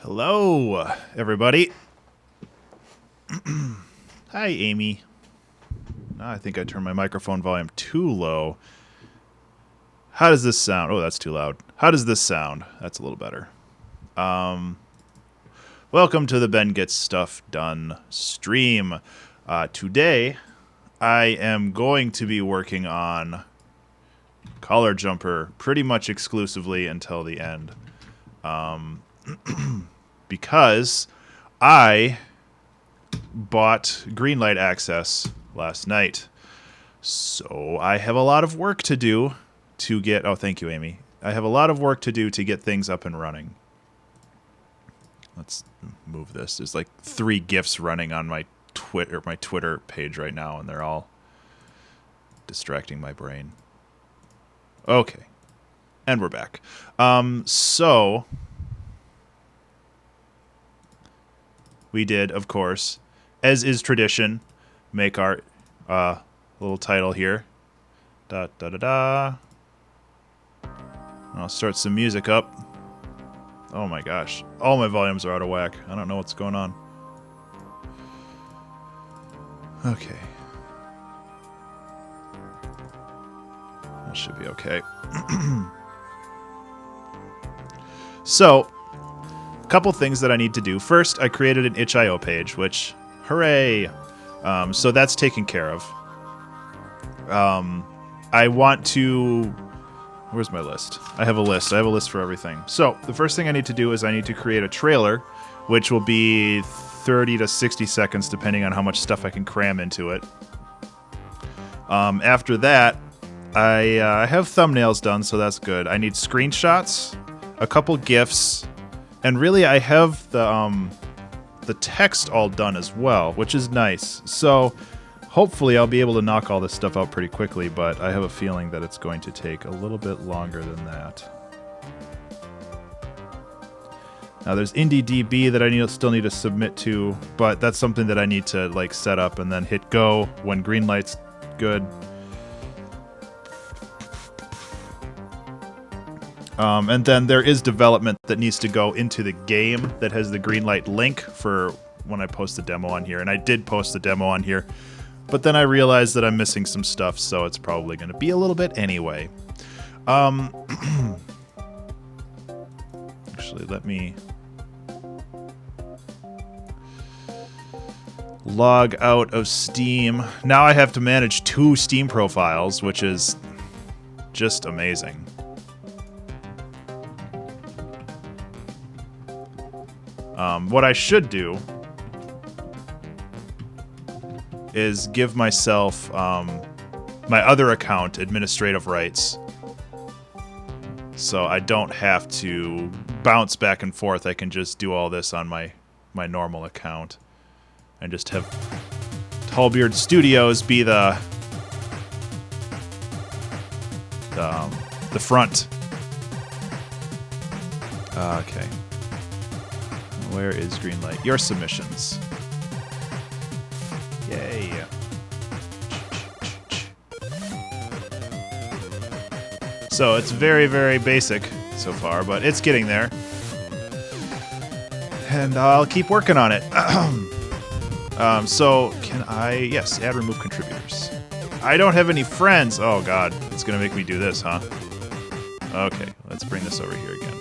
Hello, everybody. Hi, Amy. I think I turned my microphone volume too low. How does this sound? Oh, that's too loud. How does this sound? That's a little better. Welcome to the Ben Gets Stuff Done stream. Today, I am going to be working on Collar Jumper pretty much exclusively until the end. Because I bought Greenlight Access last night. So I have a lot of work to do to get... Oh, thank you, Amy. I have a lot of work to do to get things up and running. Let's move this. There's like 3 GIFs running on my Twitter page right now, and they're all distracting my brain. Okay. And we're back. So... we did, of course, as is tradition, make our little title here. Da da da da. I'll start some music up. Oh my gosh. All my volumes are out of whack. I don't know what's going on. Okay. That should be okay. So... couple things that I need to do. First, I created an itch.io page, which, hooray! So that's taken care of. I want to... where's my list? I have a list. I have a list for everything. So the first thing I need to do is I need to create a trailer, which will be 30 to 60 seconds, depending on how much stuff I can cram into it. After that, I have thumbnails done, so that's good. I need screenshots, a couple GIFs, and really, I have the text all done as well, which is nice. So hopefully I'll be able to knock all this stuff out pretty quickly, but I have a feeling that it's going to take a little bit longer than that. Now there's IndieDB that I still need to submit to, but that's something that I need to like set up and then hit go when Greenlight's good. And then there is development that needs to go into the game that has the Greenlight link for when I post the demo on here. And I did post the demo on here, but then I realized that I'm missing some stuff, so it's probably going to be a little bit anyway. Actually, let me log out of Steam. Now I have to manage 2 Steam profiles, which is just amazing. What I should do is give myself my other account administrative rights, so I don't have to bounce back and forth. I can just do all this on my normal account and just have Tallbeard Studios be the front. Okay. Where is Greenlight? Your submissions. Yay. So it's very, very basic so far, but it's getting there. And I'll keep working on it. So can I... yes, add remove contributors. I don't have any friends. Oh, God. It's going to make me do this, huh? Okay, let's bring this over here again.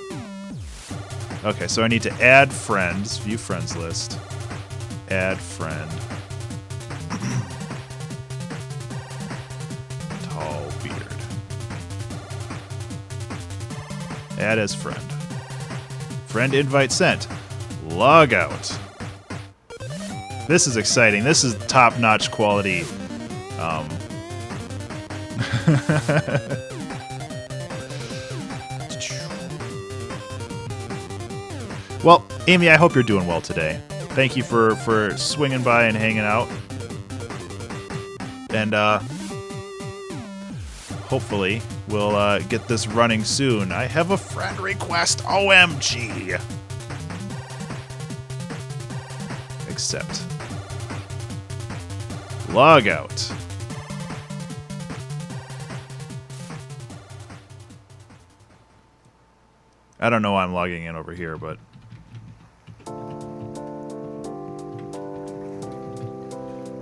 Okay, so I need to add friends, view friends list, add friend, tall beard, add as friend, friend invite sent, log out. This is exciting. This is top-notch quality. Well, Amy, I hope you're doing well today. Thank you for swinging by and hanging out. And hopefully we'll get this running soon. I have a friend request. OMG. Accept. Log out. I don't know why I'm logging in over here, but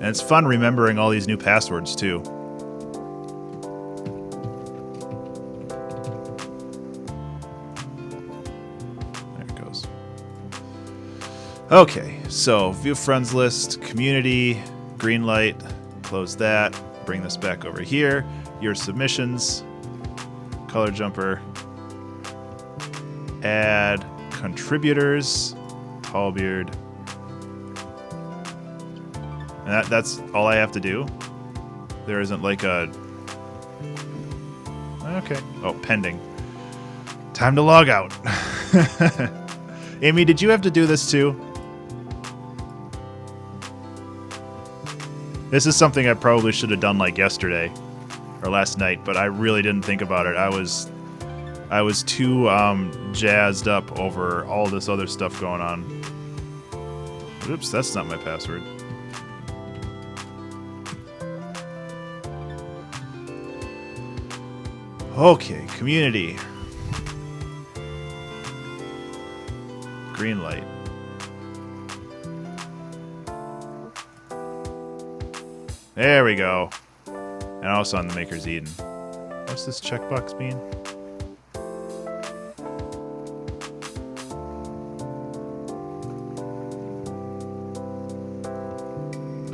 And it's fun remembering all these new passwords, too. There it goes. Okay, so view friends list, community, green light, close that, bring this back over here. Your submissions, color jumper, add contributors, Tallbeard. And that's all I have to do? There isn't like a... Okay. Oh, pending. Time to log out. Amy, did you have to do this too? This is something I probably should have done like yesterday or last night, but I really didn't think about it. I was too jazzed up over all this other stuff going on. Oops, that's not my password. Okay, community. Green light. There we go. And also on the Maker's Eden. What's this checkbox mean?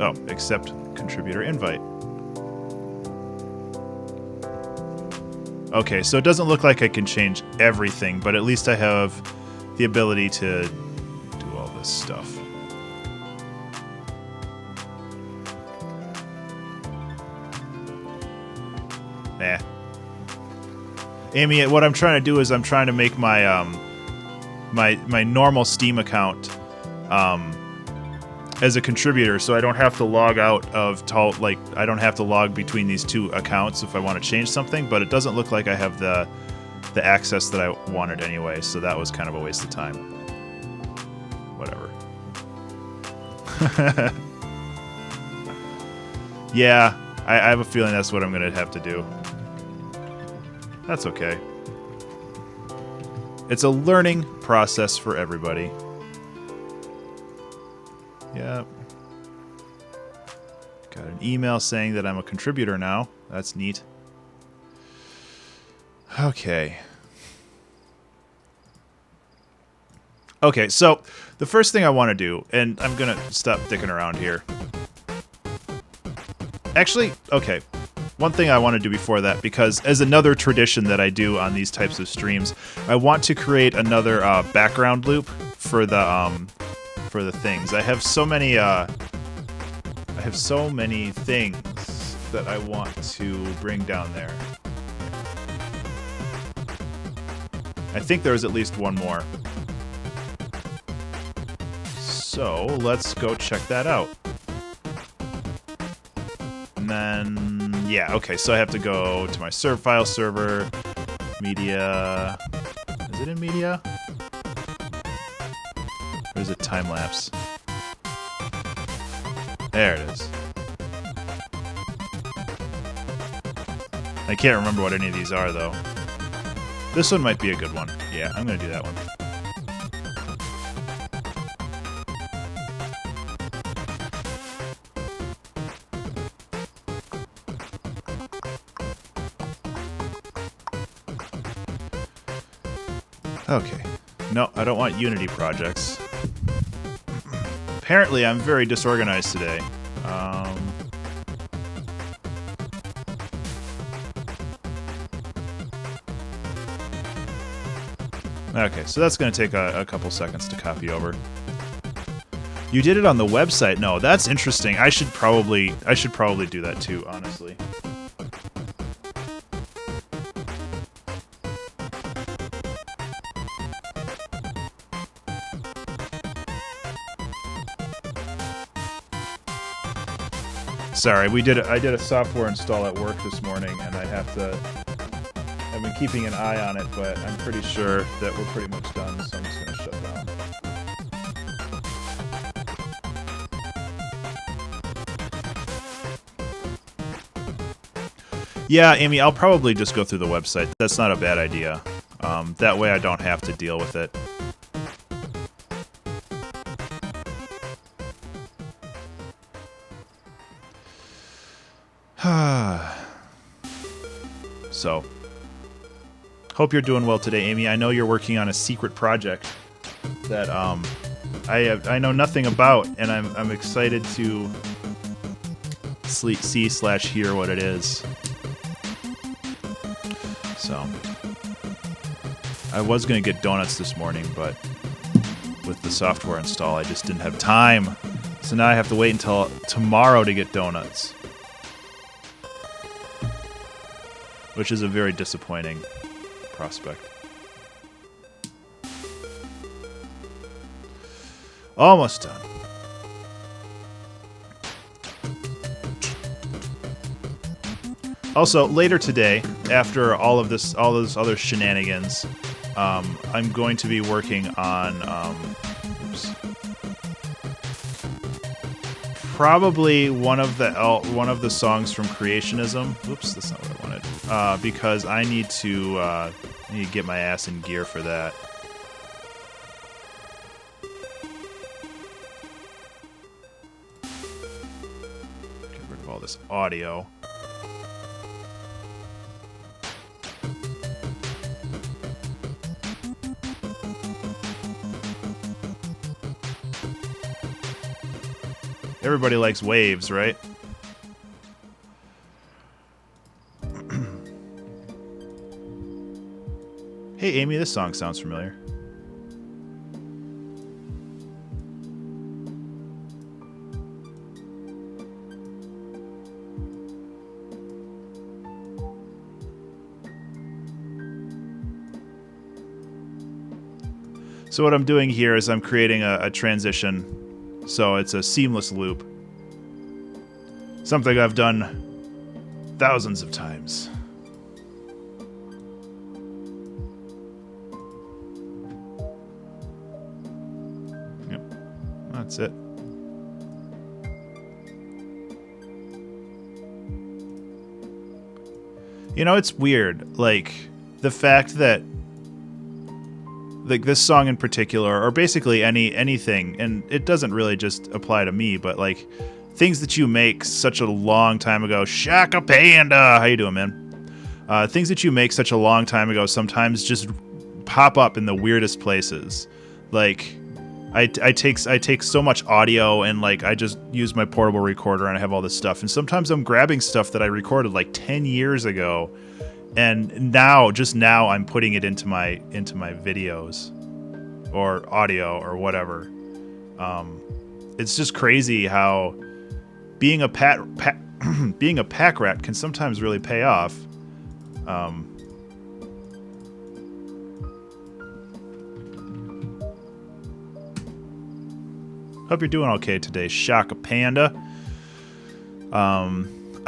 Oh, accept contributor invite. Okay, so it doesn't look like I can change everything, but at least I have the ability to do all this stuff. Amy, what I'm trying to do is I'm trying to make my my normal Steam account as a contributor, so I don't have to log out of I don't have to log between these two accounts if I want to change something, but it doesn't look like I have the access that I wanted anyway, so that was kind of a waste of time. Whatever. Yeah, I have a feeling that's what I'm going to have to do. That's okay. It's a learning process for everybody. Yep. Got an email saying that I'm a contributor now. That's neat. Okay. Okay, so the first thing I want to do, and I'm going to stop dicking around here. Actually, okay. One thing I want to do before that, because as another tradition that I do on these types of streams, I want to create another background loop for the things. I have so many things that I want to bring down there. I think there's at least one more. So let's go check that out. And then, yeah, okay, so I have to go to my serve file server, media. Is it in media? Or is it time lapse? There it is. I can't remember what any of these are, though. This one might be a good one. Yeah, I'm going to do that one. Okay. No, I don't want Unity projects. Apparently, I'm very disorganized today. Okay, so that's going to take a couple seconds to copy over. You did it on the website? No, that's interesting. I should probably do that too, honestly. Sorry, I did a software install at work this morning, and I've been keeping an eye on it, but I'm pretty sure that we're pretty much done, so I'm just going to shut down. Yeah, Amy, I'll probably just go through the website. That's not a bad idea. That way I don't have to deal with it. So, hope you're doing well today, Amy. I know you're working on a secret project that I know nothing about, and I'm excited to see/hear what it is. So, I was gonna get donuts this morning, but with the software install, I just didn't have time. So now I have to wait until tomorrow to get donuts, which is a very disappointing prospect. Almost done. Also, later today, after all those other shenanigans, I'm going to be working on probably one of the songs from Creationism. Oops, that's not what I wanted. Because I need to get my ass in gear for that. Get rid of all this audio. Everybody likes waves, right? Hey, Amy, this song sounds familiar. So what I'm doing here is I'm creating a transition. So it's a seamless loop. Something I've done thousands of times. Yep, that's it. You know, it's weird, like, the fact that like this song in particular, or basically anything, and it doesn't really just apply to me, but like things that you make such a long time ago. Shaka Panda, how you doing, man? Things that you make such a long time ago sometimes just pop up in the weirdest places. Like I take so much audio, and like I just use my portable recorder, and I have all this stuff, and sometimes I'm grabbing stuff that I recorded like 10 years ago. And just now, I'm putting it into my videos, or audio, or whatever. It's just crazy how being a pack rat can sometimes really pay off. Hope you're doing okay today, Shaka Panda.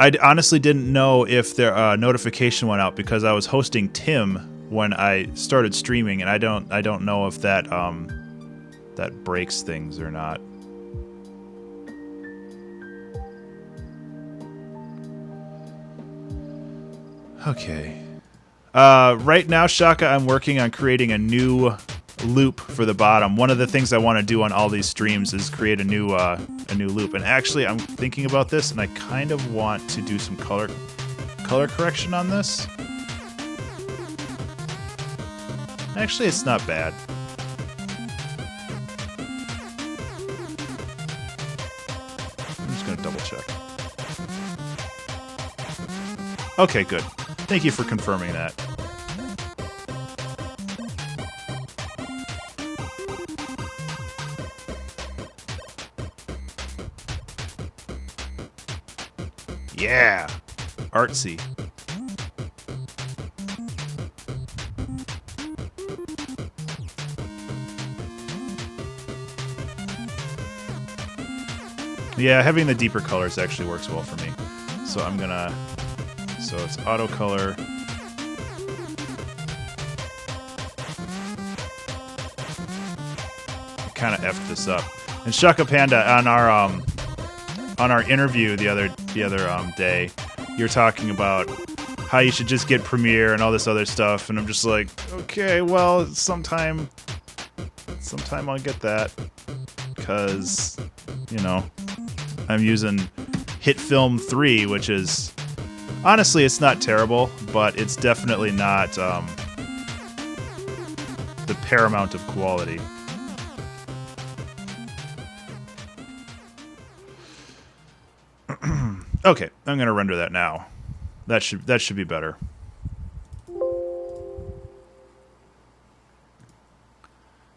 I honestly didn't know if their notification went out because I was hosting Tim when I started streaming, and I don't know if that that breaks things or not. Okay. Right now, Shaka, I'm working on creating a new loop for the bottom. One of the things I want to do on all these streams is create a new loop. And actually, I'm thinking about this, and I kind of want to do some color correction on this. Actually, it's not bad. I'm just gonna double check. Okay, good. Thank you for confirming that. Yeah, artsy. Yeah, having the deeper colors actually works well for me. So I'm gonna, so it's auto color. Kind of effed this up. And Shaka Panda, on our interview the other day, you're talking about how you should just get Premiere and all this other stuff, and I'm just like, okay, well, sometime I'll get that, because, you know, I'm using HitFilm 3, which is Honestly, it's not terrible, but it's definitely not the paramount of quality. Okay, I'm gonna render that now. That should be better.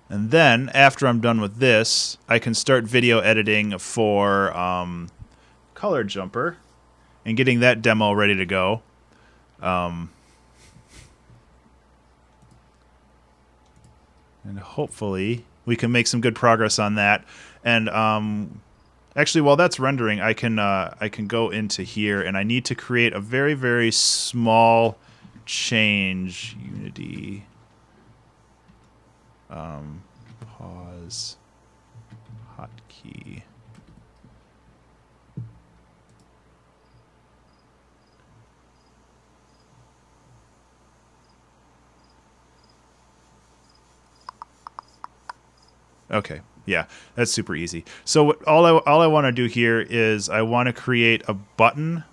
And then, after I'm done with this, I can start video editing for Color Jumper and getting that demo ready to go. And hopefully we can make some good progress on that. And actually, while that's rendering, I can go into here, and I need to create a very, very small change. Unity. Pause. Hotkey. Okay, yeah, that's super easy. So all I want to do here is I want to create a button.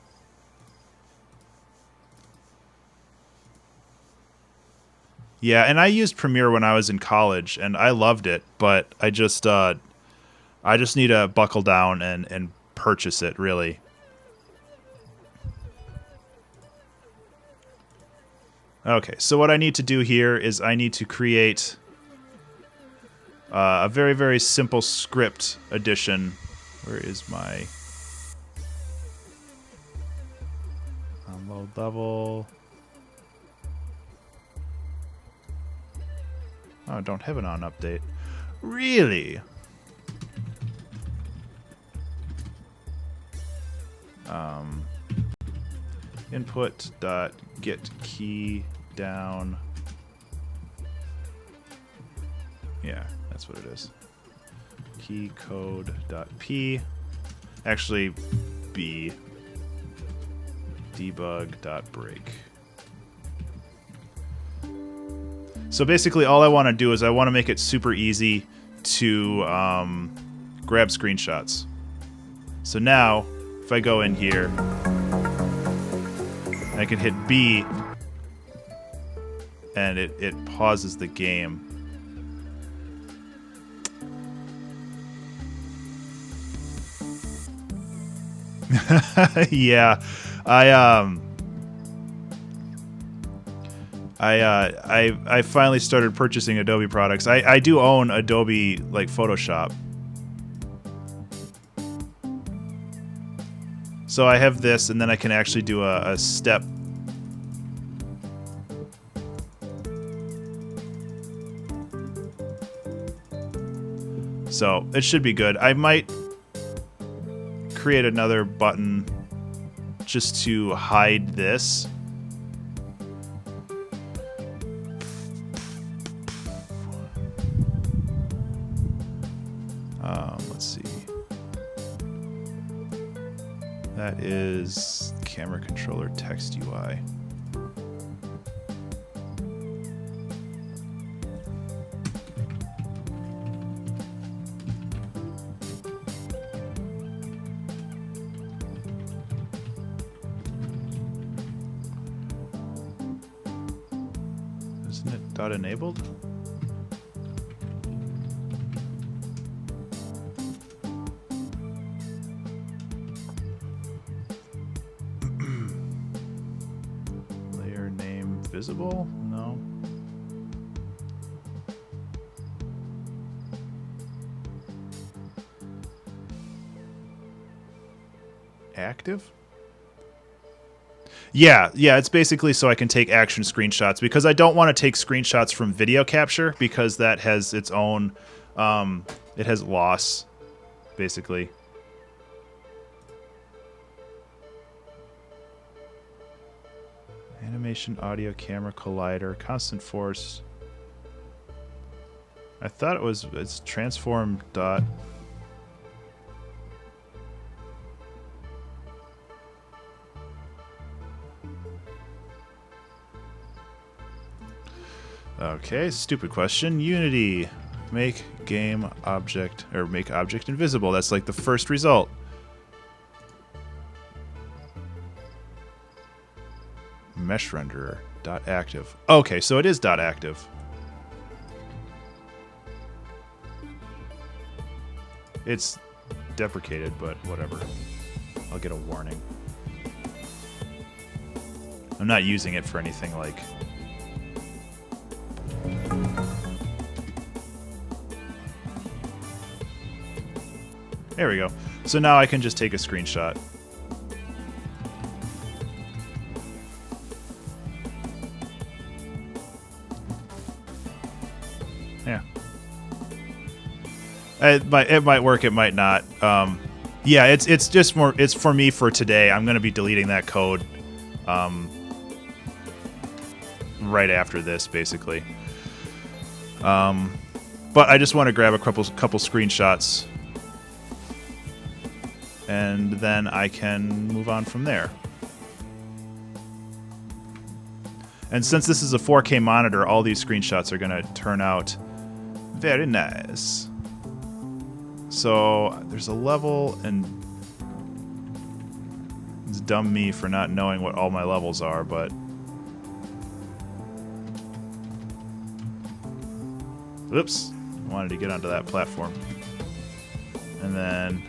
Yeah, and I used Premiere when I was in college, and I loved it, but I just need to buckle down and purchase it, really. Okay, so what I need to do here is I need to create a very, very simple script addition. Where is my load level? Oh, I don't have an on update. Really? Input dot get key down. Yeah, that's what it is. Key code dot p. Actually, b. Debug dot break. So basically, all I want to do is I want to make it super easy to grab screenshots. So now, if I go in here, I can hit B, and it pauses the game. Yeah, I finally started purchasing Adobe products. I do own Adobe like Photoshop. So I have this, and then I can actually do a step. So it should be good. I might create another button just to hide this. Let's see. That is camera controller text UI. Isn't it dot enabled? Layer name visible? No. Active? Yeah, it's basically so I can take action screenshots, because I don't want to take screenshots from video capture, because that has its own, it has loss, basically. Animation, audio, camera, collider, constant force. I thought it's transform dot. Okay, stupid question. Unity, make game object, or make object invisible. That's like the first result. Mesh renderer. .active. Okay, so it is .active. It's deprecated, but whatever. I'll get a warning. I'm not using it for anything like... There we go. So now I can just take a screenshot. Yeah. It might work, it might not. Yeah, it's just more, it's for me for today. I'm going to be deleting that code right after this, basically. But I just want to grab a couple screenshots, and then I can move on from there. And since this is a 4K monitor, all these screenshots are going to turn out very nice. So there's a level, and it's dumb me for not knowing what all my levels are, but oops, wanted to get onto that platform. And then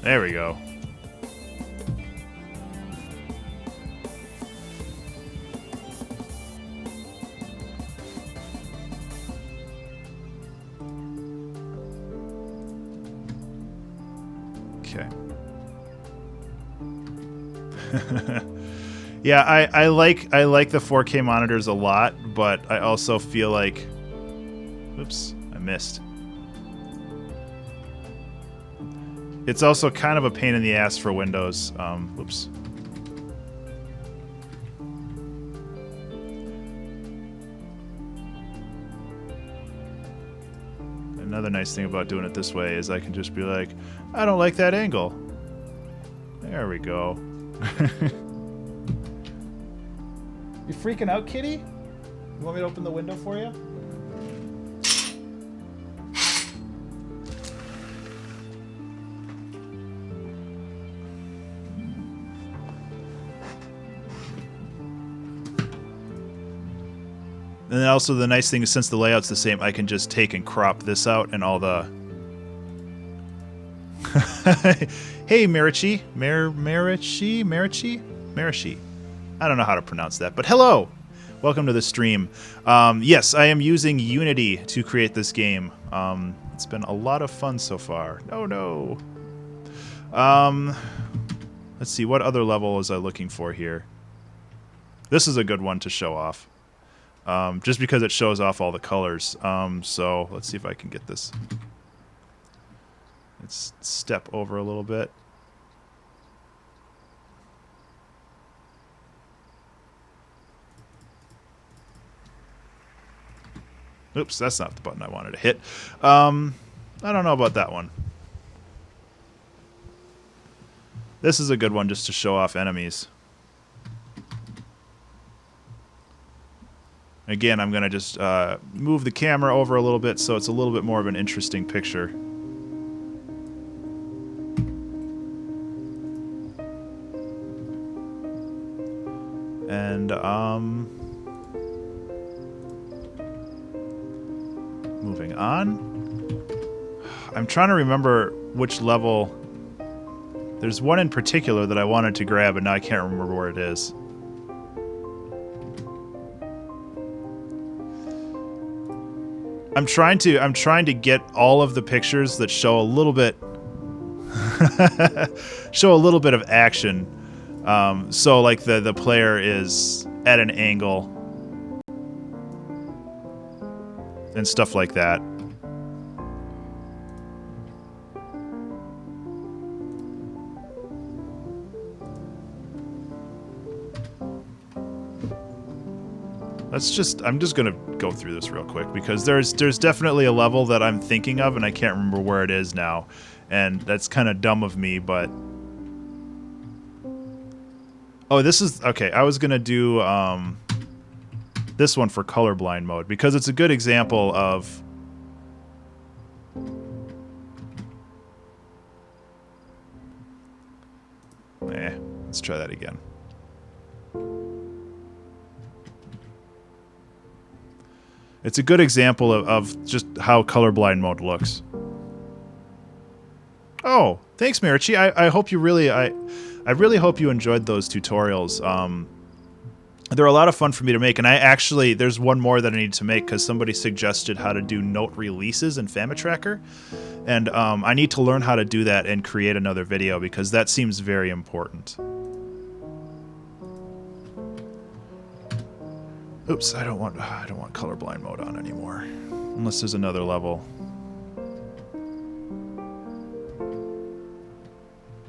there we go. Okay. Yeah, I like the 4K monitors a lot, but I also feel like, oops, I missed. It's also kind of a pain in the ass for Windows. Whoops. Another nice thing about doing it this way is I can just be like, I don't like that angle. There we go. You freaking out, kitty? You want me to open the window for you? And then also the nice thing is, since the layout's the same, I can just take and crop this out and all the... Hey, Marichi. Marichi? I don't know how to pronounce that, but hello! Welcome to the stream. Yes, I am using Unity to create this game. It's been a lot of fun so far. No. Let's see, what other level was I looking for here? This is a good one to show off. Just because it shows off all the colors. So let's see if I can get this. Let's step over a little bit. Oops, that's not the button I wanted to hit. I don't know about that one. This is a good one just to show off enemies. Again, I'm going to just move the camera over a little bit so it's a little bit more of an interesting picture. And, moving on. I'm trying to remember which level. There's one in particular that I wanted to grab, and now I can't remember where it is. I'm trying to get all of the pictures that show a little bit of action. So like the player is at an angle and stuff like that. I'm just gonna go through this real quick because there's definitely a level that I'm thinking of and I can't remember where it is now, and that's kind of dumb of me, but oh, this is okay. I was gonna do this one for colorblind mode because it's a good example of let's try that again. It's a good example of just how colorblind mode looks. Oh, thanks, Marichi. I hope you really I really hope you enjoyed those tutorials. They're a lot of fun for me to make, and I actually there's one more that I need to make because somebody suggested how to do note releases in FamiTracker, and I need to learn how to do that and create another video because that seems very important. Oops, I don't want colorblind mode on anymore, unless there's another level.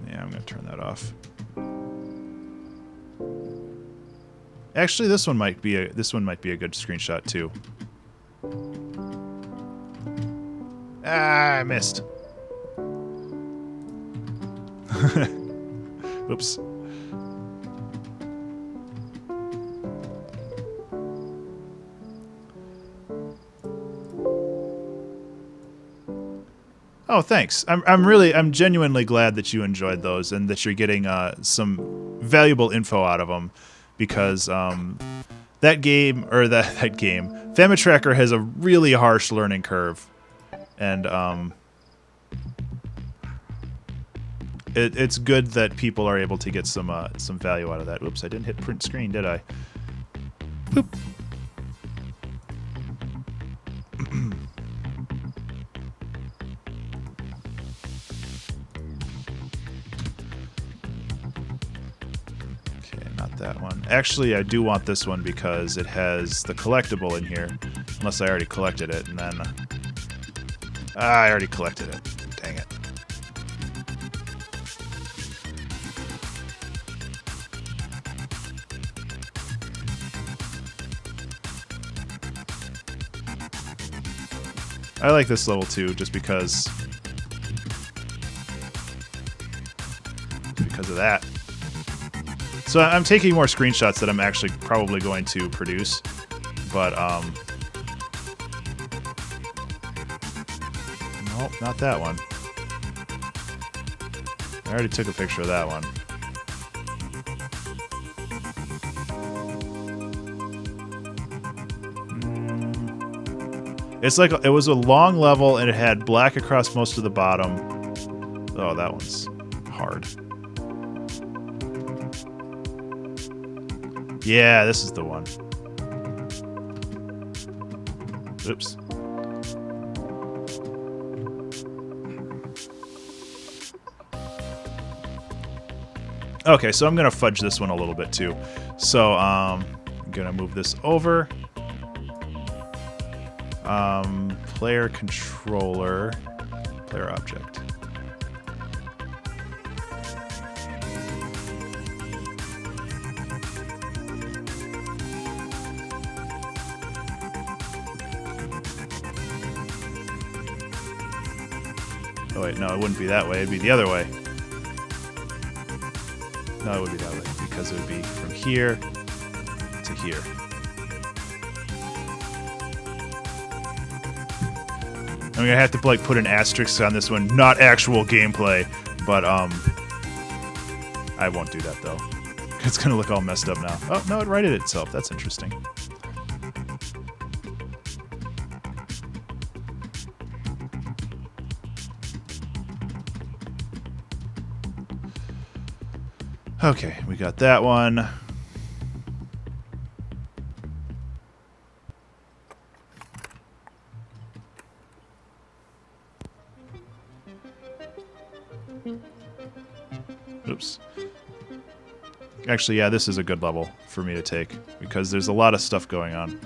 Yeah, I'm gonna turn that off. Actually, this one might be a good screenshot too. Ah, I missed. Oops. Oh, thanks. I'm genuinely glad that you enjoyed those and that you're getting some valuable info out of them, because that game FamiTracker has a really harsh learning curve, and it's good that people are able to get some value out of that. Oops, I didn't hit print screen, did I? Boop. That one. Actually, I do want this one because it has the collectible in here. Unless I already collected it, and then... I already collected it. Dang it. I like this level too, just because of that. So I'm taking more screenshots that I'm actually probably going to produce, but nope, not that one. I already took a picture of that one. It's like it was a long level and it had black across most of the bottom. Oh, that one's hard. Yeah, this is the one. Oops. Okay, so I'm going to fudge this one a little bit too. So I'm going to move this over. Player controller, player object. Oh wait, no, it wouldn't be that way. It'd be the other way. No, it would be that way because it would be from here to here. I'm gonna have to like put an asterisk on this one. Not actual gameplay, but I won't do that though. It's gonna look all messed up now. Oh no, it righted itself. That's interesting. Okay, we got that one. Oops. Actually, yeah, this is a good level for me to take because there's a lot of stuff going on.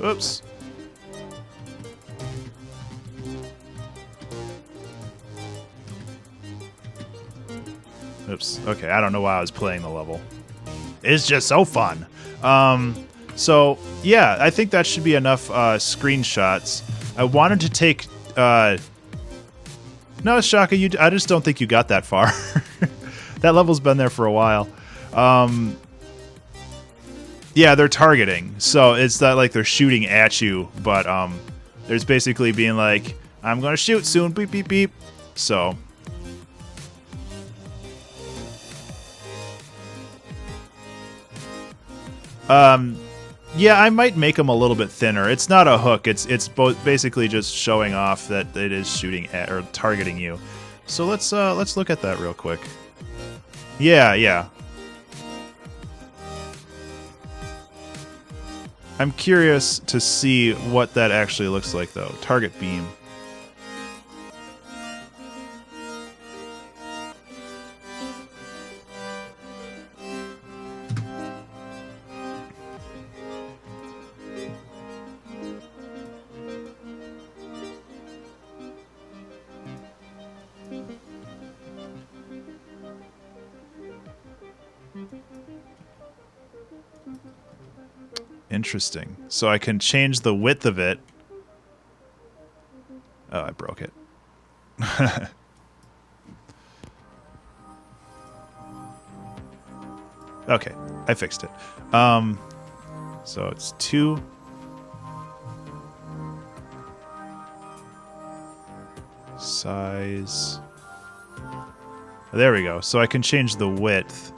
Oops. Oops. Okay, I don't know why I was playing the level. It's just so fun. So yeah, I think that should be enough screenshots. I wanted to take. No, Shaka, I just don't think you got that far. That level's been there for a while. Yeah, they're targeting, so it's not like they're shooting at you, but there's basically being like, I'm gonna shoot soon, beep beep beep. So. Yeah, I might make them a little bit thinner. It's not a hook. It's basically just showing off that it is shooting at or targeting you. So let's look at that real quick. Yeah. I'm curious to see what that actually looks like though. Target beam. Interesting. So I can change the width of it. Oh, I broke it. Okay, I fixed it. So it's 2. Size. There we go. So I can change the width.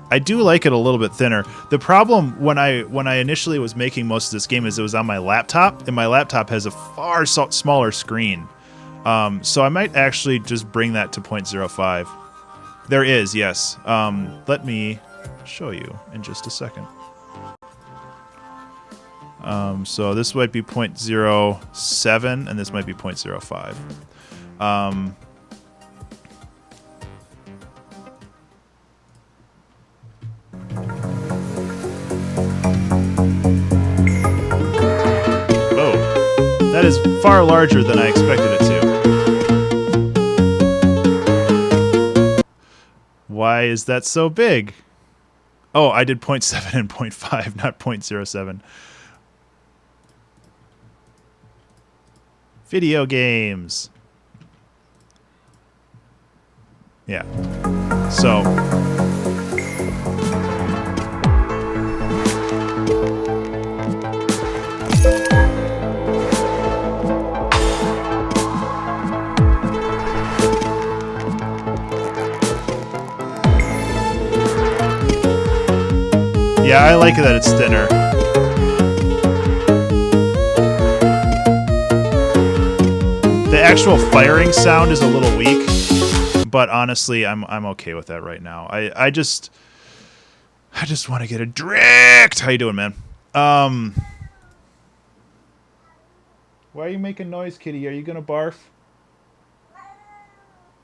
I do like it a little bit thinner. The problem when I initially was making most of this game is it was on my laptop, and my laptop has a far smaller screen. So I might actually just bring that to 0.05. There is, yes. Let me show you in just a second. So this might be 0.07, and this might be 0.05. That is far larger than I expected it to. Why is that so big? Oh, I did 0.7 and 0.5, not 0.07. Video games. Yeah. So. Yeah, I like that it's thinner. The actual firing sound is a little weak, but honestly, I'm okay with that right now. I just want to get a direct. How you doing, man? Why are you making noise, kitty? Are you gonna barf?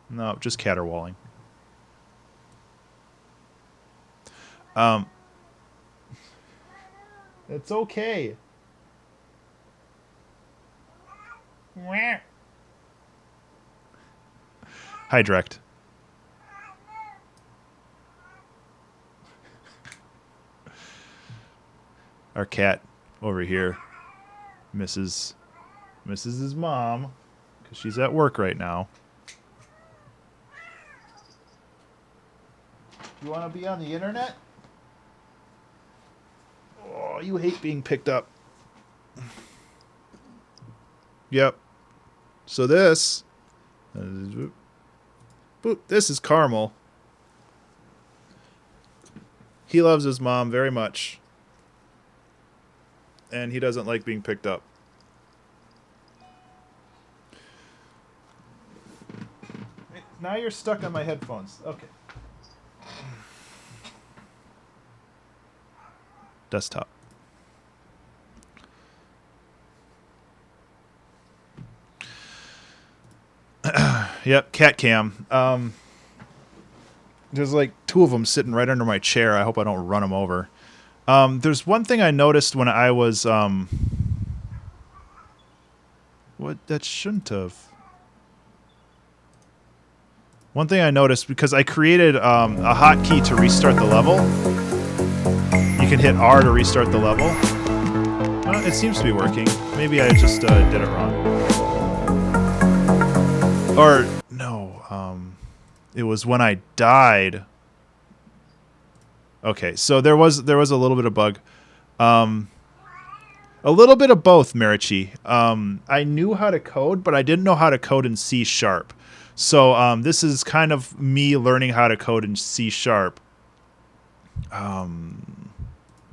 No, just caterwauling. It's okay. Hi, Direct. Our cat over here misses his mom because she's at work right now. You want to be on the internet? Oh, you hate being picked up. Yep. So this is Caramel. He loves his mom very much. And he doesn't like being picked up. Now you're stuck on my headphones. Okay. Desktop. Yep, cat cam. There's like 2 of them sitting right under my chair. I hope I don't run them over. There's one thing I noticed when I was what that shouldn't have. One thing I noticed because I created a hotkey to restart the level. You can hit R to restart the level. It seems to be working. Maybe I just did it wrong. Or no, it was when I died. Okay, so there was a little bit of bug. A little bit of both, Marichi. I knew how to code, but I didn't know how to code in C#. So this is kind of me learning how to code in C#.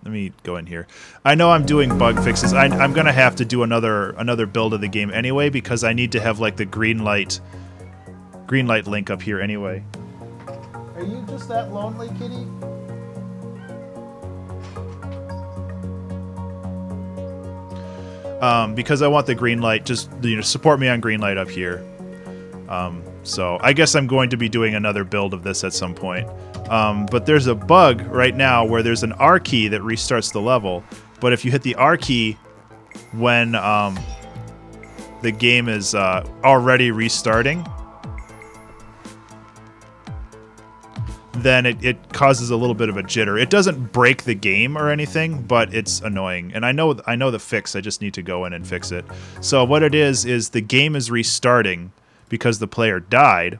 Let me go in here. I know I'm doing bug fixes. I'm gonna have to do another build of the game anyway because I need to have like the green light link up here anyway. Are you just that lonely, kitty? Because I want the green light. Just support me on green light up here. So I guess I'm going to be doing another build of this at some point. But there's a bug right now where there's an R key that restarts the level. But if you hit the R key when the game is already restarting, then it causes a little bit of a jitter. It doesn't break the game or anything, but it's annoying. And I know the fix. I just need to go in and fix it. So what it is the game is restarting because the player died.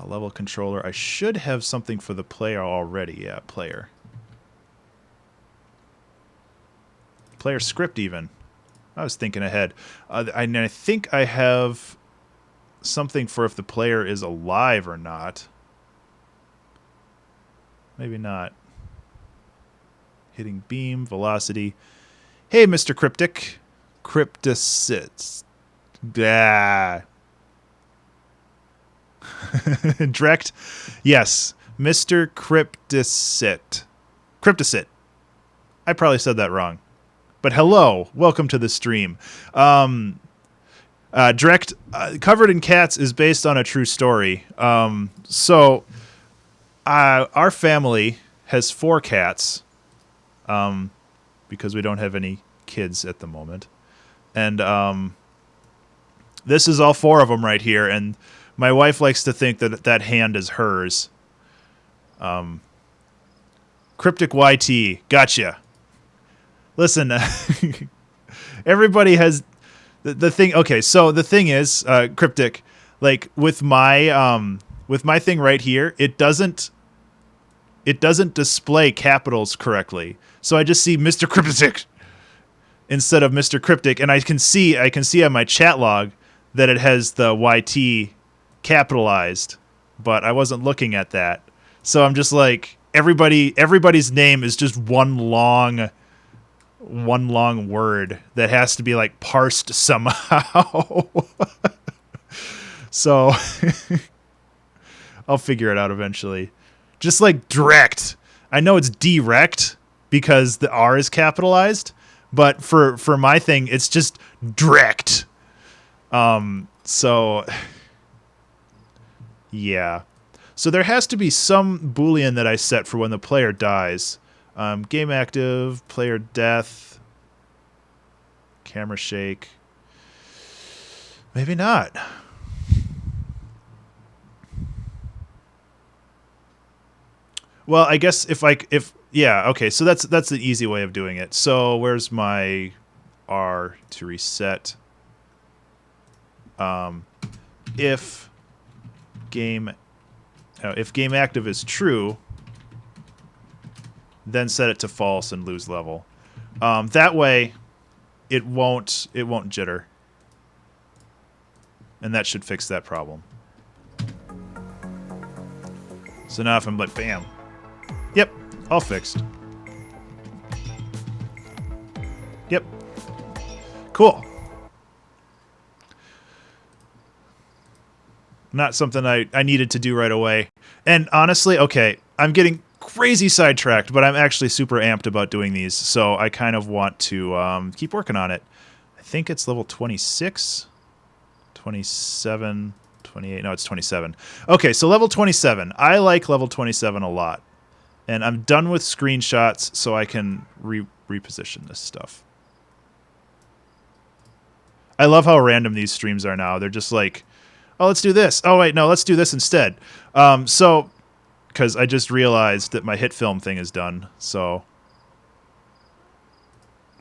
Level controller. I should have something for the player already. Yeah, player. Player script even. I was thinking ahead. I think I have something for if the player is alive or not. Maybe not. Hitting beam, velocity. Hey, Mr. Cryptic. Crypticits. Ah. Direct. Yes. Mr. Crypticit. Crypticit. I probably said that wrong. But hello, welcome to the stream. Direct Covered in Cats is based on a true story. So our family has 4 cats because we don't have any kids at the moment. And this is all 4 of them right here. And my wife likes to think that hand is hers. Cryptic YT, gotcha. Listen, everybody has the thing. Okay, so the thing is, Cryptic, like with my thing right here, it doesn't display capitals correctly. So I just see Mr. Cryptic instead of Mr. Cryptic, and I can see on my chat log that it has the YT capitalized, but I wasn't looking at that. So I'm just like everybody's name is just one long word that has to be like parsed somehow. So I'll figure it out eventually. Just like direct. I know it's direct because the R is capitalized, but for my thing it's just direct. So yeah. So there has to be some Boolean that I set for when the player dies. Game active, player death, camera shake. Maybe not. Well, I guess if yeah, okay, so that's the easy way of doing it. So where's my R to reset? If game active is true, then set it to false and lose level. That way, it won't jitter, and that should fix that problem. So now if I'm like, bam, yep, all fixed. Yep, cool. Not something I needed to do right away. And honestly, okay, I'm getting crazy sidetracked, but I'm actually super amped about doing these, so I kind of want to keep working on it. I think it's level 26, 27, 28. No, it's 27. Okay, so level 27. I like level 27 a lot. And I'm done with screenshots, so I can reposition this stuff. I love how random these streams are now. They're just like, Oh, let's do this. Oh, wait, no, let's do this instead. So, because I just realized that my hit film thing is done. So,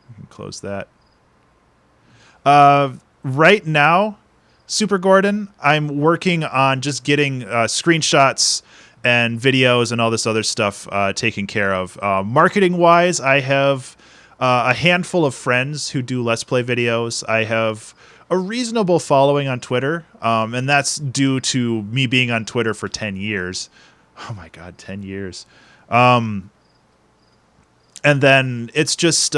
we can close that. Right now, Super Gordon, I'm working on just getting screenshots and videos and all this other stuff taken care of. Marketing-wise, I have a handful of friends who do Let's Play videos. I have a reasonable following on Twitter, and that's due to me being on Twitter for 10 years. Oh my God, 10 years. And then it's just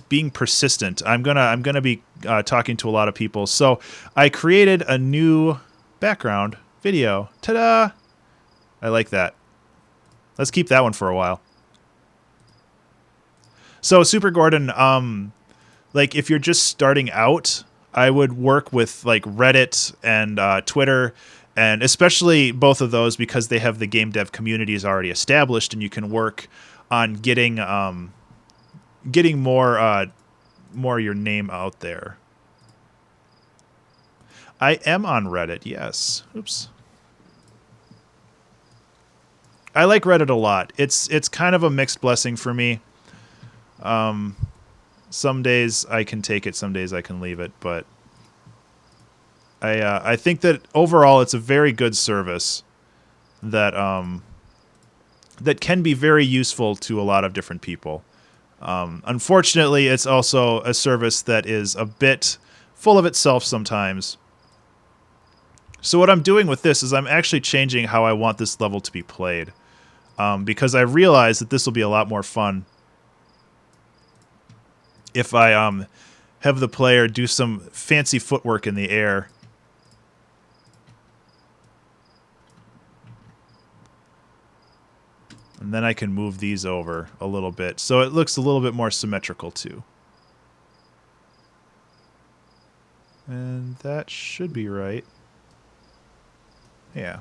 being persistent. I'm gonna be talking to a lot of people. So I created a new background video. Ta-da! I like that. Let's keep that one for a while. So Super Gordon, like if you're just starting out, I would work with like Reddit and Twitter, and especially both of those because they have the game dev communities already established, and you can work on getting more your name out there. I am on Reddit, yes. Oops. I like Reddit a lot. It's kind of a mixed blessing for me. Some days I can take it, some days I can leave it, but I think that overall it's a very good service that that can be very useful to a lot of different people. Unfortunately, it's also a service that is a bit full of itself sometimes. So what I'm doing with this is I'm actually changing how I want this level to be played, because I realize that this will be a lot more fun if I have the player do some fancy footwork in the air. And then I can move these over a little bit, so it looks a little bit more symmetrical too. And that should be right. Yeah.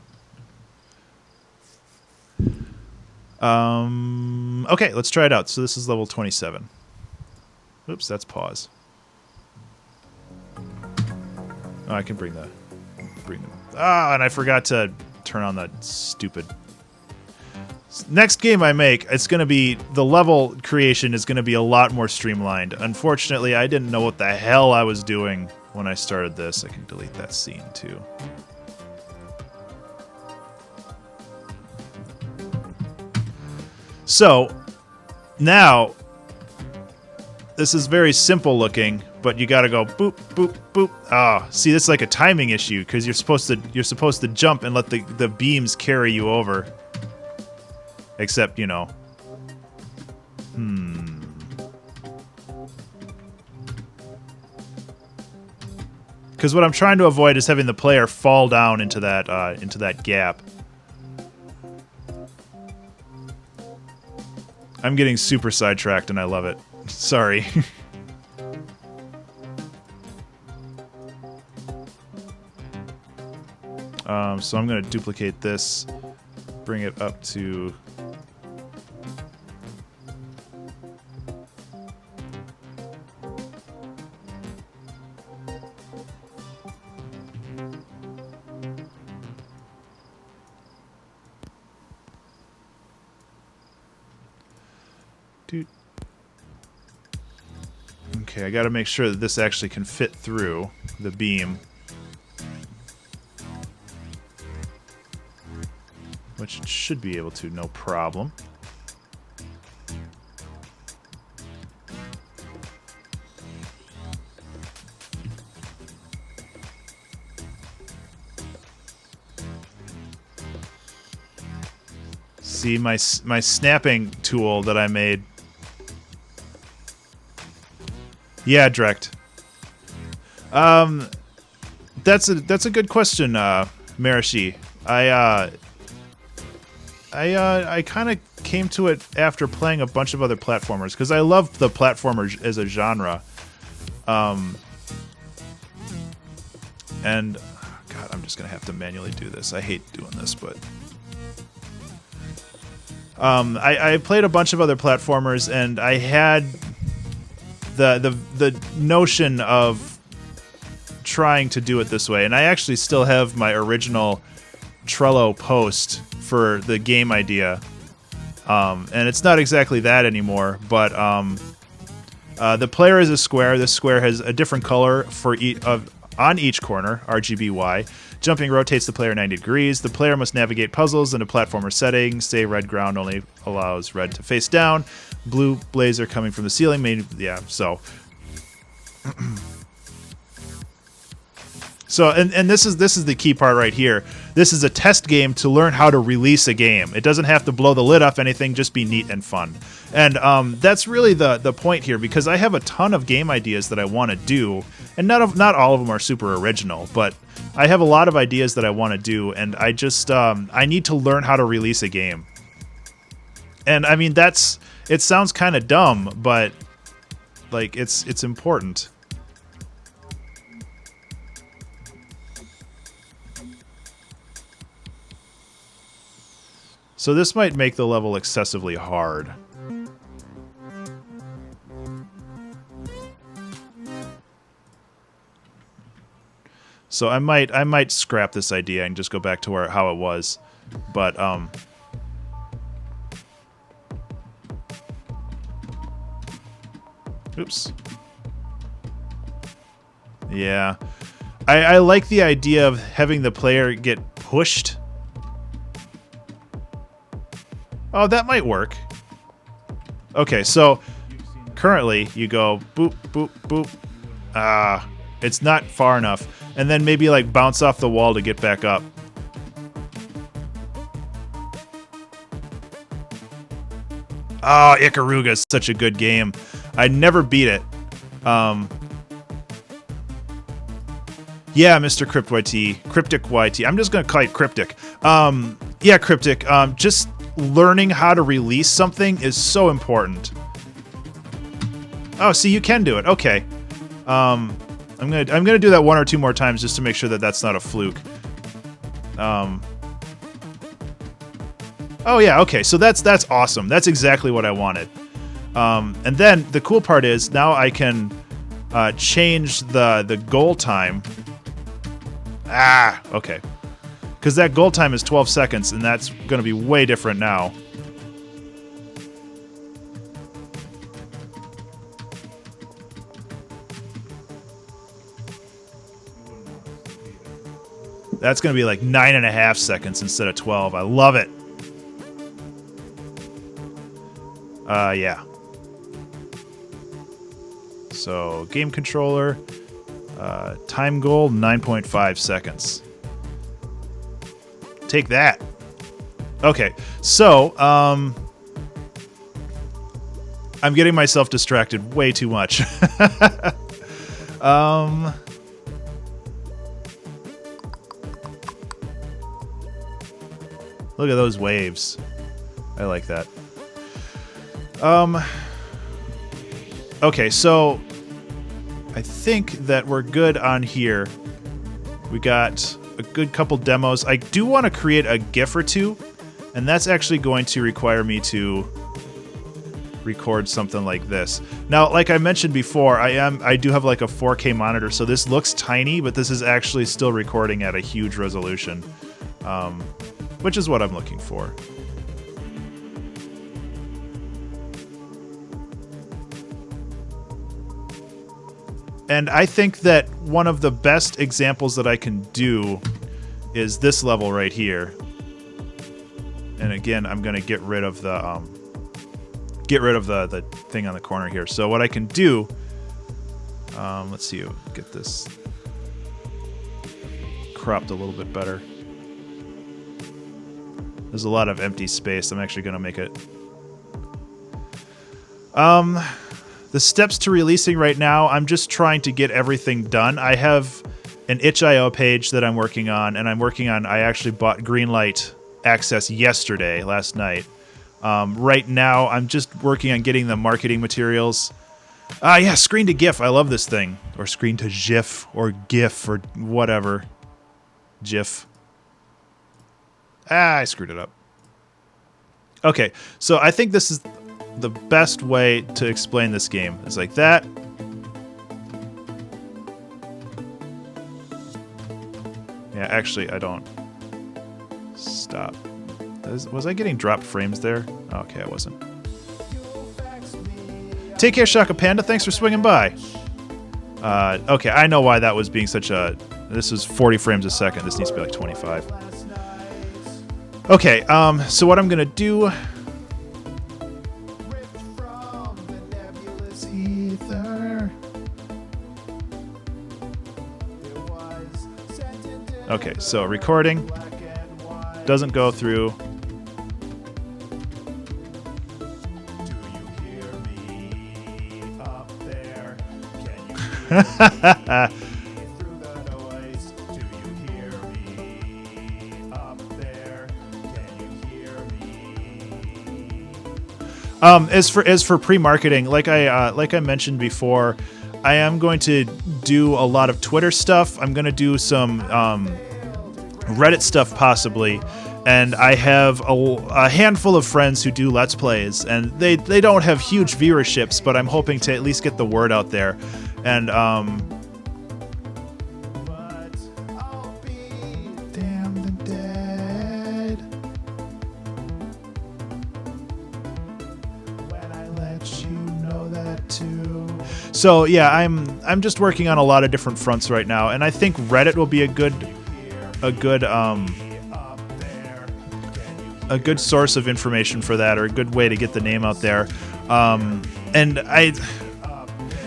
Okay, let's try it out. So this is level 27. Oops, that's pause. Oh, I can bring them. Ah, and I forgot to turn on that stupid. Next game I make, it's going to be, the level creation is going to be a lot more streamlined. Unfortunately, I didn't know what the hell I was doing when I started this. I can delete that scene too. So, now, this is very simple looking, but you gotta go boop, boop, boop. Ah, see, this is like a timing issue, because you're supposed to jump and let the beams carry you over. Except, you know. Because what I'm trying to avoid is having the player fall down into that gap. I'm getting super sidetracked and I love it. Sorry. So I'm going to duplicate this, bring it up to... Okay, I gotta make sure that this actually can fit through the beam. Which it should be able to, no problem. See, my snapping tool that I made. Yeah, direct. That's a good question, Marishi. I kind of came to it after playing a bunch of other platformers, because I love the platformer as a genre. And God, I'm just gonna have to manually do this. I hate doing this, but I played a bunch of other platformers, and I had the notion of trying to do it this way. And I actually still have my original Trello post for the game idea. And it's not exactly that anymore, but the player is a square. This square has a different color for on each corner, RGBY. Jumping rotates the player 90 degrees. The player must navigate puzzles in a platformer setting. Say red ground only allows red to face down. Blue blazer coming from the ceiling. Yeah, so... So, and this is the key part right here. This is a test game to learn how to release a game. It doesn't have to blow the lid off anything, just be neat and fun. And that's really the point here, because I have a ton of game ideas that I want to do, and not all of them are super original, but I have a lot of ideas that I want to do, and I just I need to learn how to release a game. And I mean, it sounds kind of dumb, but like it's important. So this might make the level excessively hard. So I might scrap this idea and just go back to how it was. But oops. Yeah. I like the idea of having the player get pushed. Oh, that might work. Okay, so currently you go boop, boop, boop. It's not far enough. And then maybe like bounce off the wall to get back up. Oh, Ikaruga is such a good game. I never beat it. Yeah, Mr. Cryptic YT. I'm just going to call it Cryptic. Yeah, Cryptic. Just learning how to release something is so important. Oh, see, you can do it. Okay. I'm gonna do that one or two more times just to make sure that that's not a fluke. Oh yeah, okay. So that's awesome. That's exactly what I wanted. And then the cool part is now I can change the goal time. Okay. Because that goal time is 12 seconds, and that's going to be way different now. That's going to be like 9.5 seconds instead of 12. I love it. Yeah. So, game controller. Time goal, 9.5 seconds. Take that. Okay, so I'm getting myself distracted way too much. Look at those waves. I like that. Okay, so I think that we're good on here. We got a good couple demos. I do want to create a GIF or two, and that's actually going to require me to record something like this. Now, like I mentioned before, I do have like a 4K monitor, so this looks tiny, but this is actually still recording at a huge resolution, which is what I'm looking for. And I think that one of the best examples that I can do is this level right here. And again, I'm going to get rid of the the thing on the corner here. So what I can do, let's see, get this cropped a little bit better. There's a lot of empty space. I'm actually going to make it. The steps to releasing right now, I'm just trying to get everything done. I have an itch.io page that I'm working on, and I actually bought Greenlight access last night. Right now, I'm just working on getting the marketing materials. Yeah, screen to GIF. I love this thing. Or screen to GIF, or GIF, or whatever. GIF. I screwed it up. Okay, so I think this is the best way to explain this game. It's like that. Yeah, actually, I don't. Stop. Was I getting dropped frames there? Okay, I wasn't. Take care, Shaka Panda. Thanks for swinging by. Okay, I know why that was being such a... This is 40 frames a second. This needs to be like 25. Okay, so what I'm going to do... Okay, so recording doesn't go through. As for pre-marketing, like I mentioned before, I am going to do a lot of Twitter stuff. I'm going to do some Reddit stuff possibly, and I have a handful of friends who do Let's Plays, and they don't have huge viewerships, but I'm hoping to at least get the word out there. And damn the dead. When I let you know that too. So yeah, I'm just working on a lot of different fronts right now, and I think Reddit will be a good source of information for that, or a good way to get the name out there. And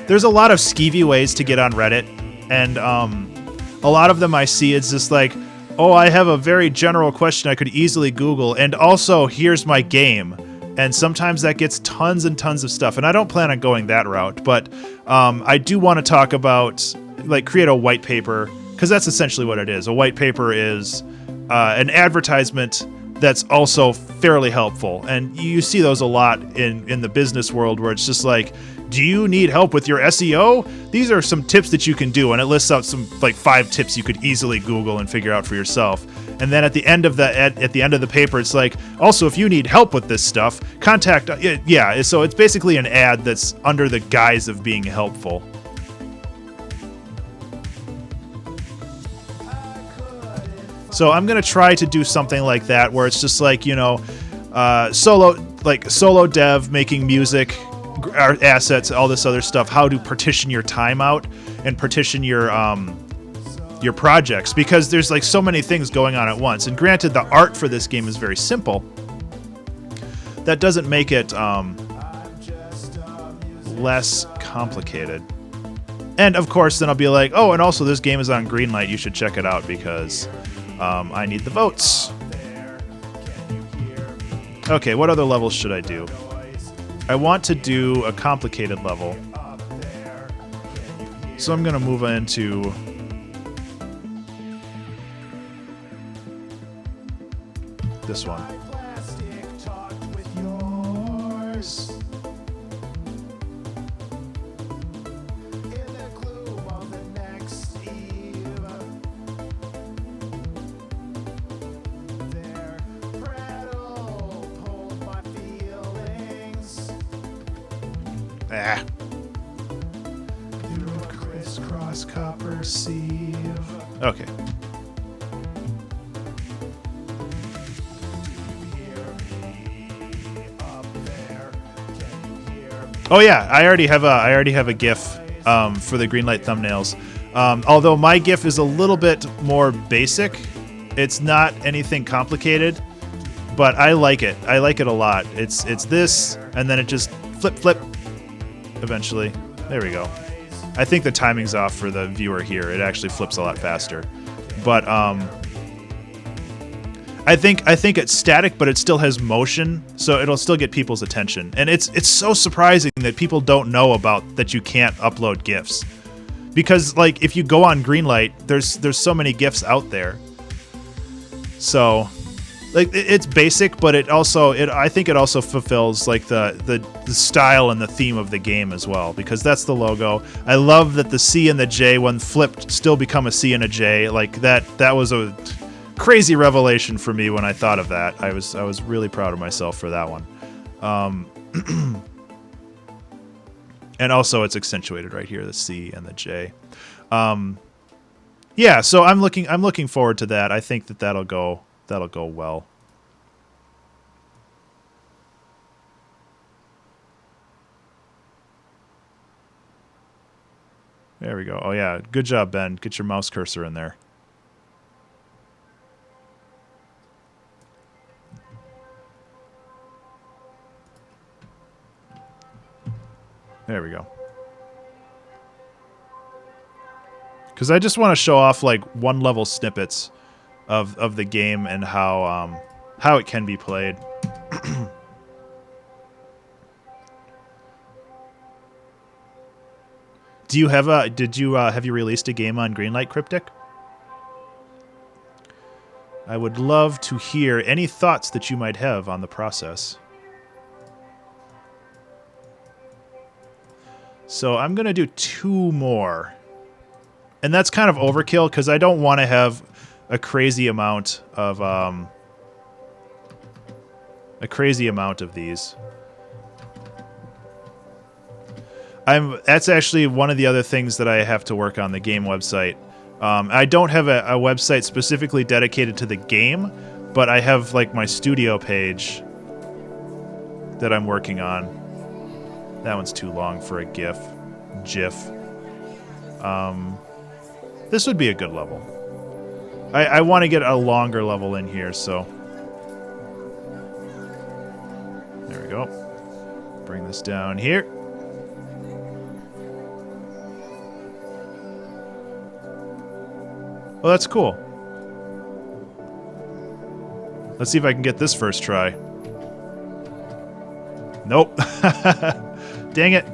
there's a lot of skeevy ways to get on Reddit, and a lot of them I see it's just like, oh, I have a very general question I could easily Google, and also here's my game. And sometimes that gets tons and tons of stuff, and I don't plan on going that route, but I do want to talk about, like, create a white paper, because that's essentially what it is. A white paper is an advertisement that's also fairly helpful, and you see those a lot in the business world, where it's just like, do you need help with your SEO? These are some tips that you can do, and it lists out some like 5 tips you could easily Google and figure out for yourself. And then at the end of the paper, it's like, also, if you need help with this stuff, contact. Yeah, so it's basically an ad that's under the guise of being helpful. So I'm gonna try to do something like that, where it's just like, you know, solo dev, making music, assets, all this other stuff. How to partition your time out and partition your projects, because there's like so many things going on at once. And granted, the art for this game is very simple. That doesn't make it less complicated. And of course, then I'll be like, oh, and also this game is on Greenlight. You should check it out because I need the votes. Okay, what other levels should I do? I want to do a complicated level. So I'm going to move into... this one. Crisscross copper sieve. Okay. Oh yeah, I already have a GIF for the Greenlight thumbnails. Although my GIF is a little bit more basic, it's not anything complicated, but I like it. I like it a lot. It's this, and then it just flip. Eventually, there we go. I think the timing's off for the viewer here. It actually flips a lot faster, but I think it's static, but it still has motion, so it'll still get people's attention. And it's so surprising that people don't know about that you can't upload GIFs, because like if you go on Greenlight, there's so many GIFs out there. So like it's basic, but I think it also fulfills like the style and the theme of the game as well, because that's the logo. I love that the C and the J, when flipped, still become a C and a J. Like that was a crazy revelation for me when I thought of that. I was really proud of myself for that one. And also it's accentuated right here, the C and the J. Yeah, so I'm looking forward to that. I think that'll go well. There we go. Oh yeah, good job, Ben. Get your mouse cursor in there. There we go. Because I just want to show off like one level snippets of the game and how it can be played. Do you have a did you have you released a game on Greenlight Cryptic? I would love to hear any thoughts that you might have on the process. So I'm going to do 2 more. And that's kind of overkill because I don't want to have a crazy amount of these. That's actually one of the other things that I have to work on the game website. I don't have a website specifically dedicated to the game, but I have like my studio page that I'm working on. That one's too long for a GIF. This would be a good level. I want to get a longer level in here, so there we go. Bring this down here. Well, that's cool. Let's see if I can get this first try. Nope. Dang it.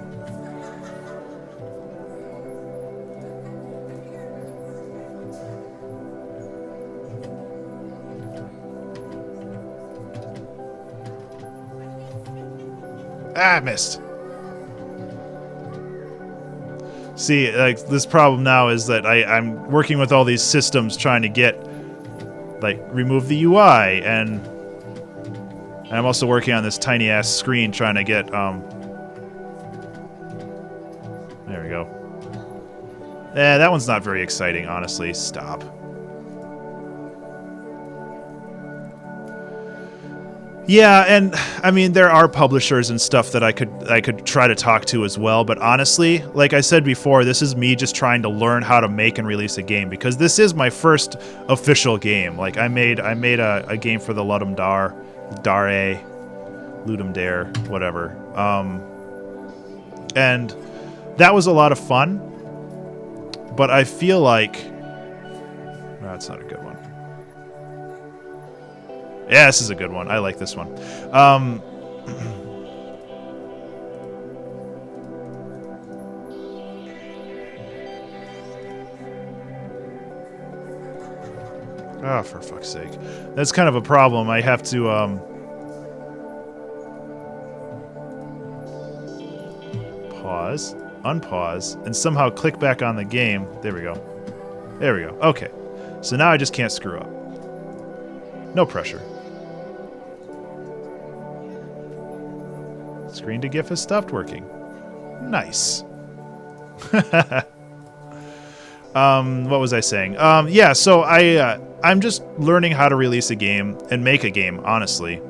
Ah, missed. See, like this problem now is that I'm working with all these systems trying to get, like, remove the UI, and I'm also working on this tiny ass screen trying to get there we go. That one's not very exciting, honestly. Stop. Yeah, and I mean there are publishers and stuff that I could try to talk to as well, but honestly, like I said before, this is me just trying to learn how to make and release a game because this is my first official game. Like I made a game for the Ludum Dare, whatever. And that was a lot of fun, but I feel like that's not a good one. Yeah, this is a good one. I like this one. Oh, for fuck's sake. That's kind of a problem. I have to, pause, unpause, and somehow click back on the game. There we go. There we go. Okay. So now I just can't screw up. No pressure. Screen to GIF has stopped working. Nice. What was I saying? Yeah, so I'm just learning how to release a game and make a game, honestly.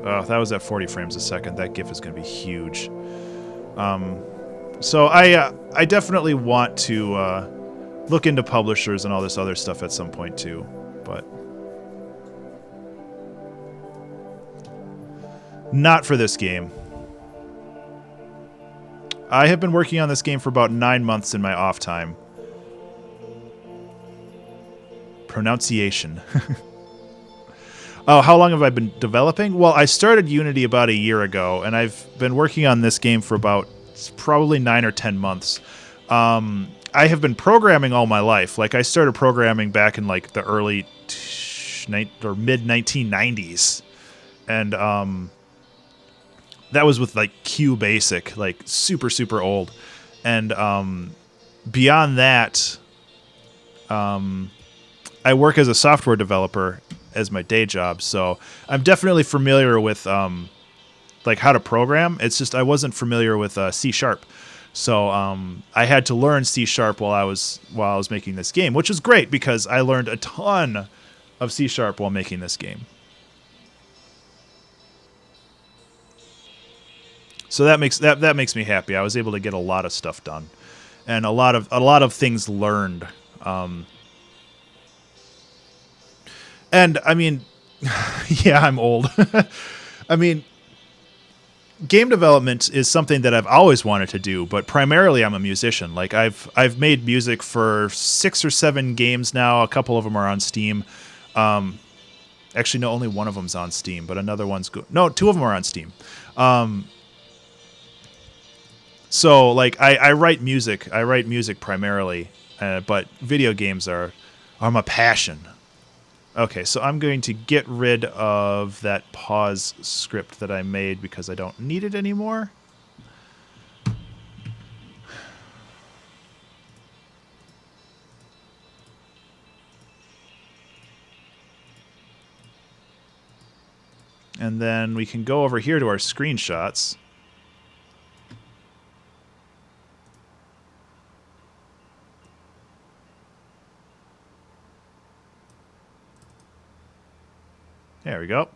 Oh, that was at 40 frames a second. That GIF is going to be huge. So I definitely want to look into publishers and all this other stuff at some point too, but not for this game. I have been working on this game for about 9 months in my off time. Pronunciation. Oh, how long have I been developing? Well, I started Unity about a year ago, and I've been working on this game for about probably 9 or 10 months. I have been programming all my life. Like, I started programming back in, like, the early or mid-1990s. And that was with, like, QBasic, like, super, super old. And beyond that, I work as a software developer as my day job, so I'm definitely familiar with like how to program. It's just I wasn't familiar with C sharp. So I had to learn C sharp while I was making this game, which is great because I learned a ton of C sharp while making this game. So that makes me happy. I was able to get a lot of stuff done, and a lot of things learned. And I mean, yeah, I'm old. I mean, game development is something that I've always wanted to do, but primarily I'm a musician. Like I've made music for 6 or 7 games now. A couple of them are on Steam. Actually, no, only one of them's on Steam, but another one's no, 2 of them are on Steam. So like I write music. I write music primarily, but video games are my passion. Okay, so I'm going to get rid of that pause script that I made because I don't need it anymore. And then we can go over here to our screenshots. There we go.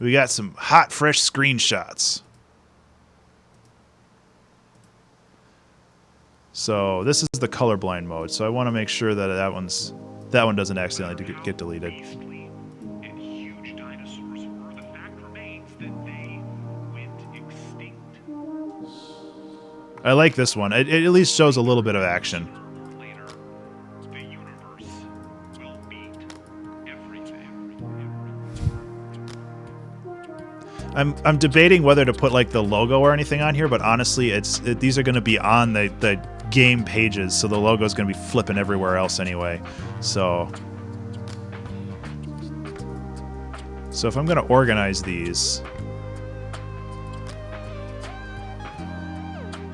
We got some hot, fresh screenshots. So this is the colorblind mode. So I want to make sure that that one doesn't accidentally get deleted. I like this one. It at least shows a little bit of action. I'm debating whether to put like the logo or anything on here, but honestly, these are going to be on the game pages, so the logo is going to be flipping everywhere else anyway. So if I'm going to organize these.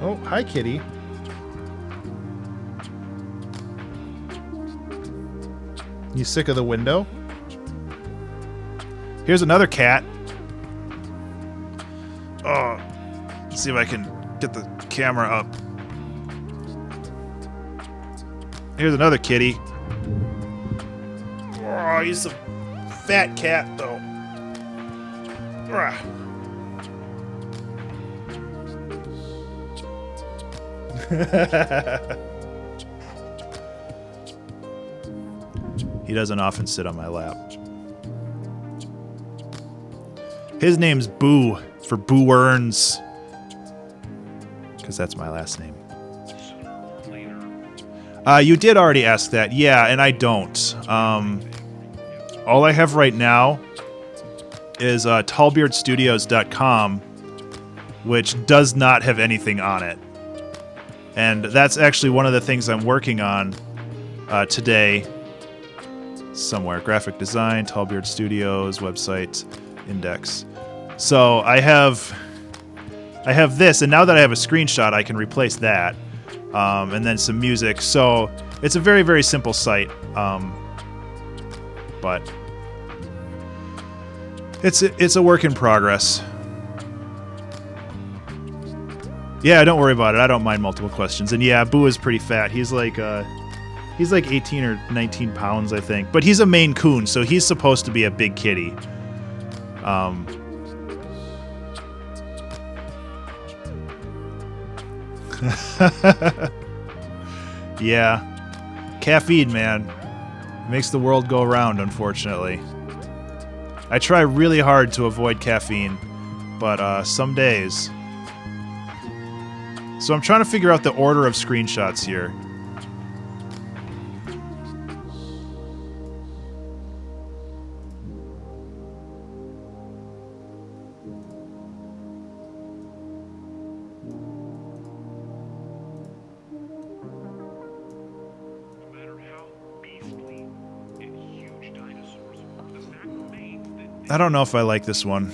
Oh, hi, kitty. You sick of the window? Here's another cat. Oh, let's see if I can get the camera up. Here's another kitty. Oh, he's a fat cat, though. He doesn't often sit on my lap. His name's Boo, for Boo Earns, because that's my last name. You did already ask that. Yeah, and I don't. All I have right now is tallbeardstudios.com, which does not have anything on it. And that's actually one of the things I'm working on today. Somewhere. Graphic design, Tallbeard Studios, website, index. So I have this, and now that I have a screenshot, I can replace that. And then some music. So it's a very, very simple site. But it's a work in progress. Yeah, don't worry about it. I don't mind multiple questions. And yeah, Boo is pretty fat. He's like 18 or 19 pounds, I think. But he's a Maine Coon, so he's supposed to be a big kitty. Yeah. Caffeine, man. Makes the world go round, unfortunately. I try really hard to avoid caffeine, but some days. So I'm trying to figure out the order of screenshots here. I don't know if I like this one.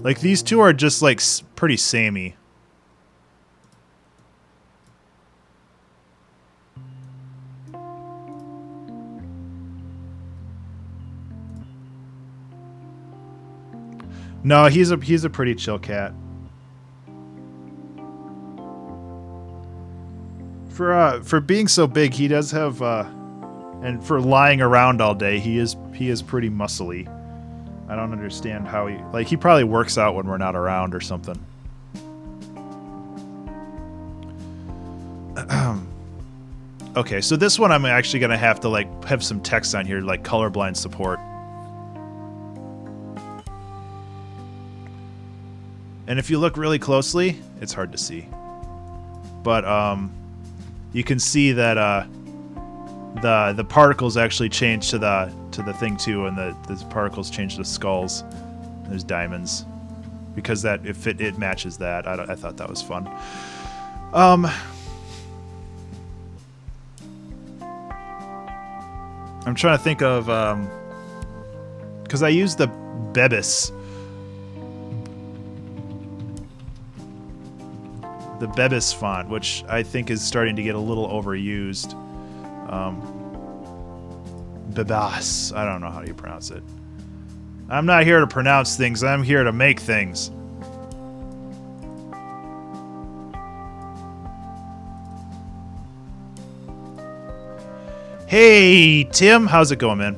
Like, these two are just, like, pretty samey. No, he's a pretty chill cat. For being so big, he does have and for lying around all day, he is pretty muscly. I don't understand how he probably works out when we're not around or something. Okay, so this one I'm actually gonna have to have some text on here, like colorblind support. And if you look really closely, it's hard to see. But you can see that the particles actually change to the thing too, and the particles change to skulls. There's diamonds because that if it matches that. I thought that was fun. I'm trying to think of because I used the Bebis. The Bebis font, which I think is starting to get a little overused. Bebas. I don't know how you pronounce it. I'm not here to pronounce things. I'm here to make things. Hey, Tim. How's it going, man?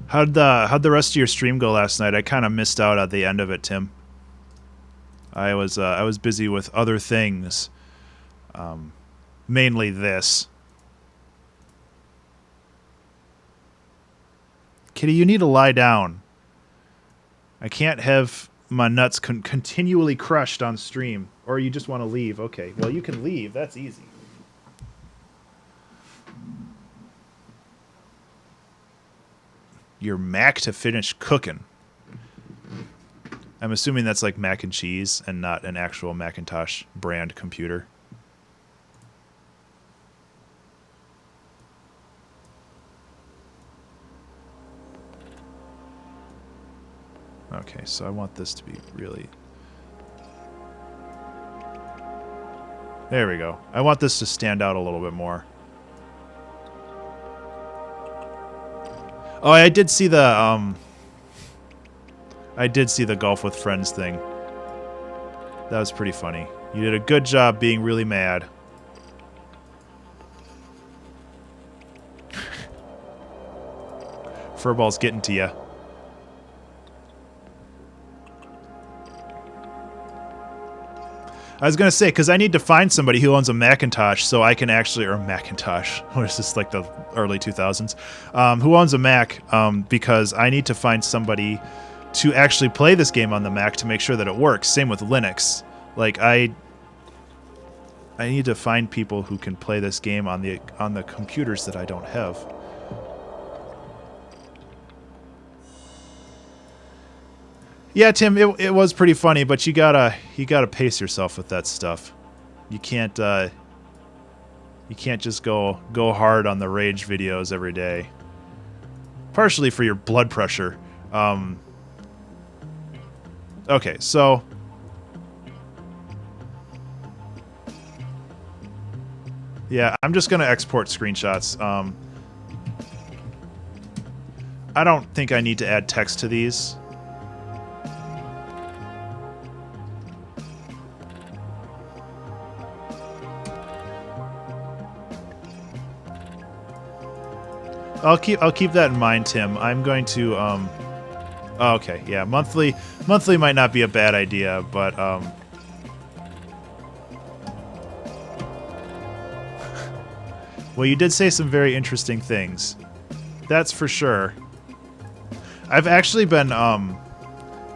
How'd the rest of your stream go last night? I kind of missed out at the end of it, Tim. I was busy with other things, mainly this. Kitty, you need to lie down. I can't have my nuts continually crushed on stream. Or you just want to leave. Okay, well, you can leave. That's easy. Your Mac to finish cooking. I'm assuming that's like mac and cheese and not an actual Macintosh brand computer. Okay, so I want this to be really... There we go. I want this to stand out a little bit more. Oh, I did see the Golf with Friends thing. That was pretty funny. You did a good job being really mad. Furball's getting to you. I was going to say, because I need to find somebody who owns a Macintosh so I can actually, or Macintosh, what is this, like the early 2000s, who owns a Mac, because I need to find somebody to actually play this game on the Mac to make sure that it works. Same with Linux. Like, I need to find people who can play this game on the computers that I don't have. Yeah, Tim, it was pretty funny, but you gotta pace yourself with that stuff. You can't just go hard on the rage videos every day. Partially for your blood pressure. Okay, so yeah, I'm just gonna export screenshots. I don't think I need to add text to these. I'll keep that in mind, Tim. I'm going to oh, okay, yeah, monthly might not be a bad idea, but well, you did say some very interesting things. That's for sure. I've actually been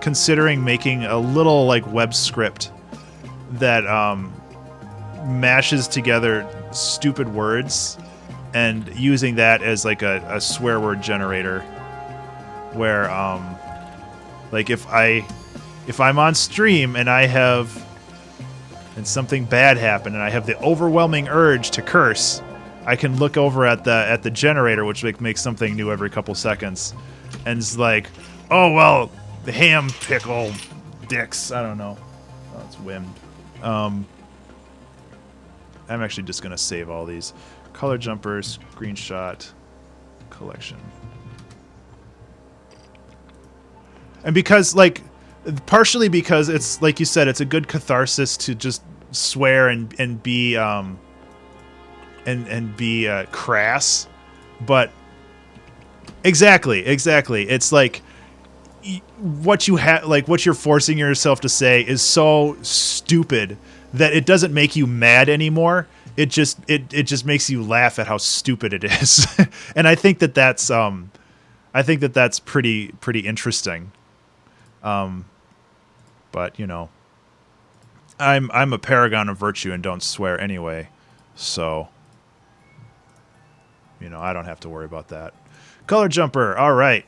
considering making a little like web script that mashes together stupid words and using that as like a swear word generator where like if I if I'm on stream and and something bad happened and I have the overwhelming urge to curse, I can look over at the generator, which makes something new every couple seconds, and it's like, oh well, the ham pickle dicks. I don't know. Oh, it's whimmed. I'm actually just gonna save all these. Color jumper, screenshot, collection. And because, like, partially because it's, like you said, it's a good catharsis to just swear and be crass, but exactly. It's like what you're forcing yourself to say is so stupid that it doesn't make you mad anymore. It just makes you laugh at how stupid it is. And I think that's pretty interesting. But you know, I'm a paragon of virtue and don't swear anyway, so you know, I don't have to worry about that. Color jumper, all right.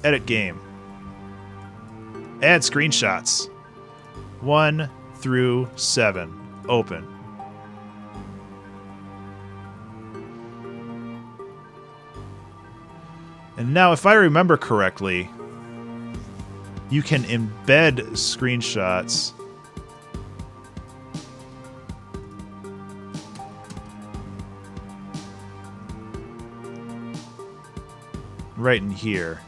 Edit game. Add screenshots. 1 through 7. Open. And now, if I remember correctly, you can embed screenshots right in here.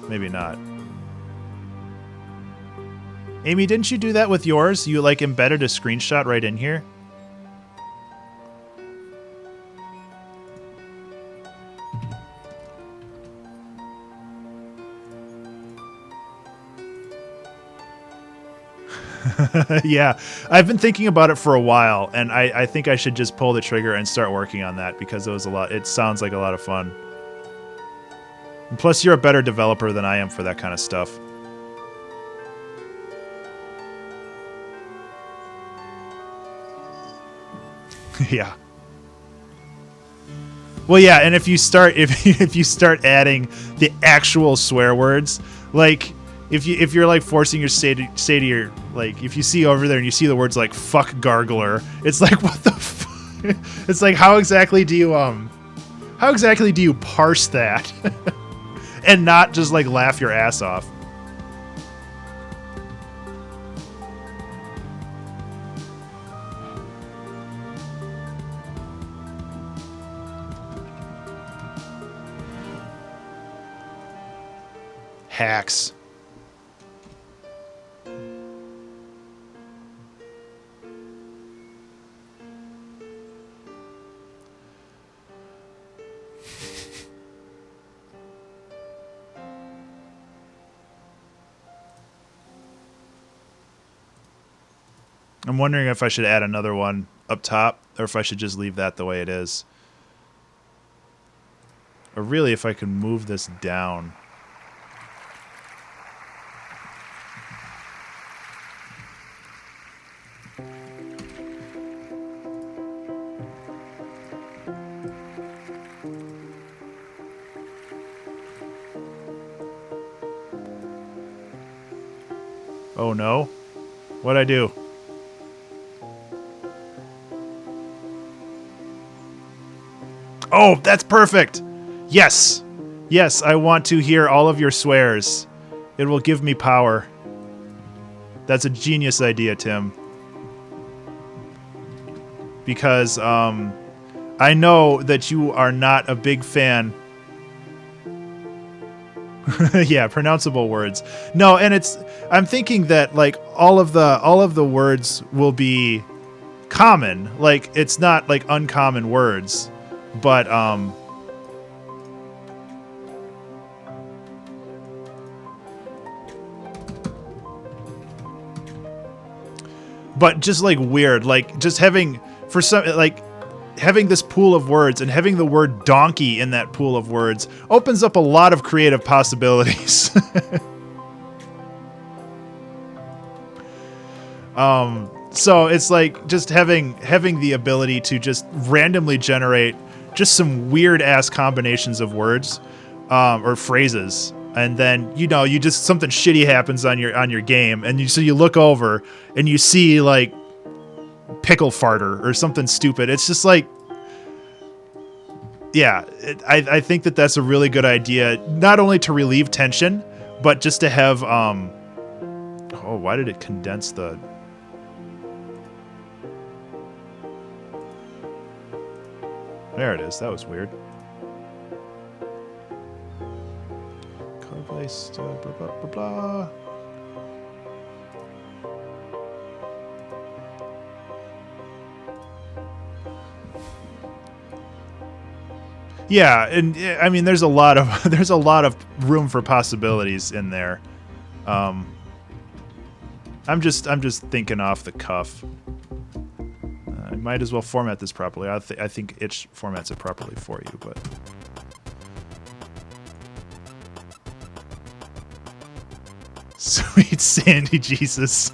Maybe not. Amy, didn't you do that with yours? You like embedded a screenshot right in here? Yeah, I've been thinking about it for a while, and I think I should just pull the trigger and start working on that because it sounds like a lot of fun. And plus, you're a better developer than I am for that kind of stuff. Yeah. Well, yeah, and if you start adding the actual swear words, like if you're like forcing your say to your, like, if you see over there and you see the words like fuck gargler, it's like, what the fuck? It's like, how exactly do you parse that and not just like laugh your ass off? Hacks. I'm wondering if I should add another one up top or if I should just leave that the way it is. Or really, if I can move this down. Oh no. What'd I do? Oh, that's perfect. Yes. Yes, I want to hear all of your swears. It will give me power. That's a genius idea, Tim. Because I know that you are not a big fan. Yeah, pronounceable words. No, and I'm thinking that like all of the words will be common. Like it's not like uncommon words, but just like weird, like just having having this pool of words and having the word donkey in that pool of words opens up a lot of creative possibilities. So it's like just having the ability to just randomly generate just some weird ass combinations of words or phrases and then you just something shitty happens on your game, and so you look over and you see like pickle farter or something stupid. It's just like, yeah, I think that's a really good idea, not only to relieve tension, but just to have oh, why did it condense the... There it is. That was weird. Color placed, blah, blah, blah, blah. Yeah, and I mean, there's a lot of room for possibilities in there. I'm just thinking off the cuff. I might as well format this properly. I think itch formats it properly for you, but sweet Sandy Jesus.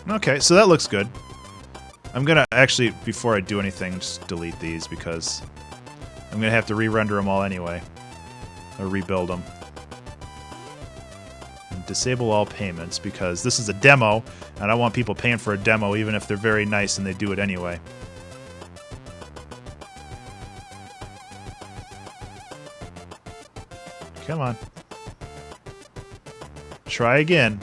Okay, so that looks good. I'm gonna actually, before I do anything, just delete these because I'm gonna have to re-render them all anyway, or rebuild them. And disable all payments because this is a demo, and I don't want people paying for a demo even if they're very nice and they do it anyway. Come on. Try again.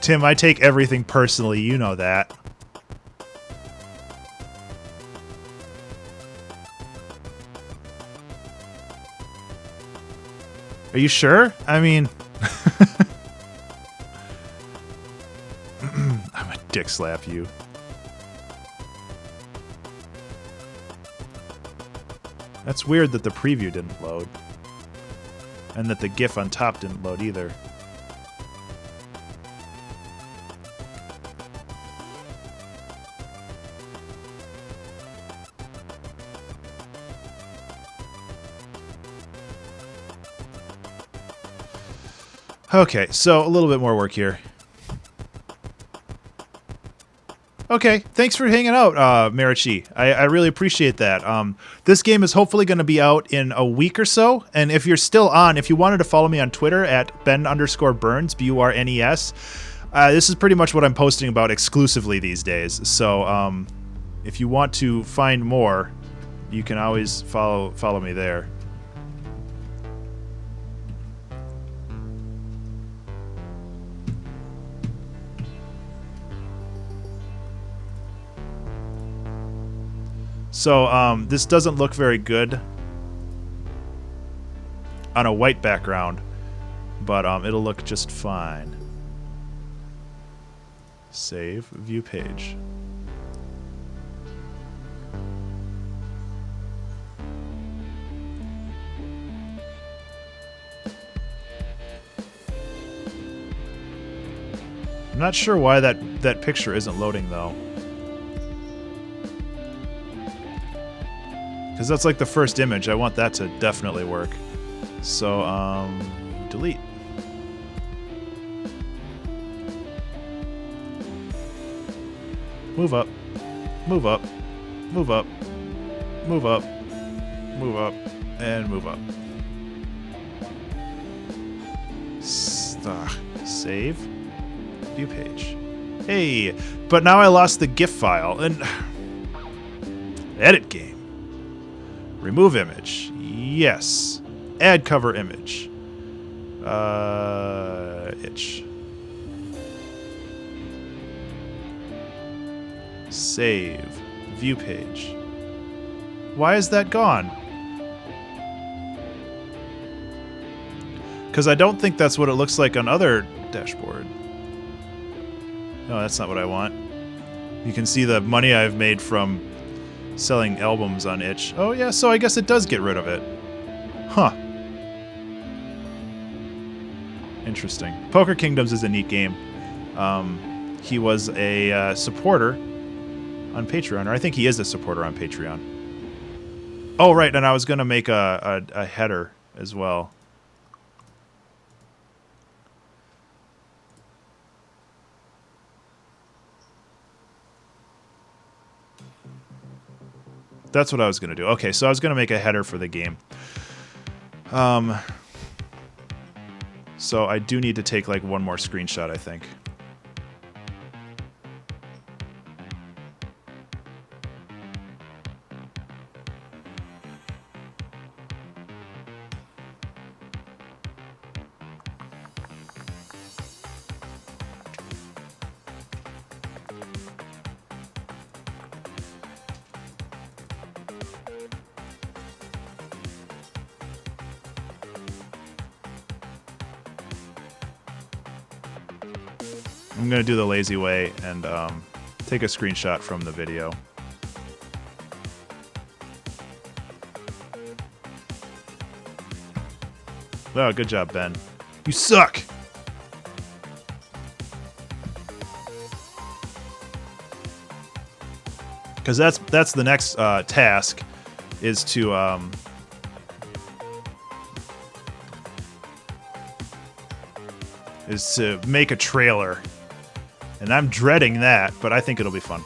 Tim, I take everything personally, you know that. Are you sure? I mean... I'm gonna dick slap you. That's weird that the preview didn't load. And that the GIF on top didn't load either. Okay, so a little bit more work here. Okay, thanks for hanging out, Marichi. I really appreciate that. This game is hopefully going to be out in a week or so, and if you're still on, if you wanted to follow me on Twitter at Ben_Burns, B-U-R-N-E-S, this is pretty much what I'm posting about exclusively these days. So if you want to find more, you can always follow me there. So this doesn't look very good on a white background, but it'll look just fine. Save view page. I'm not sure why that picture isn't loading though. Because that's like the first image. I want that to definitely work. So, delete. Move up. Move up. Move up. Move up. Move up. And move up. Save. View page. Hey, but now I lost the GIF file. And edit game. Remove image. Yes. Add cover image. Itch. Save. View page. Why is that gone? Because I don't think that's what it looks like on other dashboard. No, that's not what I want. You can see the money I've made from selling albums on itch. Oh yeah, so I guess it does get rid of it. Huh. Interesting. Poker Kingdoms is a neat game. He was a supporter on Patreon, or I think he is a supporter on Patreon. Oh, right, and I was going to make a header as well. That's what I was going to do. Okay, so I was going to make a header for the game. So I do need to take like one more screenshot, I think. I'm going to do the lazy way and take a screenshot from the video. Oh, good job, Ben. You suck! Because that's the next task, is to make a trailer. And I'm dreading that, but I think it'll be fun.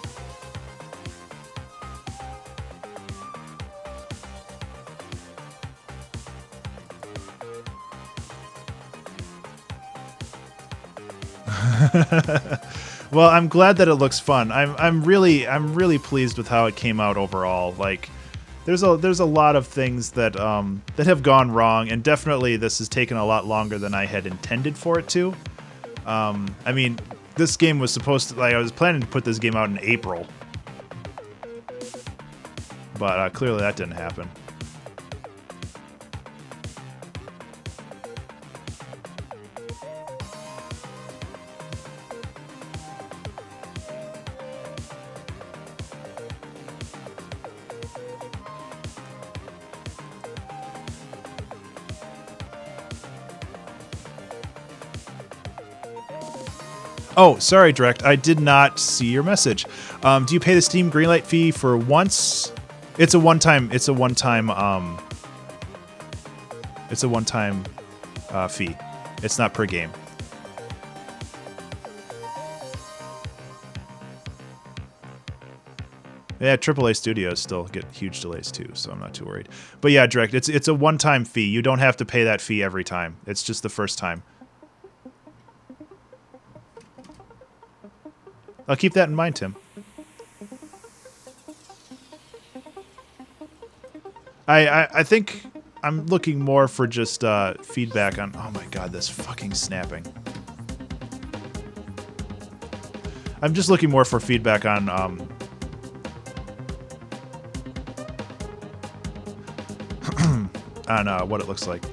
Well, I'm glad that it looks fun. I'm really pleased with how it came out overall. Like, there's a lot of things that that have gone wrong, and definitely this has taken a lot longer than I had intended for it to. I mean, this game was supposed to, like, I was planning to put this game out in April, but clearly that didn't happen. Oh, sorry, Direct. I did not see your message. Do you pay the Steam Greenlight fee for once? It's a one-time. It's a one-time. It's a one-time fee. It's not per game. Yeah, AAA studios still get huge delays too, so I'm not too worried. But yeah, Direct. It's a one-time fee. You don't have to pay that fee every time. It's just the first time. I'll keep that in mind, Tim. I think I'm looking more for just feedback on... Oh my god, this fucking snapping. I'm just looking more for feedback on... on what it looks like.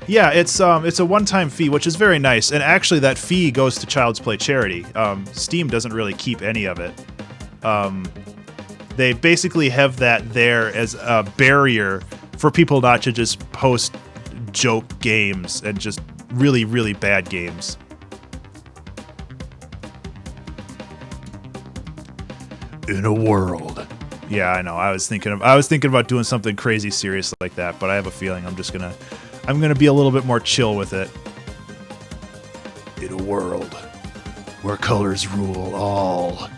Yeah, it's a one-time fee, which is very nice, and actually that fee goes to Child's Play charity. Steam doesn't really keep any of it. They basically have that there as a barrier for people not to just post joke games and just really, really bad games. In a world. Yeah, I know. I was thinking about doing something crazy serious like that, but I have a feeling I'm gonna be a little bit more chill with it. In a world where colors rule all.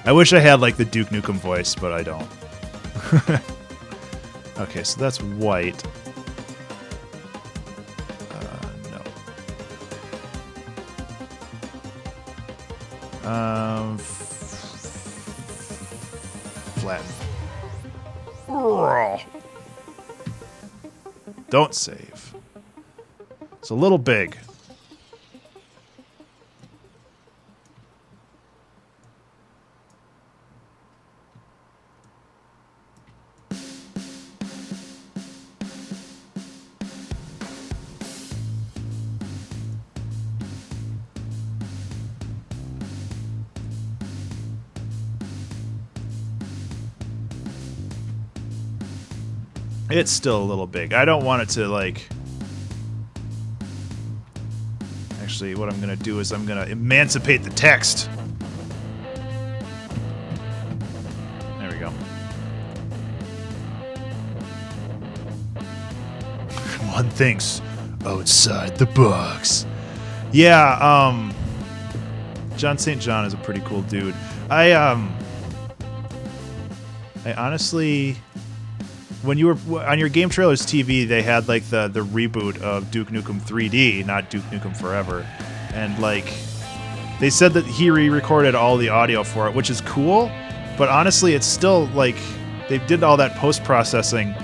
I wish I had like the Duke Nukem voice, but I don't. Okay, so that's white. No. Flatten. Don't save. It's a little big. It's still a little big. I don't want it to, like... Actually, what I'm going to do is I'm going to emancipate the text. There we go. One thinks outside the box. Yeah, John St. John is a pretty cool dude. I honestly, when you were on your Game Trailers TV, they had like the reboot of Duke Nukem 3D, not Duke Nukem Forever, and like they said that he re-recorded all the audio for it, which is cool. But honestly, it's still like they did all that post-processing,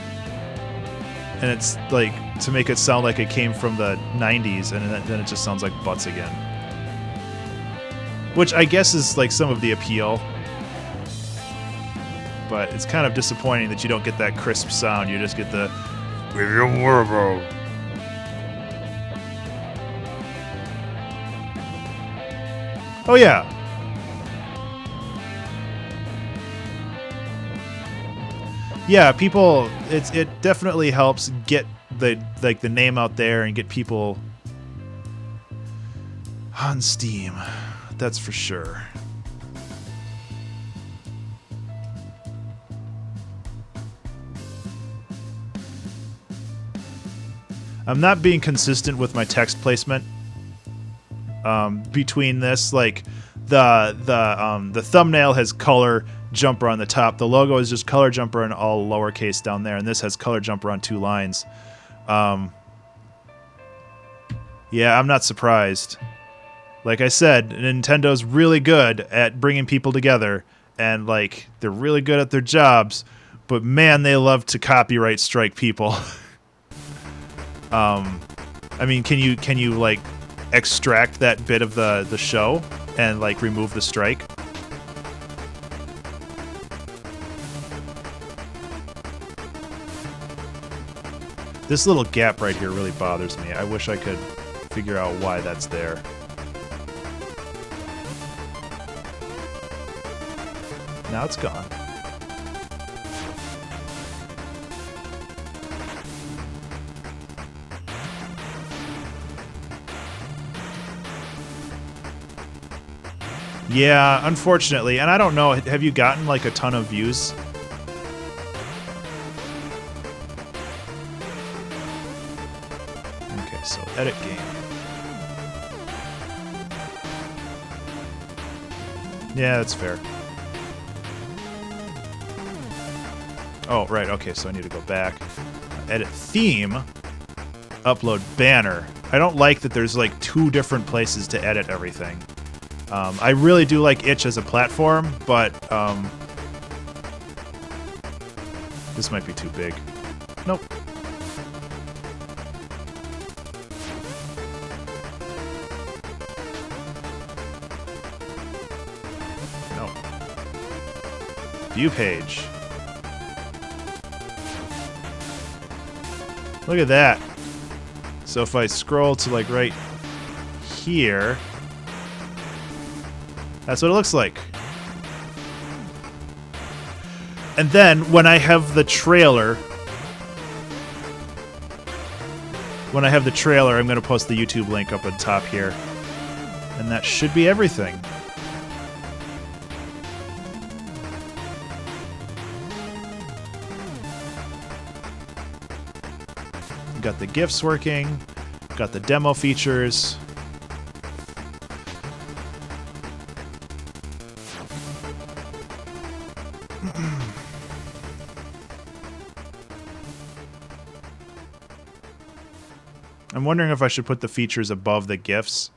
and it's like to make it sound like it came from the 90s, and then it just sounds like butts again. Which I guess is like some of the appeal. But it's kind of disappointing that you don't get that crisp sound. You just get the... Oh yeah. Yeah, people... It definitely helps get the name out there and get people on Steam. That's for sure. I'm not being consistent with my text placement between this. Like the thumbnail has color jumper on the top. The logo is just color jumper in all lowercase down there, and this has color jumper on 2 lines. Yeah, I'm not surprised. Like I said, Nintendo's really good at bringing people together, and like they're really good at their jobs, but man, they love to copyright strike people. I mean, can you like extract that bit of the show and like remove the strike? This little gap right here really bothers me. I wish I could figure out why that's there. Now it's gone. Yeah, unfortunately. And I don't know, have you gotten like a ton of views? Okay, so edit game. Yeah, that's fair. Oh, right, okay, so I need to go back. Edit theme. Upload banner. I don't like that there's like 2 different places to edit everything. I really do like Itch as a platform, but this might be too big. Nope. Nope. View page. Look at that. So if I scroll to like right here, that's what it looks like. And then when I have the trailer, I'm going to post the YouTube link up on top here. And that should be everything. Got the GIFs working, got the demo features. I'm wondering if I should put the features above the GIFs.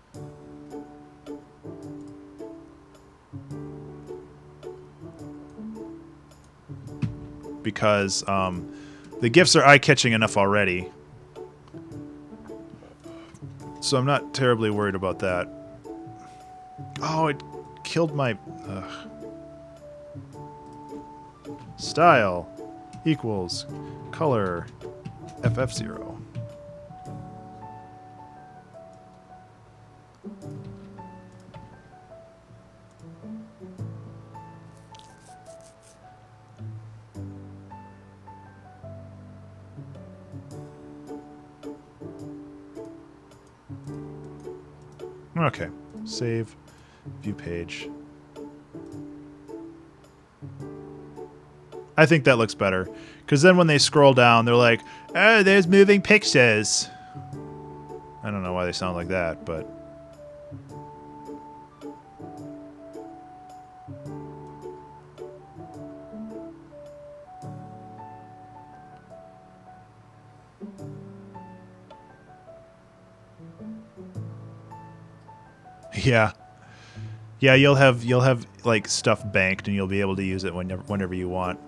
Because the GIFs are eye-catching enough already. So I'm not terribly worried about that. Oh, it killed my... Style equals color FF0. Okay. Save. View page. I think that looks better. Because then when they scroll down, they're like, oh, there's moving pictures. I don't know why they sound like that, but... Yeah. Yeah, you'll have like stuff banked and you'll be able to use it whenever you want.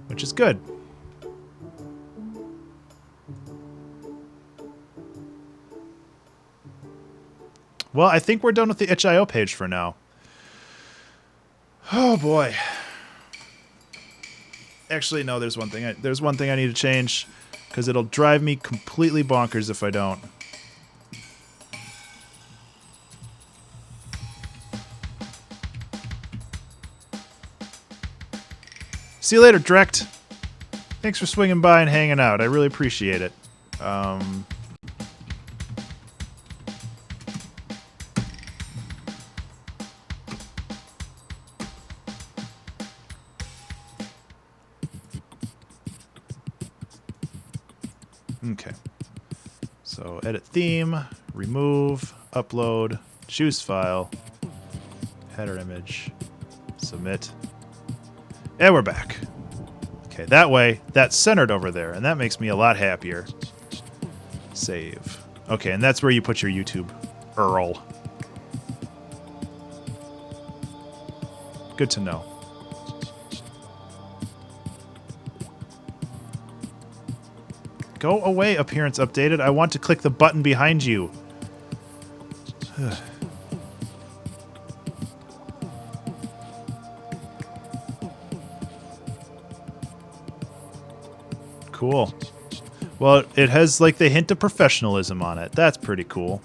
Which is good. Well, I think we're done with the itch.io page for now. Oh boy. Actually, no, there's one thing I need to change because it'll drive me completely bonkers if I don't. See you later, Drekt. Thanks for swinging by and hanging out. I really appreciate it. Okay. So edit theme, remove, upload, choose file, header image, submit. And we're back. Okay, that way, that's centered over there, and that makes me a lot happier. Save. Okay, and that's where you put your YouTube URL. Good to know. Go away, appearance updated. I want to click the button behind you. Cool. Well, it has like the hint of professionalism on it. That's pretty cool.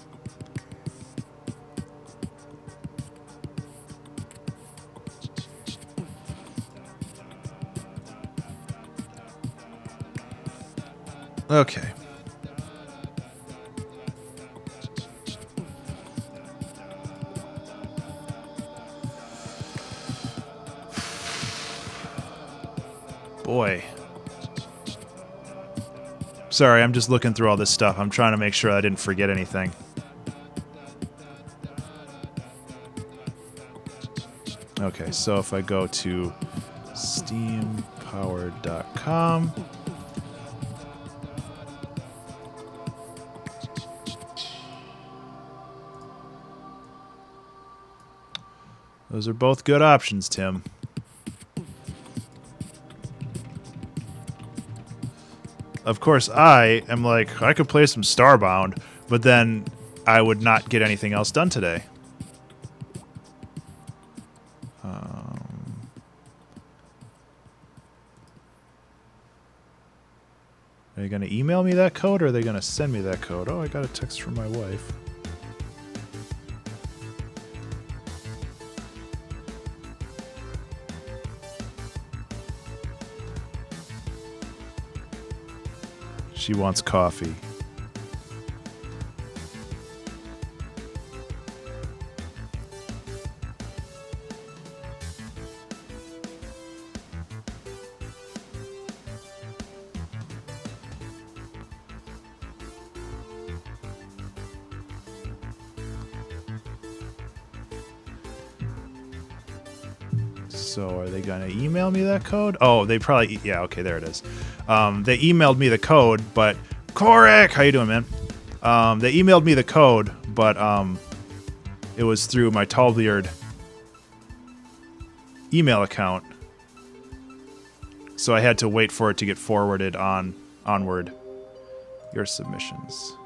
Okay. Boy. Sorry, I'm just looking through all this stuff. I'm trying to make sure I didn't forget anything. Okay, so if I go to steampowered.com. Those are both good options, Tim. Of course, I am like, I could play some Starbound, but then I would not get anything else done today. Are they going to email me that code, or are they going to send me that code? Oh, I got a text from my wife. She wants coffee. So are they going to email me that code? Oh, they probably... Yeah, okay, there it is. They emailed me the code, but... Korek! How you doing, man? They emailed me the code, but it was through my Tallbeard email account. So I had to wait for it to get forwarded onward. Your submissions.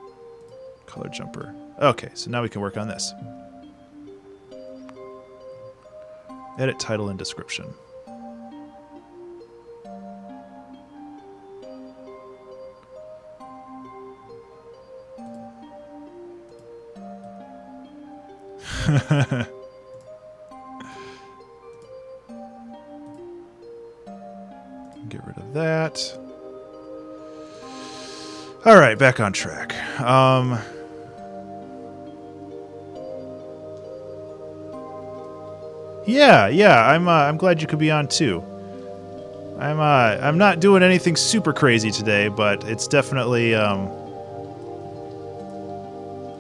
Color jumper. Okay, so now we can work on this. Edit title and description. Get rid of that. All right, back on track. Yeah. I'm glad you could be on too. I'm not doing anything super crazy today, but it's definitely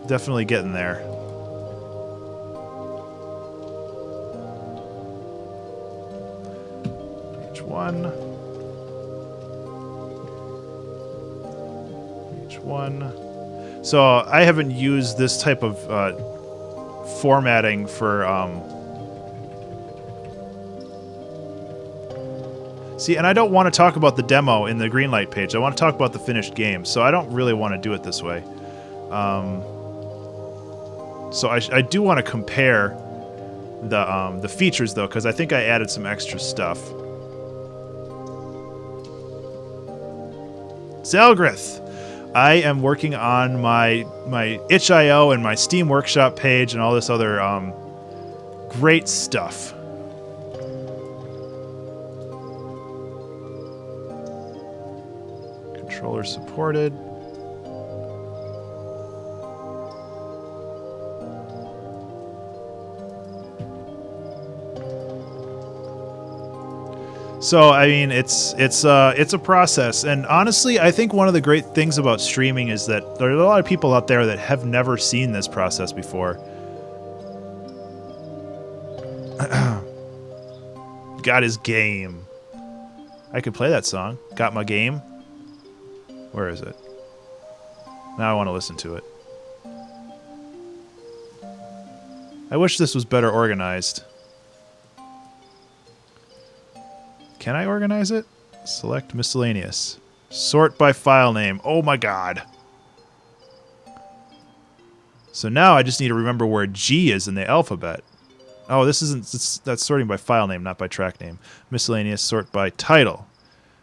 definitely getting there. Page 1. Page 1. So I haven't used this type of formatting for see, and I don't want to talk about the demo in the Greenlight page. I want to talk about the finished game, so I don't really want to do it this way. So I do want to compare the features, though, because I think I added some extra stuff. Zelgrith! I am working on my itch.io and my Steam Workshop page and all this other great stuff. Controller supported. So I mean, it's a process, and honestly, I think one of the great things about streaming is that there are a lot of people out there that have never seen this process before. Got his game. I could play that song. Got my game. Where is it? Now I want to listen to it. I wish this was better organized. Can I organize it? Select miscellaneous. Sort by file name. Oh my god. So now I just need to remember where G is in the alphabet. Oh, this isn't... that's sorting by file name, not by track name. Miscellaneous, sort by title.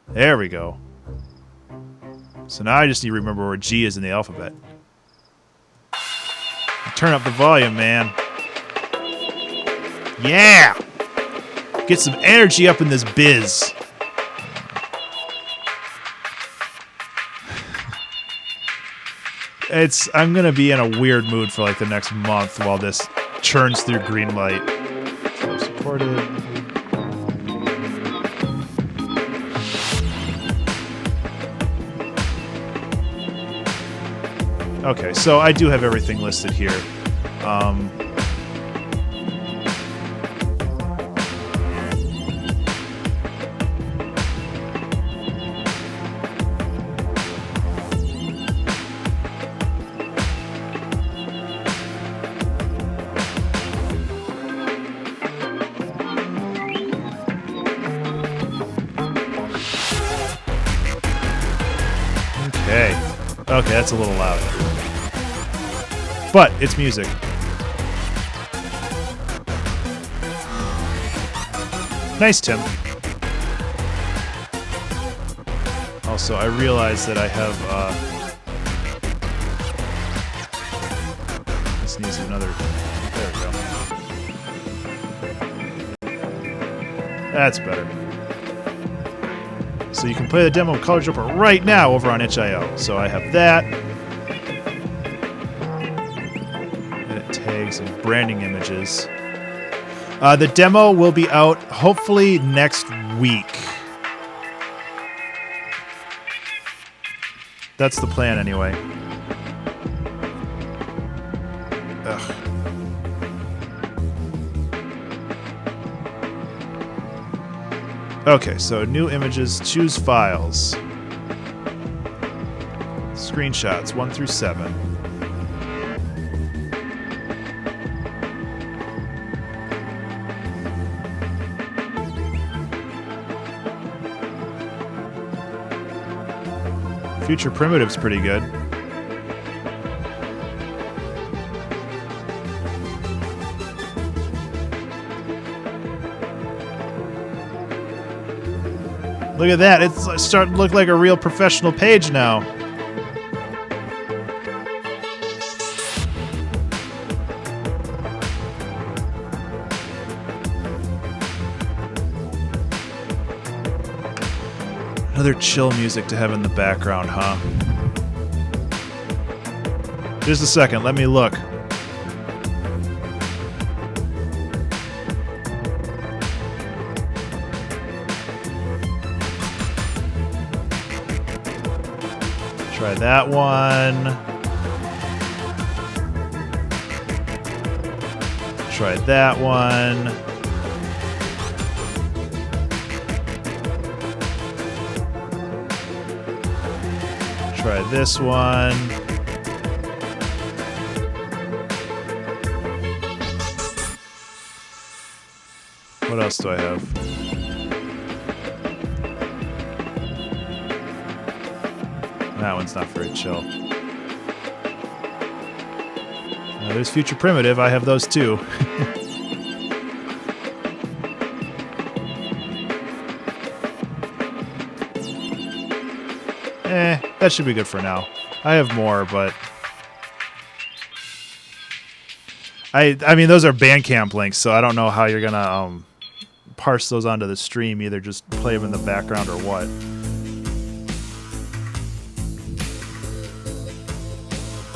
There we go. So now I just need to remember where G is in the alphabet. Turn up the volume, man. Yeah! Get some energy up in this biz. I'm gonna be in a weird mood for like the next month while this churns through Greenlight. So supported. Okay, so I do have everything listed here. Okay, that's a little loud. But it's music. Nice, Tim. Also, I realize that I have, this needs another... There we go. That's better. So you can play the demo of Color Jumper right now over on itch.io. So I have that. Edit tags and branding images. The demo will be out hopefully next week. That's the plan anyway. Ugh. Okay, so new images, choose files. Screenshots 1 through 7. Future Primitive's pretty good. Look at that, it's starting to look like a real professional page now. Another chill music to have in the background, huh? Just a second, let me look. Try that one. Try that one. Try this one. What else do I have? That one's not very chill. There's Future Primitive. I have those too. That should be good for now. I have more, but I mean those are Bandcamp links, so I don't know how you're gonna parse those onto the stream. Either just play them in the background or what.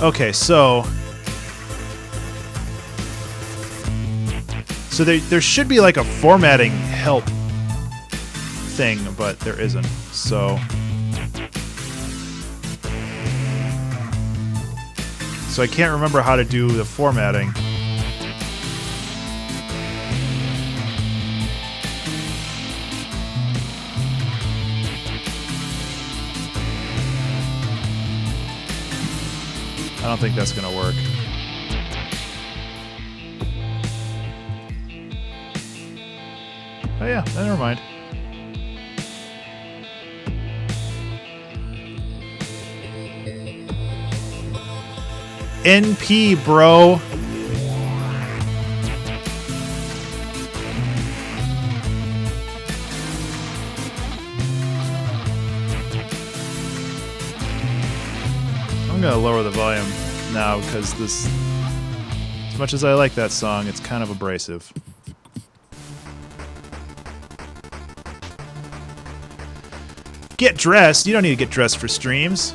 Okay, so there should be like a formatting help thing, but there isn't. So I can't remember how to do the formatting. I don't think that's going to work. Oh yeah, never mind. NP, bro. I'm gonna lower the volume now because this, as much as I like that song, it's kind of abrasive. Get dressed? You don't need to get dressed for streams.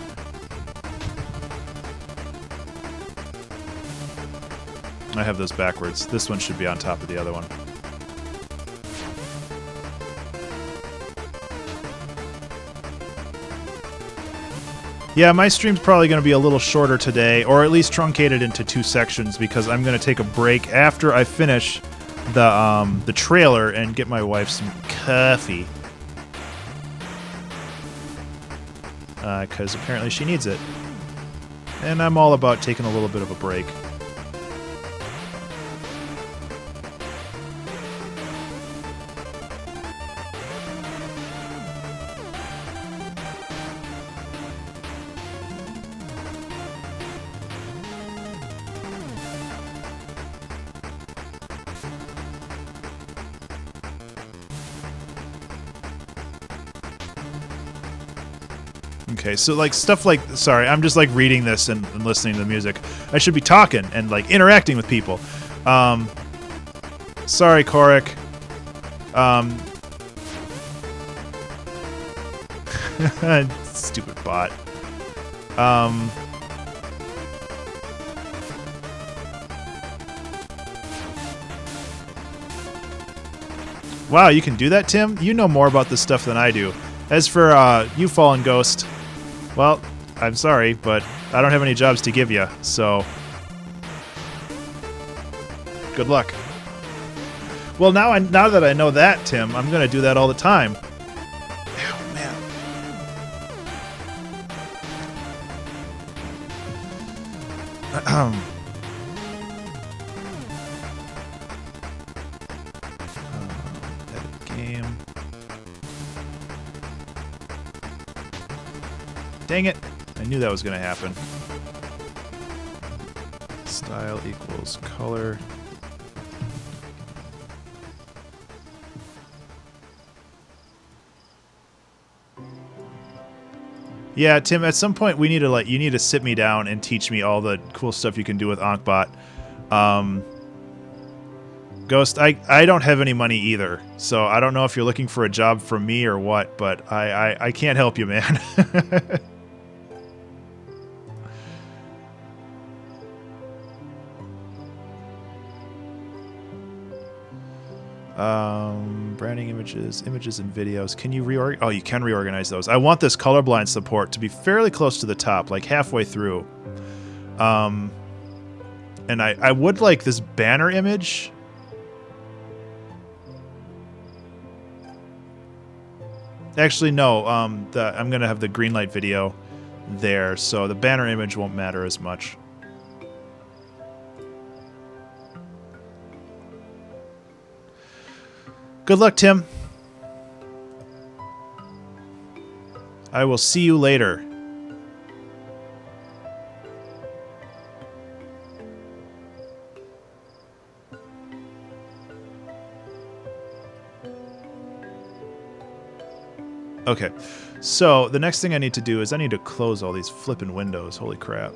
I have those backwards. This one should be on top of the other one. Yeah, my stream's probably going to be a little shorter today, or at least truncated into 2 sections, because I'm going to take a break after I finish the trailer and get my wife some coffee. Because apparently she needs it. And I'm all about taking a little bit of a break. Okay, so like stuff like, sorry, I'm just like reading this and listening to the music. I should be talking and like interacting with people. Sorry, Korik. Stupid bot. Wow, you can do that, Tim? You know more about this stuff than I do. As for you, Fallen Ghost, well, I'm sorry, but I don't have any jobs to give you, so good luck. Well, now that I know that, Tim, I'm gonna do that all the time. Oh, man. Edit game. Dang it! I knew that was gonna happen. Style equals color. Yeah, Tim, at some point we need to you need to sit me down and teach me all the cool stuff you can do with Ankbot. Ghost, I don't have any money either, so I don't know if you're looking for a job from me or what, but I can't help you, man. Branding images and videos. Can you reorganize? Oh, you can reorganize those. I want this colorblind support to be fairly close to the top, like halfway through. And I would like this banner image. Actually, no. I'm gonna have the green light video there, so the banner image won't matter as much. Good luck, Tim. I will see you later. Okay, so the next thing I need to do is I need to close all these flippin' windows. Holy crap.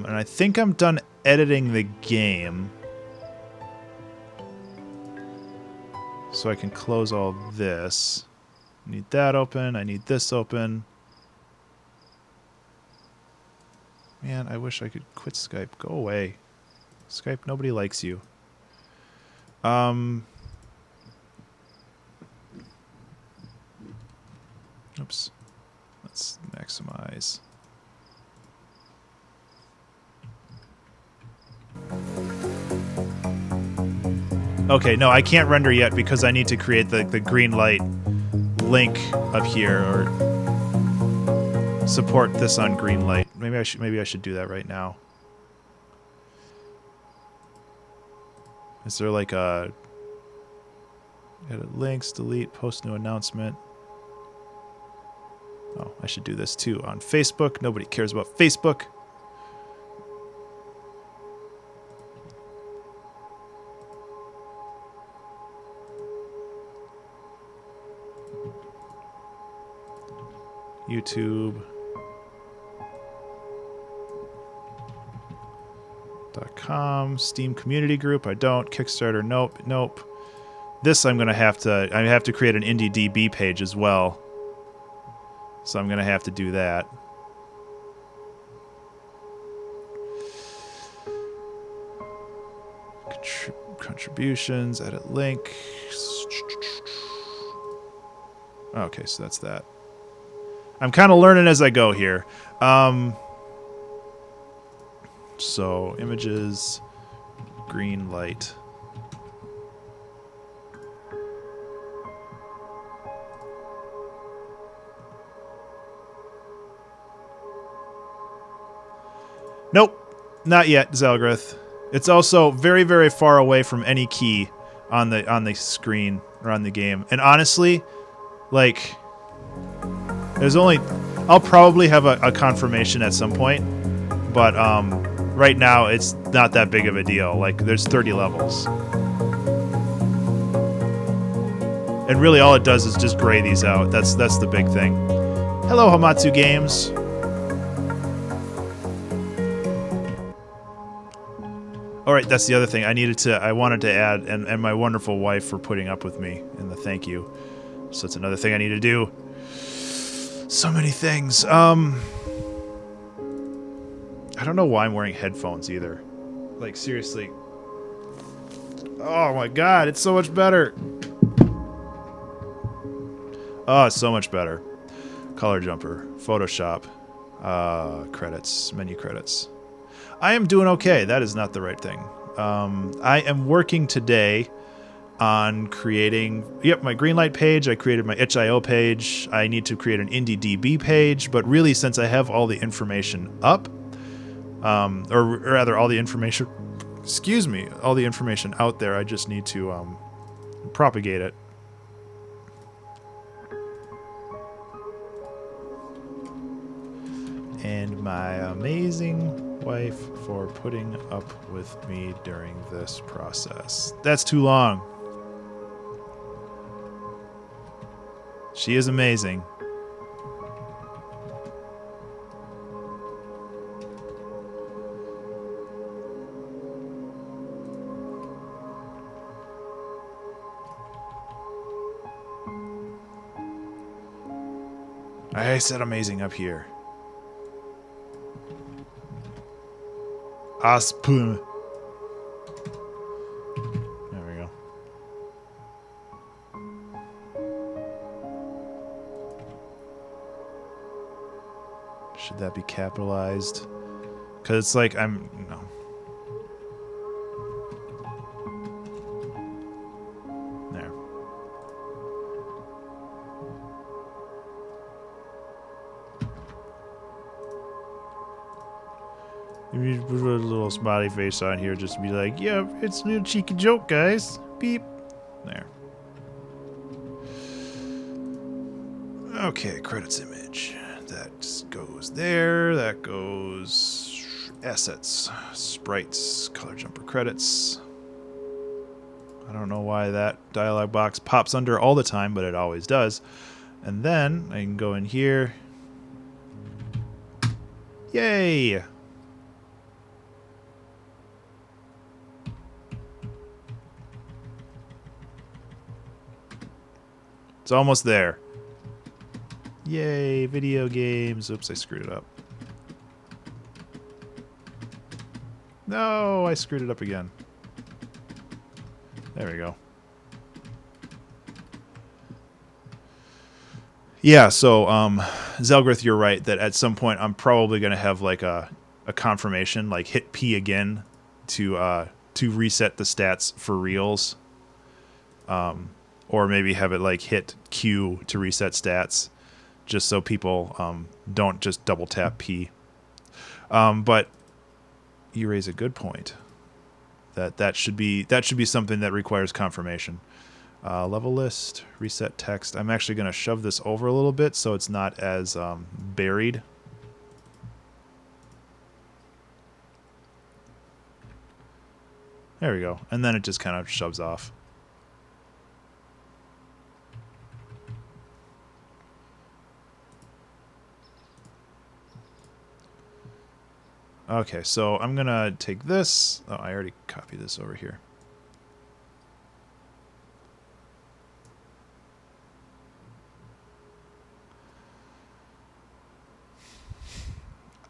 And I think I'm done editing the game. So I can close all this. I need that open. I need this open. Man, I wish I could quit Skype. Go away. Skype, nobody likes you. Oops. Let's maximize. Okay, no, I can't render yet because I need to create the green light link up here or support this on green light. Maybe I should do that right now. Is there like a edit links, delete, post new announcement? Oh, I should do this too on Facebook. Nobody cares about Facebook. YouTube.com, Steam community group. I don't. Kickstarter. Nope. This I have to create an IndieDB page as well. So I'm gonna have to do that. Contributions, edit link. Okay, so that's that. I'm kind of learning as I go here. So images, green light. Nope, not yet, Zelgrith. It's also very, very far away from any key on the screen or on the game. And honestly, like, there's only... I'll probably have a confirmation at some point, but right now it's not that big of a deal. Like, there's 30 levels. And really all it does is just gray these out. That's the big thing. Hello, Hamatsu Games. All right, that's the other thing. I wanted to add, and my wonderful wife for putting up with me in the thank you. So it's another thing I need to do. So many things. I don't know why I'm wearing headphones either. Like, seriously. Oh my god, it's so much better. Oh, it's so much better. Color jumper, Photoshop, credits, menu credits. I am doing okay. That is not the right thing. I am working today on creating, my Greenlight page. I created my itch.io page. I need to create an IndieDB page, but really since I have all the information up, or rather all the information, all the information out there, I just need to propagate it. And my amazing wife for putting up with me during this process. That's too long. She is amazing. I said amazing up here. Aspun. There we go. Should that be capitalized? Because it's like I'm... No. There. If you put a little smiley face on here, just be like, yeah, it's a little cheeky joke, guys. Beep. There. Okay, credits image. That goes there. That goes assets, sprites, color jumper credits. I don't know why that dialog box pops under all the time, but it always does. And then I can go in here. Yay! It's almost there. Yay, video games. Oops, I screwed it up. No, I screwed it up again. There we go. Yeah, so Zelgrith, you're right that at some point I'm probably going to have like a confirmation, like hit P again to reset the stats for reals. Or maybe have it like hit Q to reset stats, just so people don't just double tap P. But you raise a good point. That should be something that requires confirmation. Level list, reset text. I'm actually going to shove this over a little bit so it's not as buried. There we go. And then it just kind of shoves off. Okay, so I'm going to take this. Oh, I already copied this over here.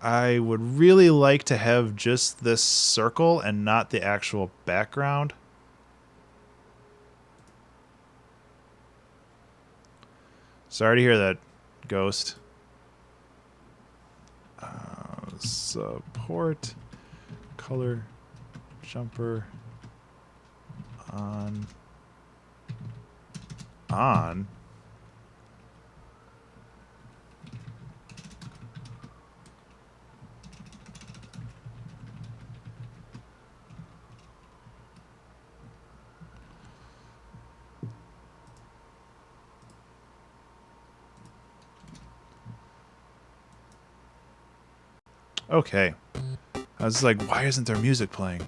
I would really like to have just this circle and not the actual background. Sorry to hear that, Ghost. Support color jumper on. Okay. I was like, why isn't there music playing?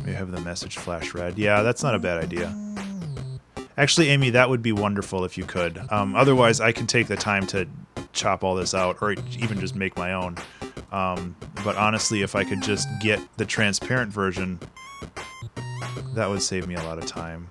We have the message flash red. Yeah, that's not a bad idea. Actually, Amy, that would be wonderful if you could. Otherwise, I can take the time to chop all this out, or even just make my own. But honestly, if I could just get the transparent version, that would save me a lot of time.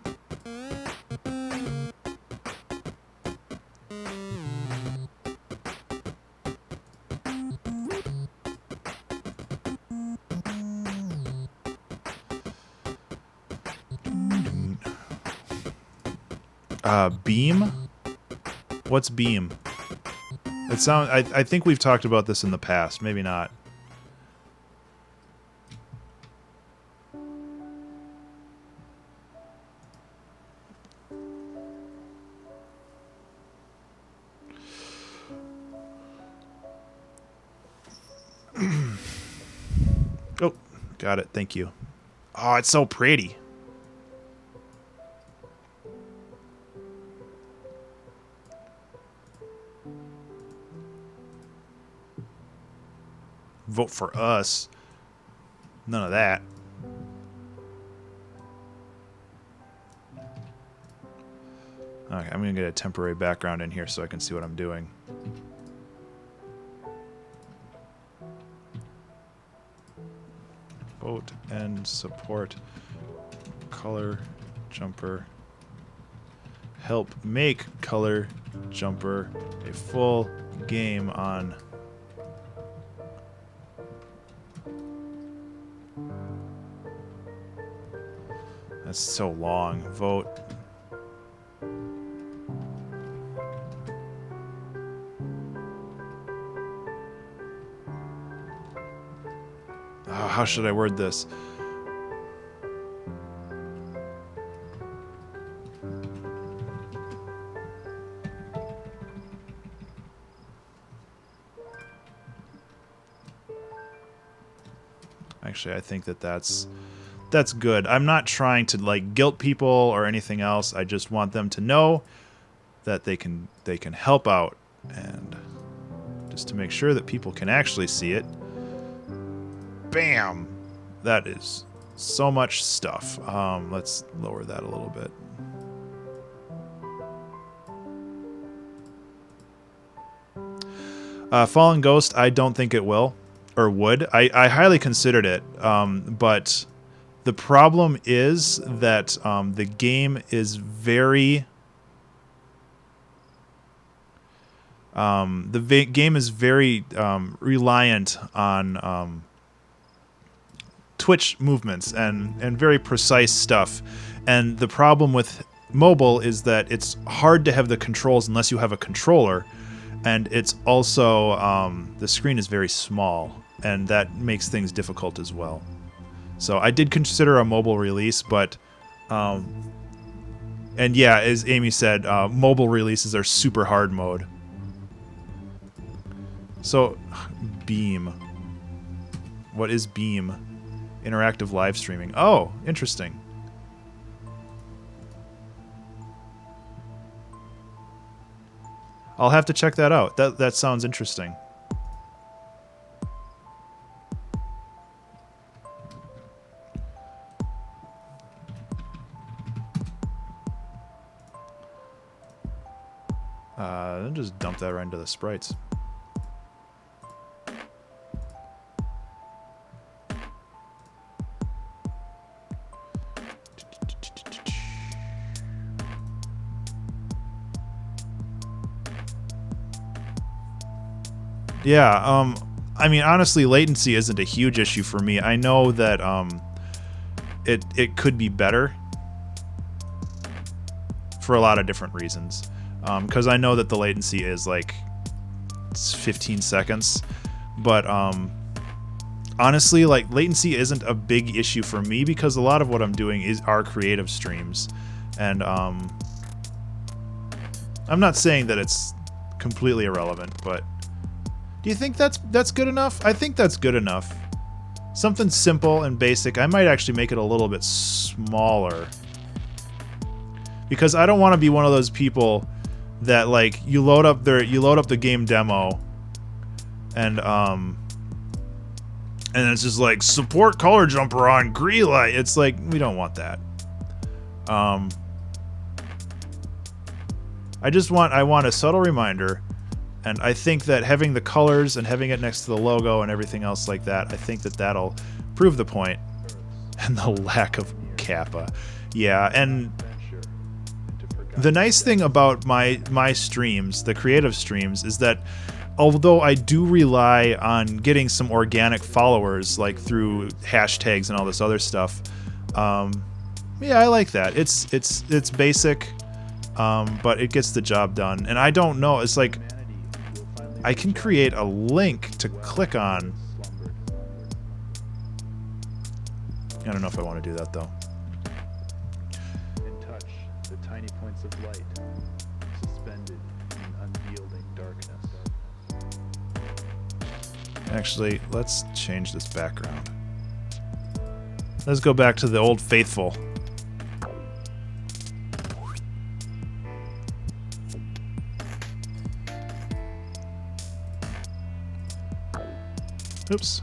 Beam? What's beam? It sounds. I think we've talked about this in the past. Maybe not. Oh, got it. Thank you. Oh, it's so pretty. Vote for us. None of that. Okay, I'm going to get a temporary background in here so I can see what I'm doing. Vote and support color jumper. Help make color jumper a full game on that's so long. Vote. How should I word this? Actually, I think that's good. I'm not trying to like guilt people or anything else. I just want them to know that they can help out, and just to make sure that people can actually see it. Bam! That is so much stuff. Let's lower that a little bit. Fallen Ghost, I don't think it will, or would. I highly considered it, but the problem is that the game is very... game is very reliant on twitch movements and very precise stuff. And the problem with mobile is that it's hard to have the controls unless you have a controller. And it's also, the screen is very small, and that makes things difficult as well. So I did consider a mobile release, but, and yeah, as Amy said, mobile releases are super hard mode. So, Beam. What is Beam? Interactive live streaming. Oh, interesting. I'll have to check that out. That sounds interesting. Then just dump that right into the sprites. Yeah, I mean, honestly, latency isn't a huge issue for me. I know that it could be better for a lot of different reasons. Because I know that the latency is like 15 seconds, but honestly, like, latency isn't a big issue for me because a lot of what I'm doing are creative streams, and I'm not saying that it's completely irrelevant, but do you think that's good enough? I think that's good enough. Something simple and basic. I might actually make it a little bit smaller, because I don't want to be one of those people that, like, you load up the game demo, and it's just like, support color jumper on Greenlight. It's like, we don't want that. I want a subtle reminder, and I think that having the colors and having it next to the logo and everything else like that, I think that that'll prove the point. And the lack of kappa. Yeah, and the nice thing about my streams, the creative streams, is that although I do rely on getting some organic followers, like through hashtags and all this other stuff, yeah, I like that. It's basic, but it gets the job done. And I don't know, it's like, I can create a link to click on. I don't know if I want to do that, though. And touch the tiny points of light suspended in unyielding darkness. Actually, let's change this background. Let's go back to the old faithful. Oops.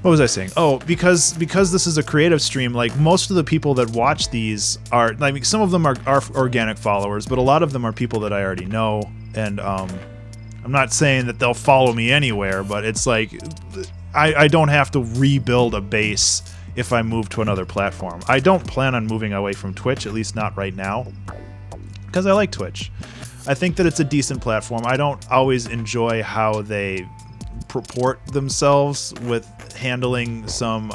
what was I saying? Oh, because this is a creative stream, like most of the people that watch these are, I mean, some of them are organic followers, but a lot of them are people that I already know, and I'm not saying that they'll follow me anywhere, but it's like I don't have to rebuild a base if I move to another platform. I don't plan on moving away from Twitch, at least not right now, because I like Twitch. I think that it's a decent platform. I don't always enjoy how they purport themselves with handling some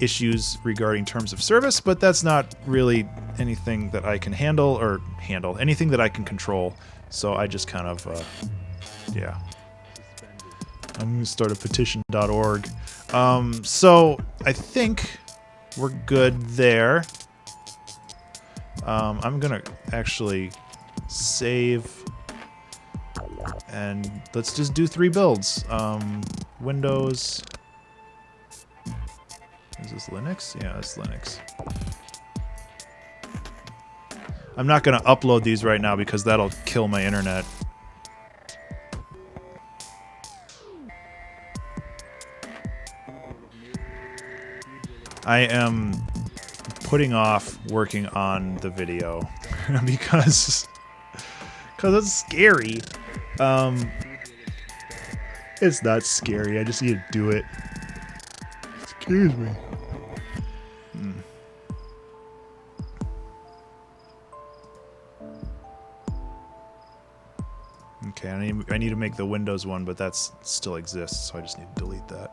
issues regarding terms of service, but that's not really anything that I can handle anything that I can control. So I just kind of, yeah. I'm going to start a petition.org. So I think we're good there. I'm going to actually save, and let's just do 3 builds. Windows. Is this Linux? Yeah, it's Linux. I'm not going to upload these right now because that'll kill my internet. I am putting off working on the video because it's scary. It's not scary. I just need to do it. Excuse me. Okay, I need to make the Windows one, but that still exists, so I just need to delete that.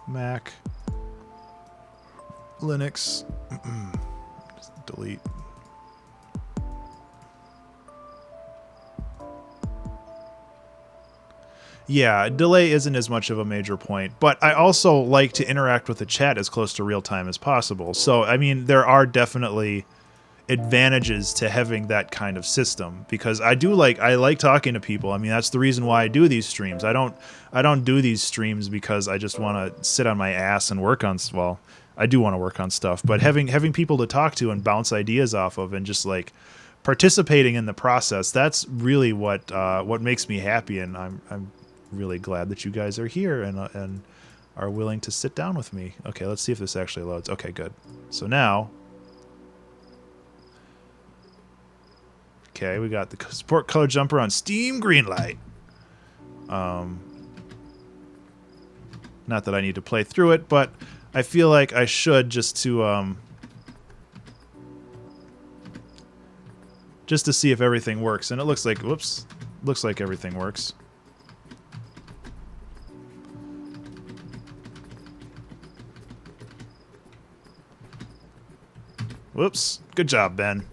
Mac. Linux. Just delete. Yeah, delay isn't as much of a major point, but I also like to interact with the chat as close to real time as possible. So, I mean, there are definitely advantages to having that kind of system, because I like talking to people. I mean, that's the reason why I do these streams. I don't do these streams because I just want to sit on my ass and work on, well, I do want to work on stuff, but having people to talk to and bounce ideas off of and just like participating in the process, that's really what makes me happy, and I'm really glad that you guys are here and are willing to sit down with me. Okay, let's see if this actually loads. Okay, good. So now, okay, we got the support color jumper on Steam Greenlight. Not that I need to play through it, but I feel like I should just to see if everything works. And it looks like, whoops, looks like everything works. Whoops, good job, Ben.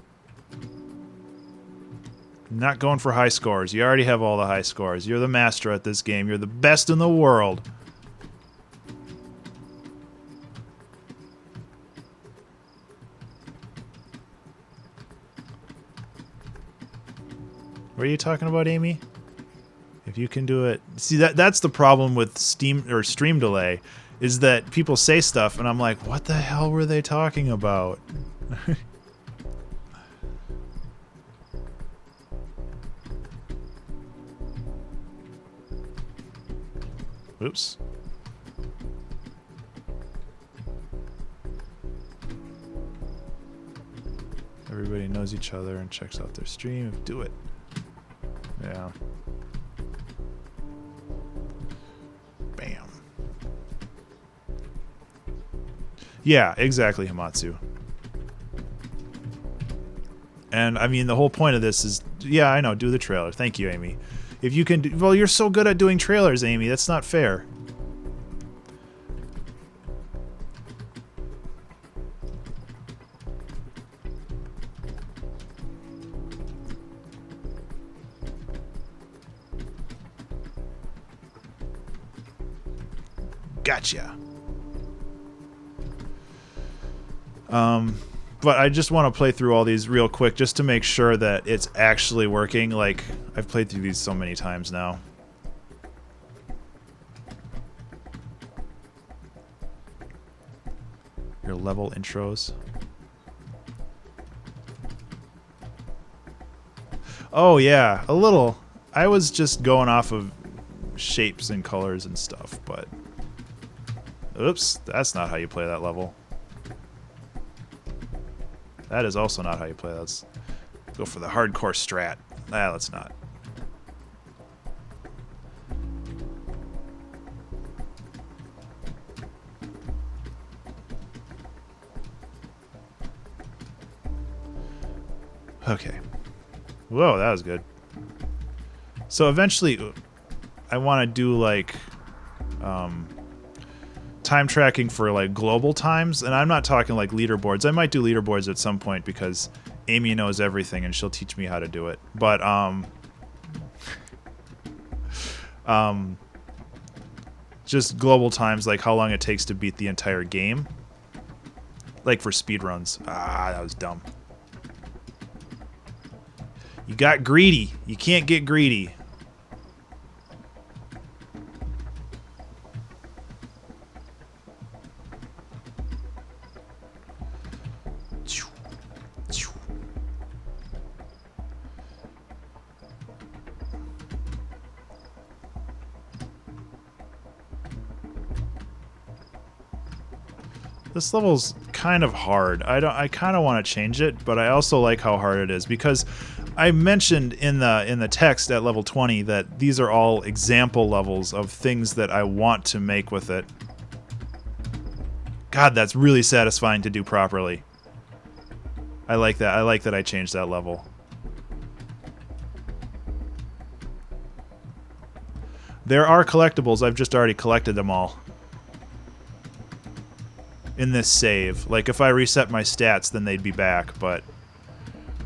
Not going for high scores. You already have all the high scores. You're the master at this game. You're the best in the world. What are you talking about, Amy? If you can do it. See, that's the problem with Steam or stream delay, is that people say stuff and I'm like, what the hell were they talking about? Oops. Everybody knows each other and checks out their stream. Do it. Yeah. Bam. Yeah, exactly, Hamatsu. And I mean, the whole point of this is, yeah, I know, do the trailer. Thank you, Amy. If you can do, well, you're so good at doing trailers, Amy. That's not fair. Gotcha. But I just want to play through all these real quick just to make sure that it's actually working. Like, I've played through these so many times now. Your level intros. Oh yeah, a little. I was just going off of shapes and colors and stuff, but Oops, that's not how you play that level. That is also not how you play that. Let's go for the hardcore strat. Ah, let's not. Okay. Whoa, that was good. So eventually, I want to do like time tracking for like global times, and I'm not talking like leaderboards. I might do leaderboards at some point because Amy knows everything and she'll teach me how to do it. But just global times, like how long it takes to beat the entire game, like for speedruns. Ah, that was dumb. You got greedy. You can't get greedy. This level's kind of hard. I kind of want to change it, but I also like how hard it is because I mentioned in the text at level 20 that these are all example levels of things that I want to make with it. God, that's really satisfying to do properly. I like that. I like that I changed that level. There are collectibles. I've just already collected them all in this save. Like, if I reset my stats, then they'd be back, but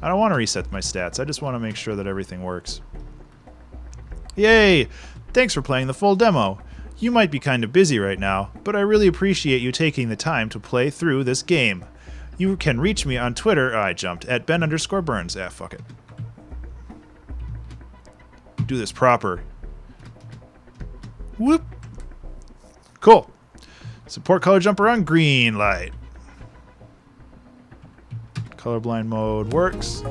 I don't want to reset my stats. I just want to make sure that everything works. Yay! Thanks for playing the full demo. You might be kind of busy right now, but I really appreciate you taking the time to play through this game. You can reach me on Twitter, I jumped, at Ben_Burns. Ah, fuck it. Do this proper. Whoop! Cool. Support color jumper on green light. Colorblind mode works.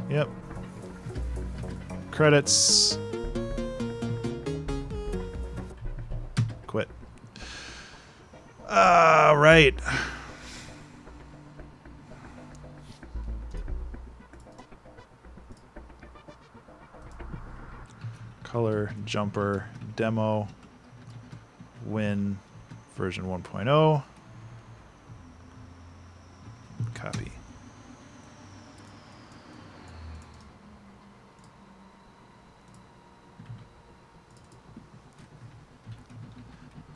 Yep. Credits. Quit. Right. Color jumper demo. Win version 1.0. Copy.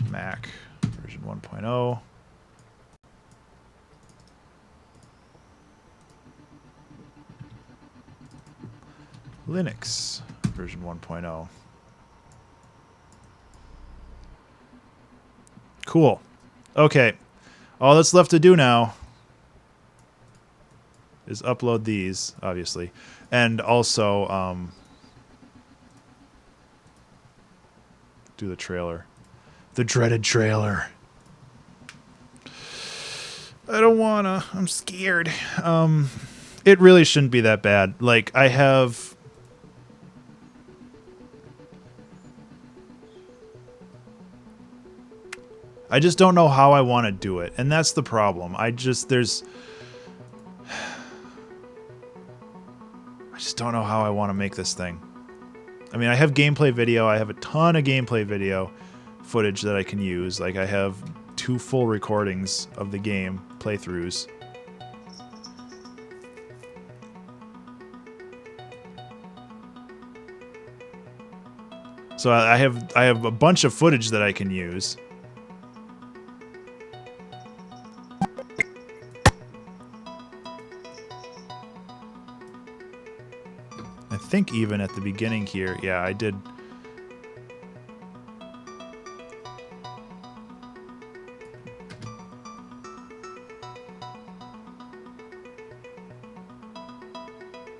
Mac version 1.0. Linux version 1.0. Cool. Okay. All that's left to do now is upload these, obviously, and also do the trailer. The dreaded trailer. I don't wanna. I'm scared. It really shouldn't be that bad. Like, I just don't know how I want to do it, and that's the problem. I just don't know how I want to make this thing. I mean, I have gameplay video. I have a ton of gameplay video footage that I can use. Like, I have 2 full recordings of the game playthroughs. So I have a bunch of footage that I can use. I think even at the beginning here, yeah, I did.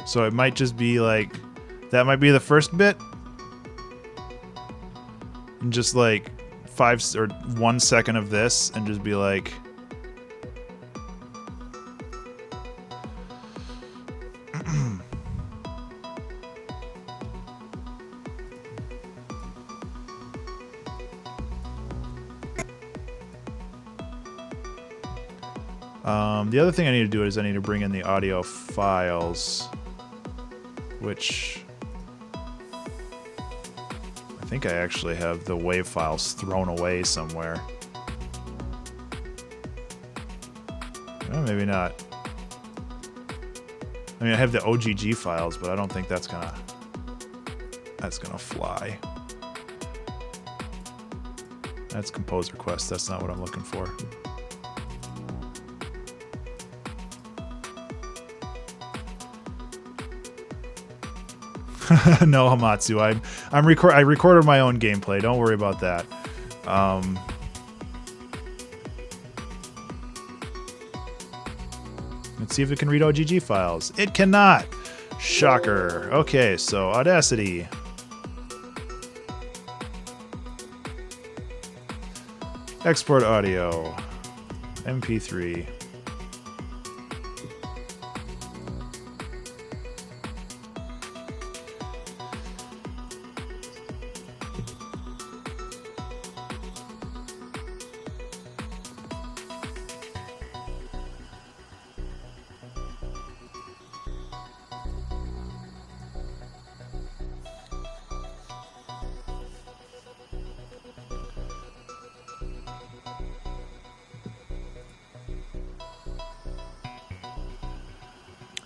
So it might just be like, that might be the first bit. And just like 5 or 1 second of this, and just be like, The other thing I need to do is I need to bring in the audio files, which I think I actually have the WAV files thrown away somewhere. Well, maybe not. I mean, I have the OGG files, but I don't think that's gonna fly. That's compose request. That's not what I'm looking for. No, Hamatsu. I recorded my own gameplay. Don't worry about that. Let's see if it can read OGG files. It cannot. Shocker. Okay, so Audacity. Export audio. MP3.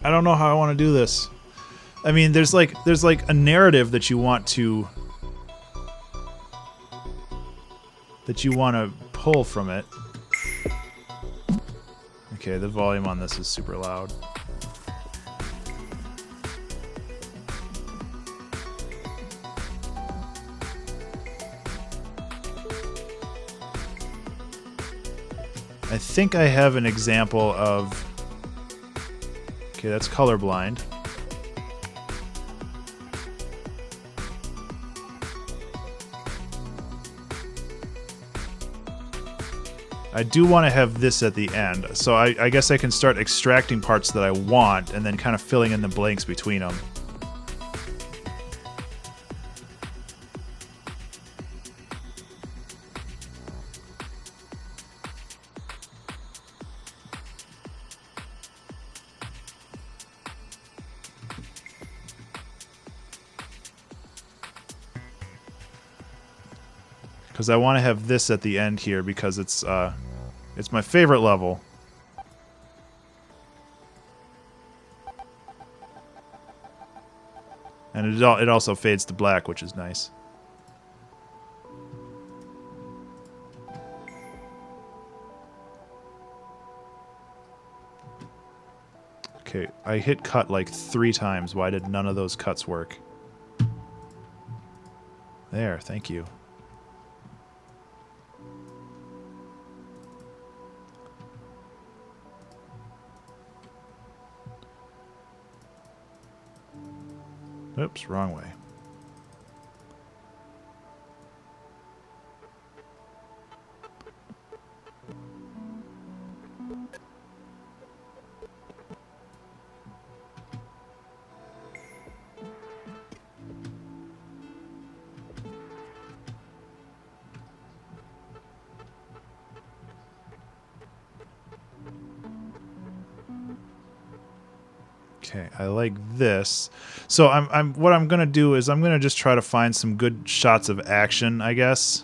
I don't know how I want to do this. I mean, there's like a narrative that you want to pull from it. Okay, the volume on this is super loud. I think I have an example of... Okay, that's colorblind. I do want to have this at the end, so I guess I can start extracting parts that I want and then kind of filling in the blanks between them. Because I want to have this at the end here because it's my favorite level. And it also fades to black, which is nice. Okay, I hit cut like 3 times. Why did none of those cuts work? There, thank you. Oops, wrong way. Okay, I like this. So what I'm gonna do is I'm gonna just try to find some good shots of action, I guess.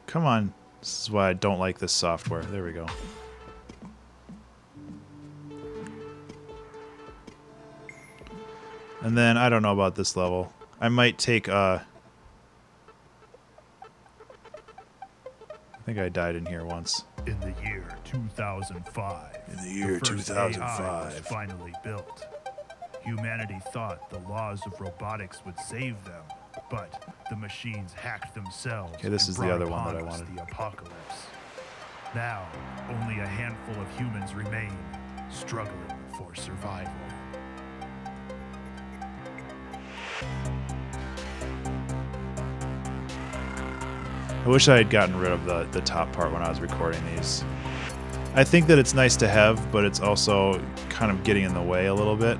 Come on. This is why I don't like this software. There we go. And then, I don't know about this level. I might take, I think I died in here once. In the year 2005. In the year the first 2005. AI was finally built. Humanity thought the laws of robotics would save them, but the machines hacked themselves. Okay, this and is the brought other one upon that I us wanted. The apocalypse. Now, only a handful of humans remain, struggling for survival. I wish I had gotten rid of the top part when I was recording these. I think that it's nice to have, but it's also kind of getting in the way a little bit.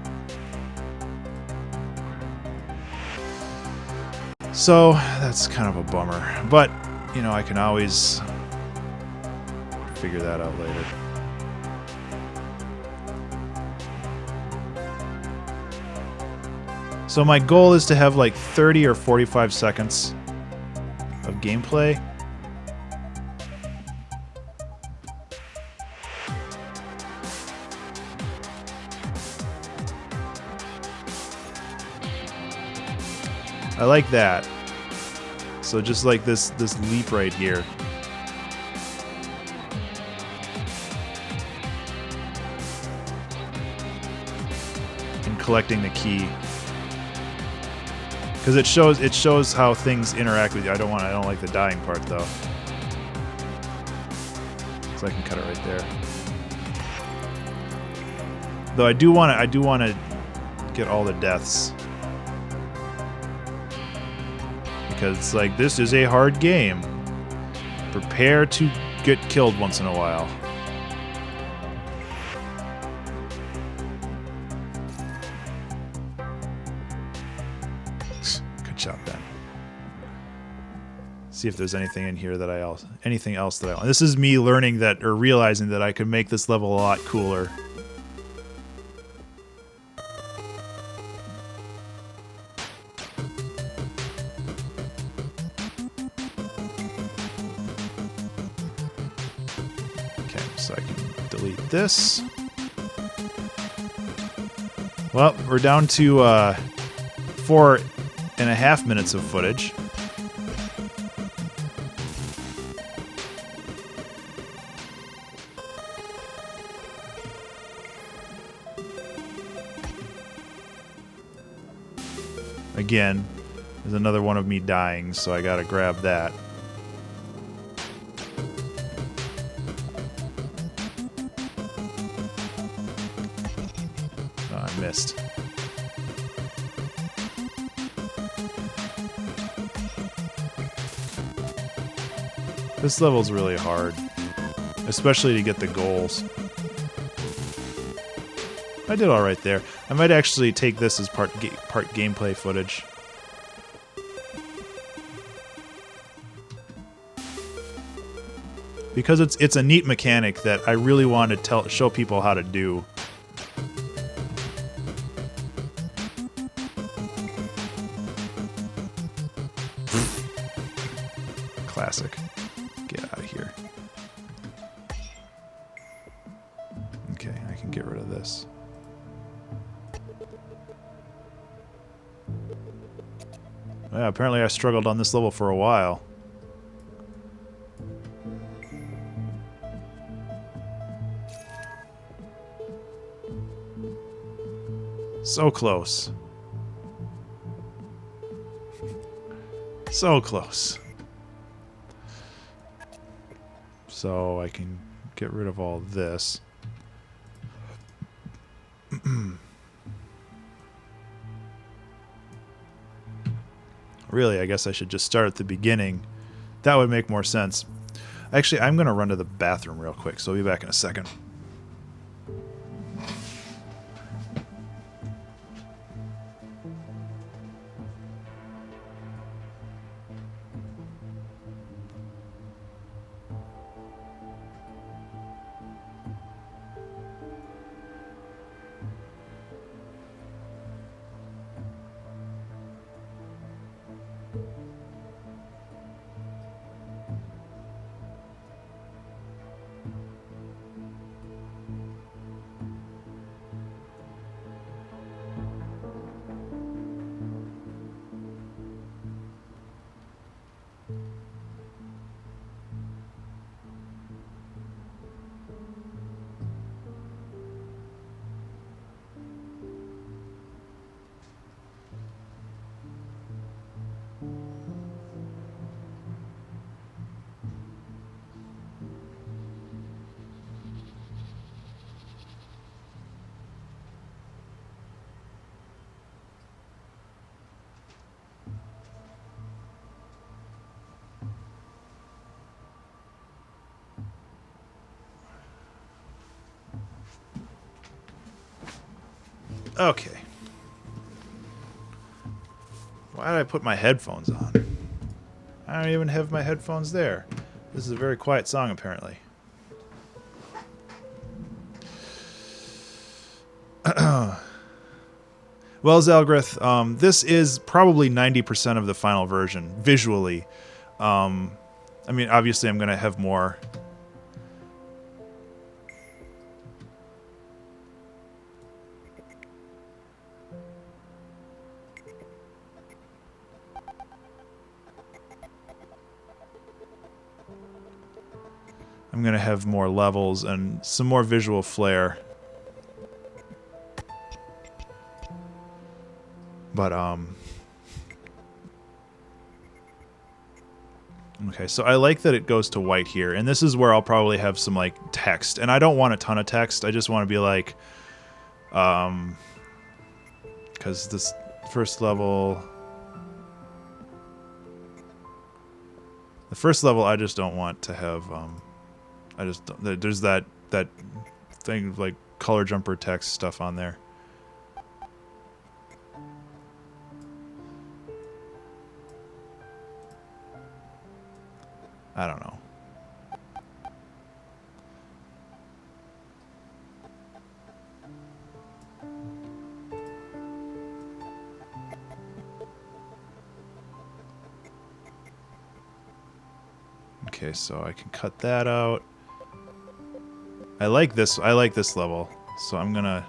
So that's kind of a bummer. But, you know, I can always figure that out later. So my goal is to have like 30 or 45 seconds of gameplay. I like that. So just like this leap right here. And collecting the key. Because it shows how things interact with you. I don't like the dying part though. So I can cut it right there. Though I do want to get all the deaths. Because it's like, this is a hard game. Prepare to get killed once in a while. Good job, Ben. See if there's anything in here that anything else that I want. This is me learning that, or realizing that I could make this level a lot cooler. So I can delete this. Well, we're down to 4.5 minutes of footage. Again, there's another one of me dying, so I gotta grab that. Missed. This level's really hard, especially to get the goals. I did all right there. I might actually take this as part gameplay footage. Because it's a neat mechanic that I really want to show people how to do. Classic. Get out of here. Okay, I can get rid of this. Yeah, apparently I struggled on this level for a while. So close. So close. So I can get rid of all this. Really, I guess I should just start at the beginning. That would make more sense. Actually, I'm going to run to the bathroom real quick, so I'll be back in a second. Okay. Why did I put my headphones on? I don't even have my headphones there. This is a very quiet song, apparently. Well, Zalgrith, this is probably 90% of the final version, visually. I mean, obviously I'm going to have more. I'm going to have more levels and some more visual flair. But, okay, so I like that it goes to white here, and this is where I'll probably have some, like, text. And I don't want a ton of text, I just want to be like, because this first level... The first level I just don't want to have, I just don't, there's that thing like color jumper text stuff on there. I don't know. Okay, so I can cut that out. I like this level, so I'm gonna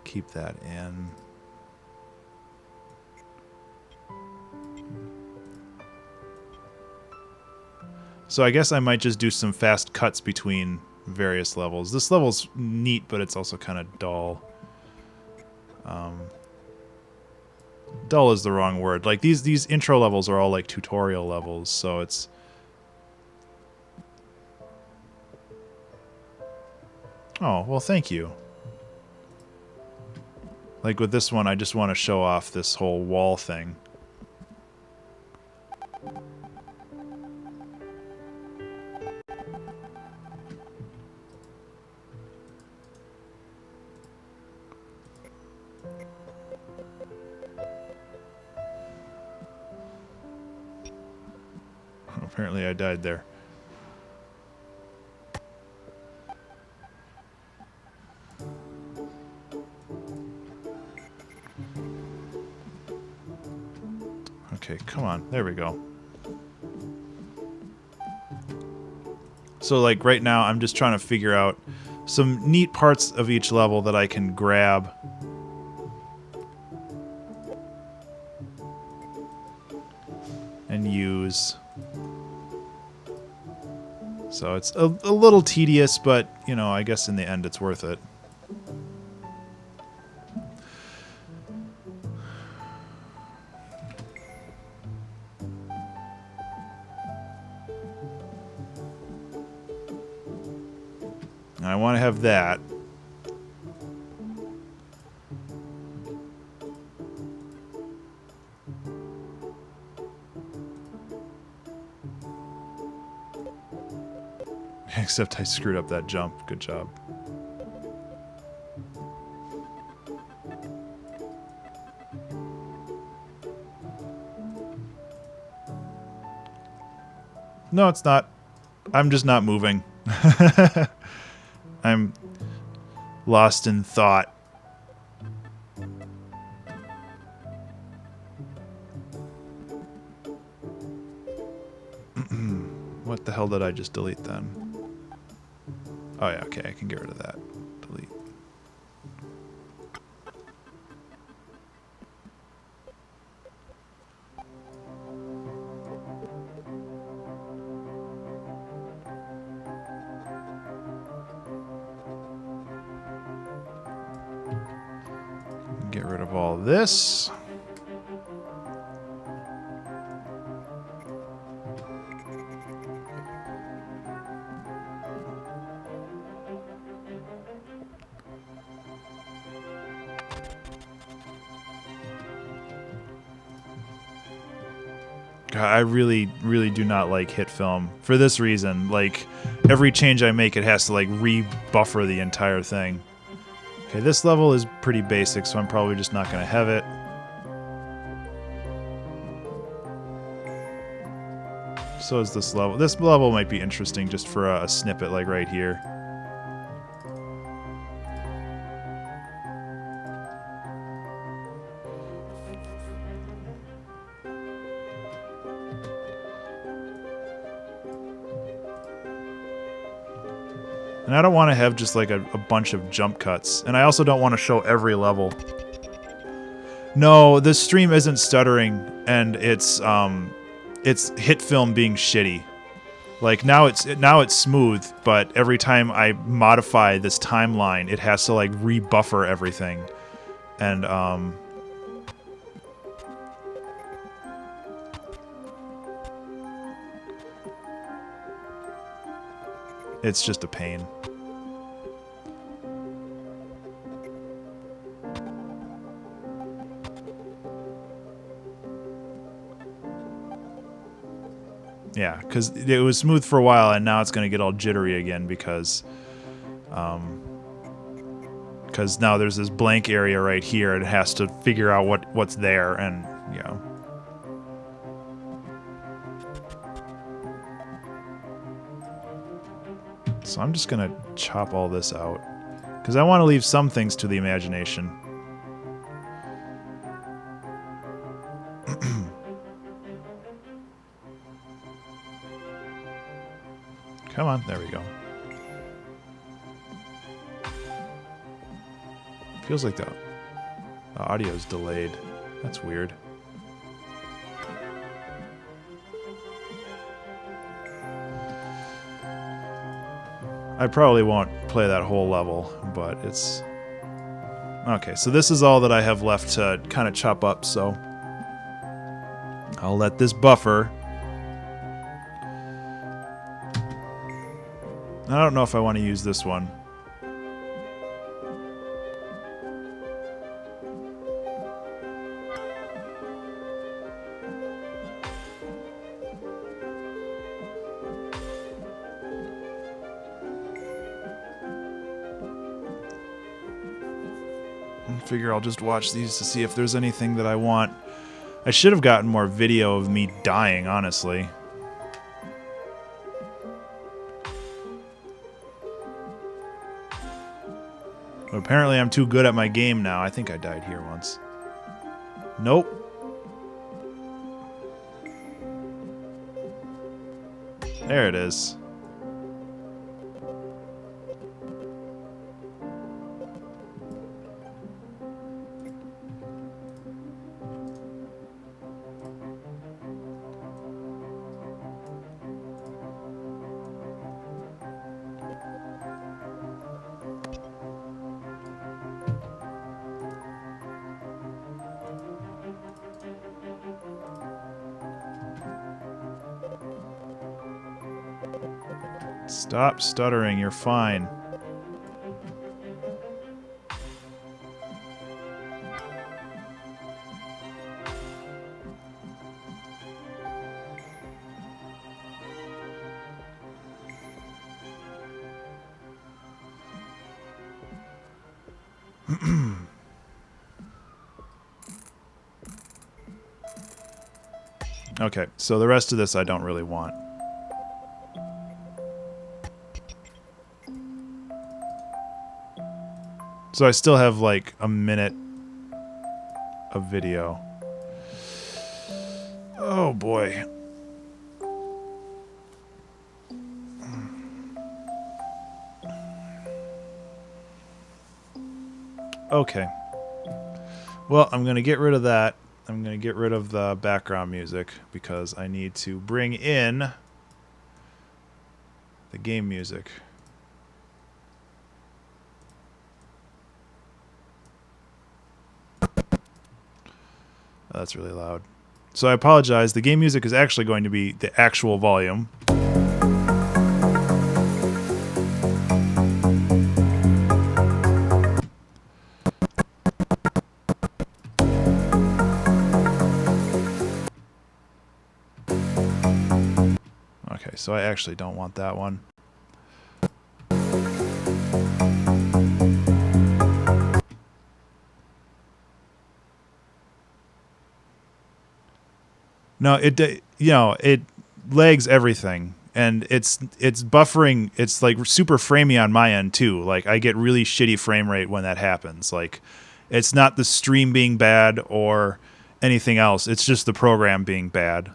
keep that in. So I guess I might just do some fast cuts between various levels. This level's neat, but it's also kind of dull. Dull is the wrong word. Like these intro levels are all like tutorial levels, so it's... Oh, well, thank you. Like with this one, I just want to show off this whole wall thing. Apparently I died there. Okay, come on. There we go. So, like, right now, I'm just trying to figure out some neat parts of each level that I can grab. And use. So it's a little tedious, but, you know, I guess in the end it's worth it. And I want to have that. Except I screwed up that jump. Good job. No, it's not. I'm just not moving. I'm lost in thought. What the hell did I just delete then? Oh yeah, okay, I can get rid of that. Delete. Get rid of all this. God, I really, really do not like hit film for this reason. Like, every change I make, it has to, like, re-buffer the entire thing. Okay, this level is pretty basic, so I'm probably just not going to have it. So is this level. This level might be interesting just for a snippet like right here. And I don't want to have just like a bunch of jump cuts. And I also don't want to show every level. No, this stream isn't stuttering, and it's HitFilm being shitty. Like now it's smooth, but every time I modify this timeline, it has to like rebuffer everything. And it's just a pain. Yeah, because it was smooth for a while, and now it's going to get all jittery again because now there's this blank area right here, and it has to figure out what's there, and you know. So I'm just going to chop all this out because I want to leave some things to the imagination. Come on, there we go. Feels like the audio's delayed. That's weird. I probably won't play that whole level, but it's... Okay, so this is all that I have left to kind of chop up, so... I'll let this buffer. I don't know if I want to use this one. I figure I'll just watch these to see if there's anything that I want. I should have gotten more video of me dying, honestly. But apparently I'm too good at my game now. I think I died here once. Nope. There it is. Stop stuttering, you're fine. Okay, so the rest of this I don't really want. So I still have like a minute of video. Oh boy. Okay. Well, I'm going to get rid of that. I'm going to get rid of the background music because I need to bring in the game music. Oh, that's really loud. So I apologize. The game music is actually going to be the actual volume. Okay, so I actually don't want that one. No, it lags everything, and it's buffering. It's like super framey on my end too. Like I get really shitty frame rate when that happens. Like it's not the stream being bad or anything else. It's just the program being bad.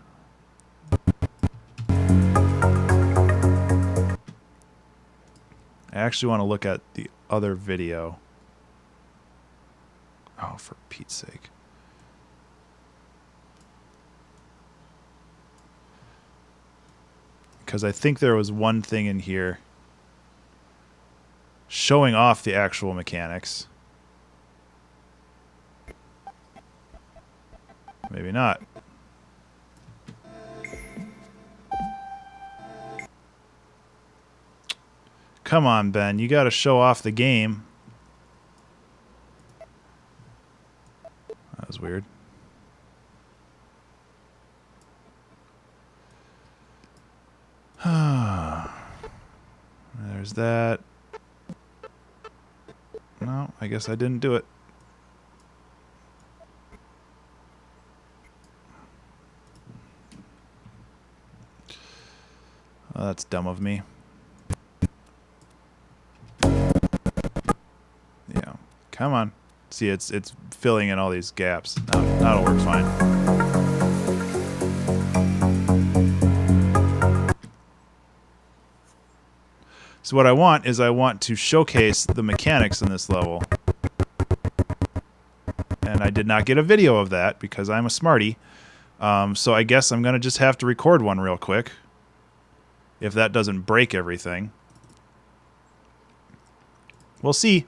I actually want to look at the other video. Oh, for Pete's sake. Because I think there was one thing in here showing off the actual mechanics. Maybe not. Come on, Ben. You got to show off the game. That was weird. There's that. No, I guess I didn't do it. Oh, that's dumb of me. Yeah. Come on. See, it's filling in all these gaps. Now, that'll work fine. So what I want is I want to showcase the mechanics in this level. And I did not get a video of that because I'm a smarty. So I guess I'm going to just have to record one real quick. If that doesn't break everything. We'll see.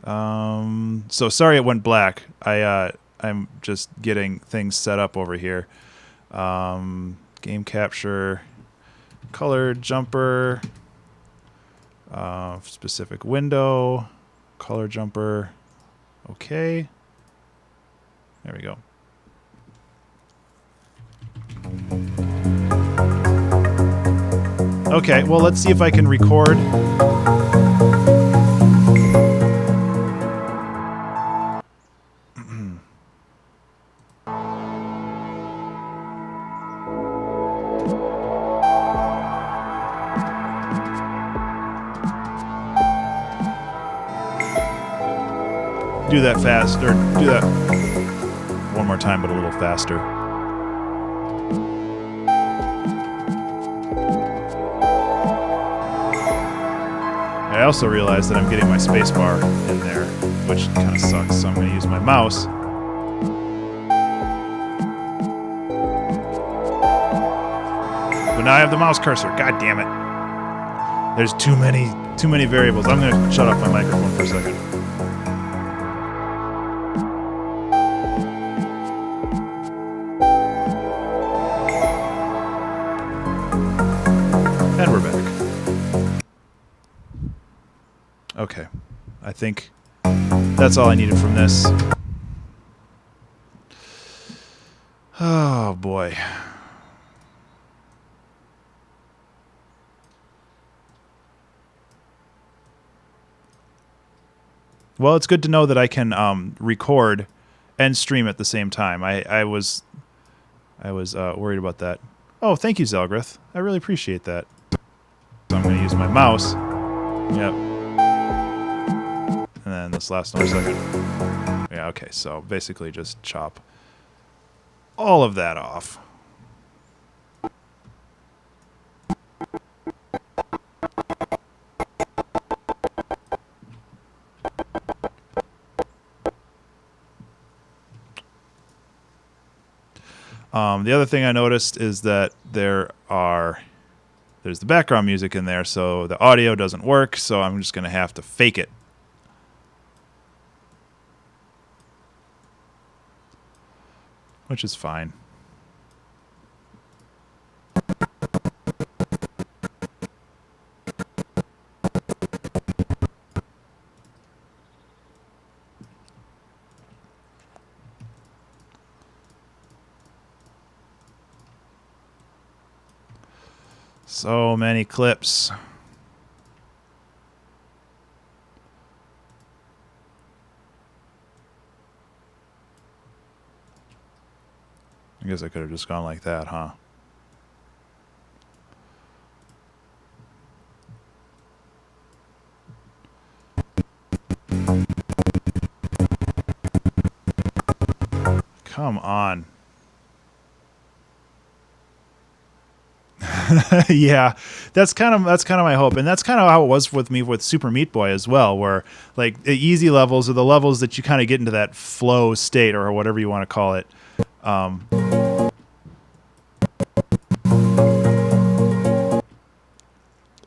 So sorry it went black. I'm just getting things set up over here. Game capture, color jumper, specific window, color jumper. Okay. There we go. Okay, well, let's see if I can record. Do that fast, or do that one more time, but a little faster. I also realized that I'm getting my spacebar in there, which kind of sucks, so I'm going to use my mouse. But now I have the mouse cursor. God damn it. There's too many variables. I'm going to shut off my microphone for a second. And we're back. Okay. I think that's all I needed from this. Oh, boy. Well, it's good to know that I can record and stream at the same time. I was worried about that. Oh, thank you, Zelgrith. I really appreciate that. So I'm going to use my mouse. Yep. And then this last one second. Yeah, okay, so basically just chop all of that off. The other thing I noticed is that there's the background music in there, so the audio doesn't work, so I'm just going to have to fake it. Which is fine. So many clips. guess I could have just gone like that, huh? Come on. Yeah, that's kind of my hope, and that's kind of how it was with me with Super Meat Boy as well, where like the easy levels are the levels that you kind of get into that flow state or whatever you want to call it.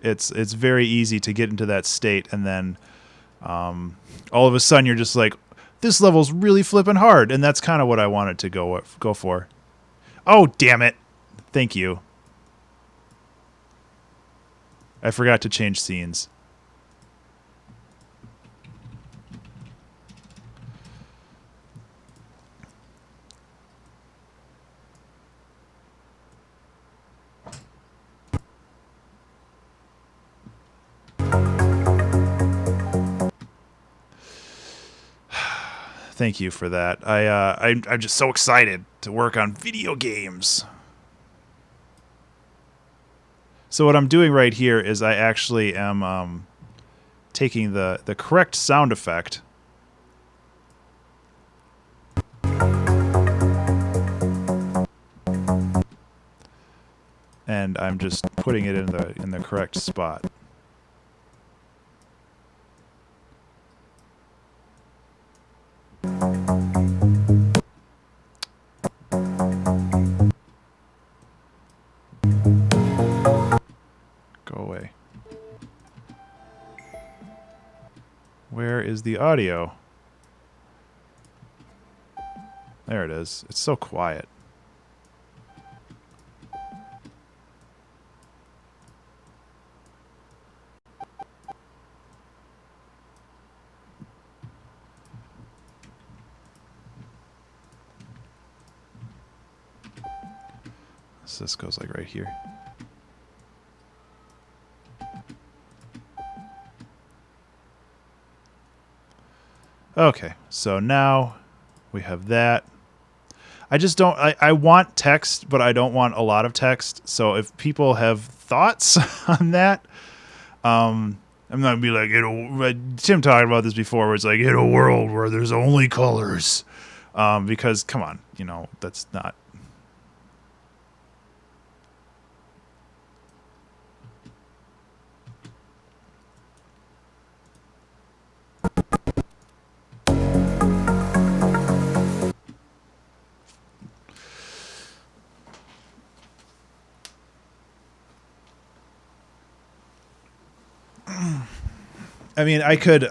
It's very easy to get into that state, and then all of a sudden you're just like, this level's really flipping hard, and that's kind of what I wanted to go for. Oh, damn it! Thank you. I forgot to change scenes. Thank you for that. I'm just so excited to work on video games. So what I'm doing right here is I actually am taking the correct sound effect and I'm just putting it in the correct spot. Go away. Where is the audio? There it is. It's so quiet. So this goes like right here. Okay, so now we have that. I just don't... I want text, but I don't want a lot of text. So if people have thoughts on that, I'm not going to be like... Tim talked about this before, where it's like, in a world where there's only colors. Because, come on, you know, that's not... I mean, I could,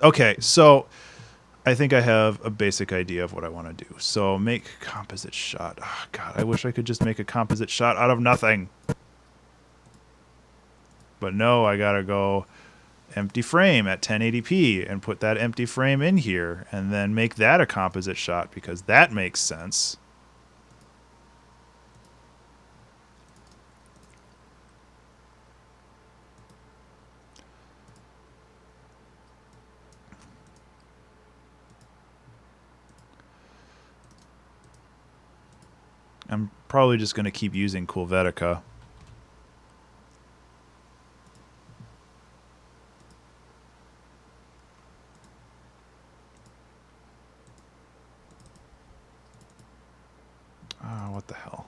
okay, so I think I have a basic idea of what I want to do. So make composite shot. Oh, God, I wish I could just make a composite shot out of nothing. But no, I gotta go empty frame at 1080p and put that empty frame in here and then make that a composite shot because that makes sense. I'm probably just going to keep using Coolvetica. Oh, what the hell?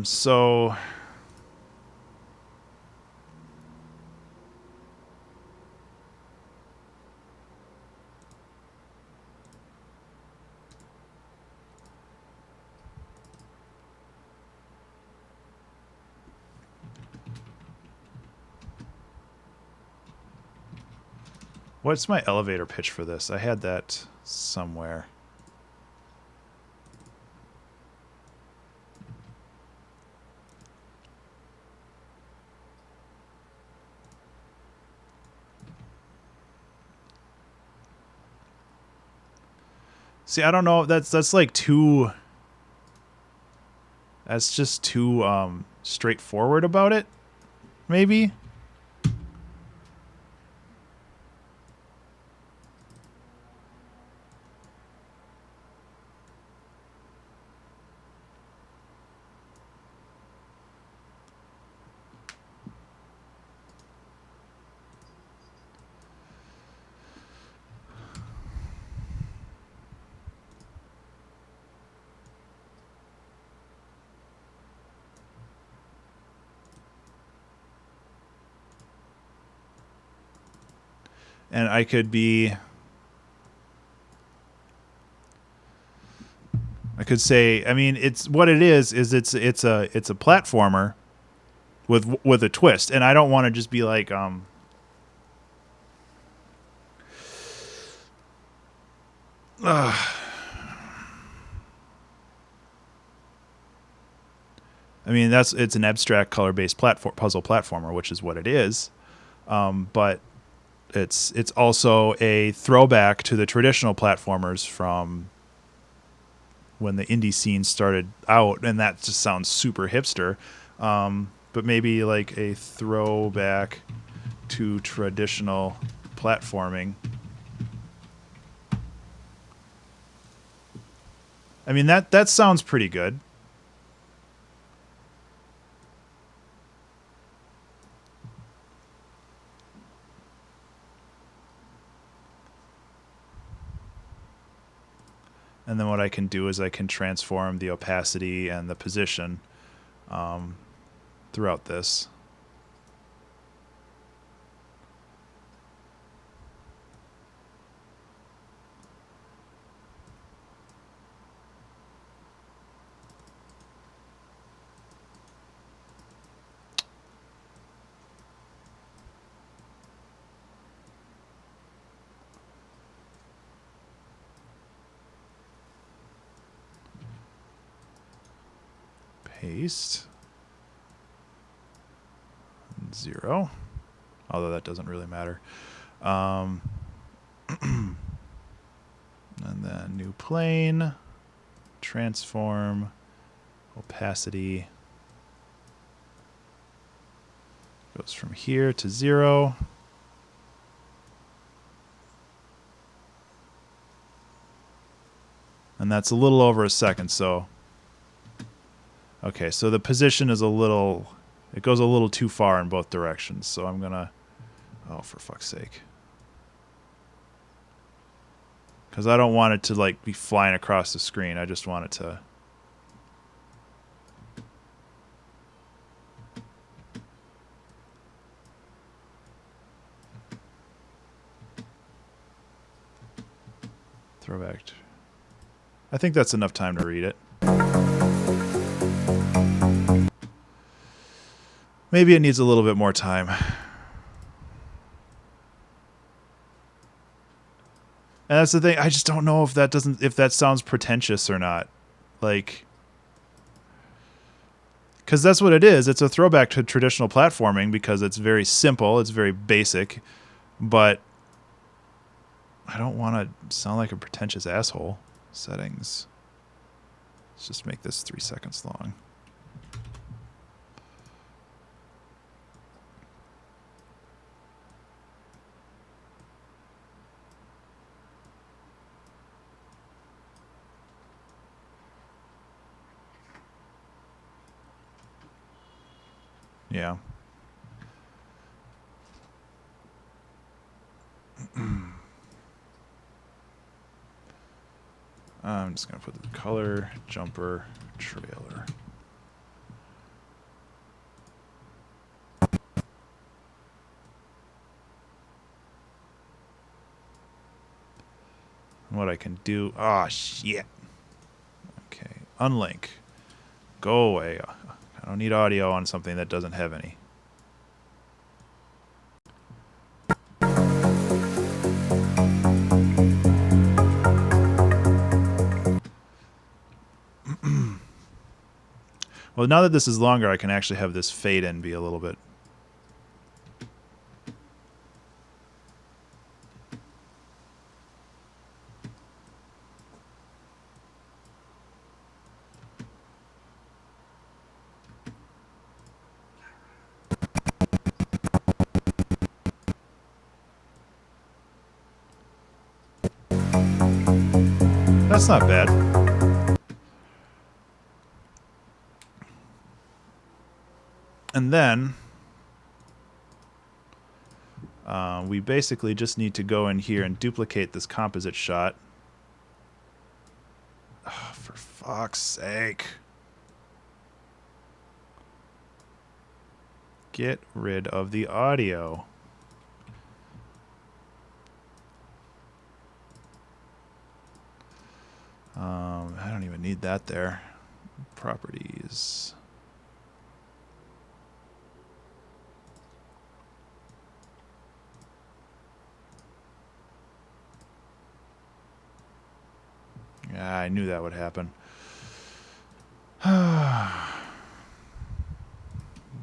So... What's my elevator pitch for this? I had that somewhere. See, I don't know. That's like too... That's just too straightforward about it, maybe? And I could be... I could say, I mean, it's what it is it's a platformer with a twist, and I don't want to just be like I mean, it's an abstract color-based puzzle platformer, which is what it is. But it's also a throwback to the traditional platformers from when the indie scene started out, and that just sounds super hipster. But maybe like a throwback to traditional platforming. I mean, that sounds pretty good. And then what I can do is I can transform the opacity and the position throughout this. Paste. 0. Although that doesn't really matter. And then new plane. Transform. Opacity. Goes from here to 0. And that's a little over a second, so... Okay, so the position is it goes a little too far in both directions, so I'm gonna, oh, for fuck's sake. Because I don't want it to, like, be flying across the screen. I just want it to... Throwback. I think that's enough time to read it. Maybe it needs a little bit more time. And that's the thing. I just don't know if that sounds pretentious or not. Like, because that's what it is. It's a throwback to traditional platforming because it's very simple. It's very basic. But I don't want to sound like a pretentious asshole. Settings. Let's just make this 3 seconds long. Yeah. I'm just going to put the color, jumper, trailer. What I can do... Oh, shit. Okay. Unlink. Go away. I don't need audio on something that doesn't have any. Well, now that this is longer, I can actually have this fade in be a little bit... That's not bad. And then we basically just need to go in here and duplicate this composite shot. Oh, for fuck's sake. Get rid of the audio. I don't even need that there. Properties. Yeah, I knew that would happen.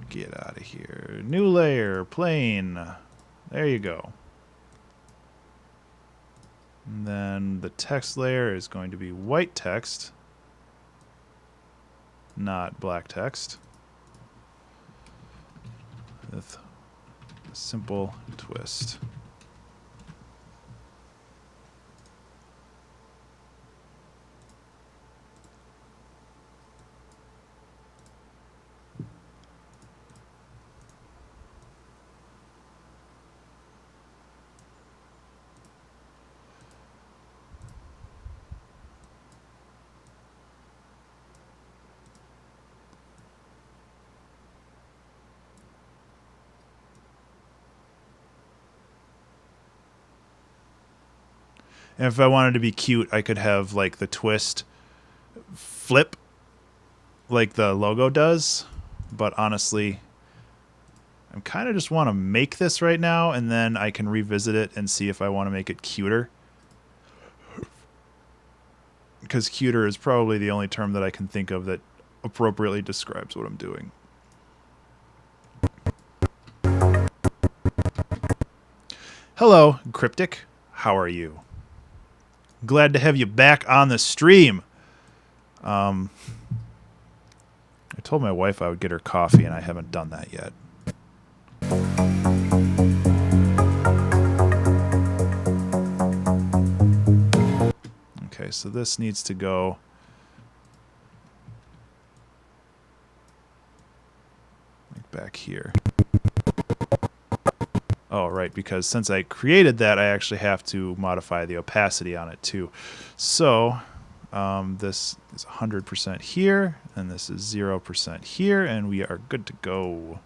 Get out of here. New layer, plain. There you go. And then the text layer is going to be white text, not black text, with a simple twist. And if I wanted to be cute, I could have like the twist flip like the logo does. But honestly, I kind of just want to make this right now, and then I can revisit it and see if I want to make it cuter. Because cuter is probably the only term that I can think of that appropriately describes what I'm doing. Hello, Cryptic. How are you? Glad to have you back on the stream. I told my wife I would get her coffee, and I haven't done that yet. Okay, so this needs to go like back here. Oh, right, because since I created that, I actually have to modify the opacity on it too. So this is 100% here, and this is 0% here, and we are good to go.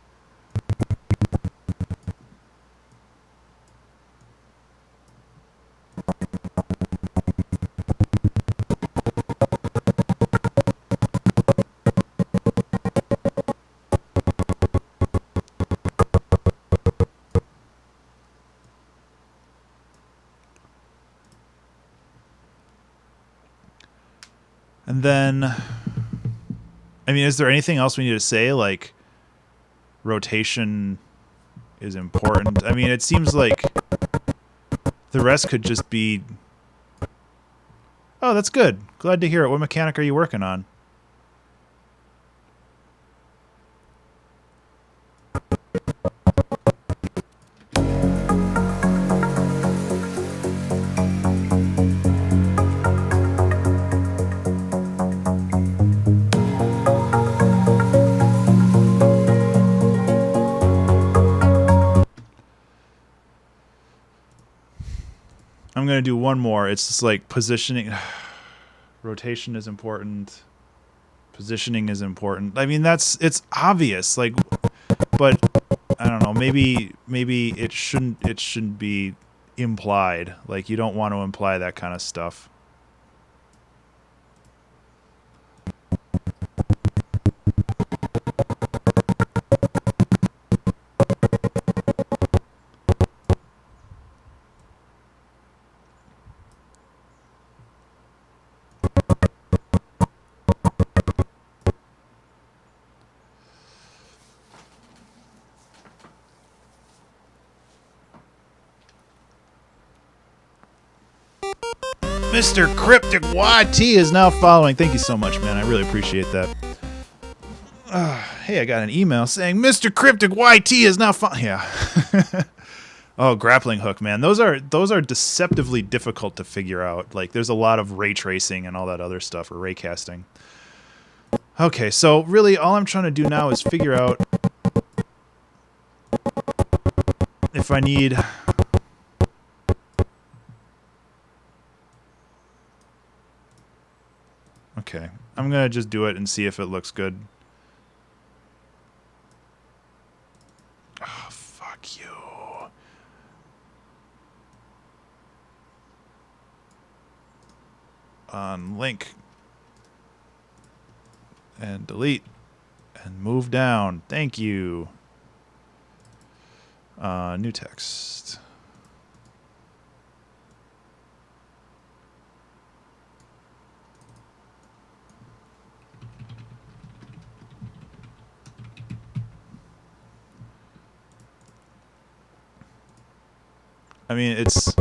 And then, I mean, is there anything else we need to say? Like, rotation is important. I mean, it seems like the rest could just be... Oh, that's good. Glad to hear it. What mechanic are you working on? I'm going to do one more. It's just like positioning. Rotation is important. Positioning is important. I mean, it's obvious. Like, but I don't know. Maybe it shouldn't be implied. Like, you don't want to imply that kind of stuff. Mr. Cryptic YT is now following. Thank you so much, man. I really appreciate that. Hey, I got an email saying Mr. Cryptic YT is now following. Yeah. Oh, grappling hook, man. Those are deceptively difficult to figure out. Like, there's a lot of ray tracing and all that other stuff, or ray casting. Okay, so really all I'm trying to do now is figure out if I need... Okay, I'm going to just do it and see if it looks good. Oh, fuck you. On link. And delete. And move down. Thank you. New text. I mean, it's...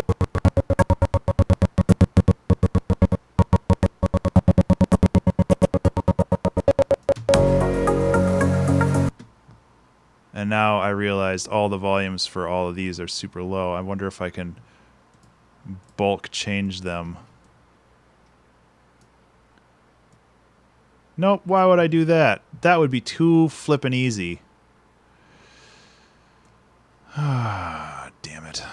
And now I realized all the volumes for all of these are super low. I wonder if I can bulk change them. Nope, why would I do that? That would be too flippin' easy. Ah, damn it.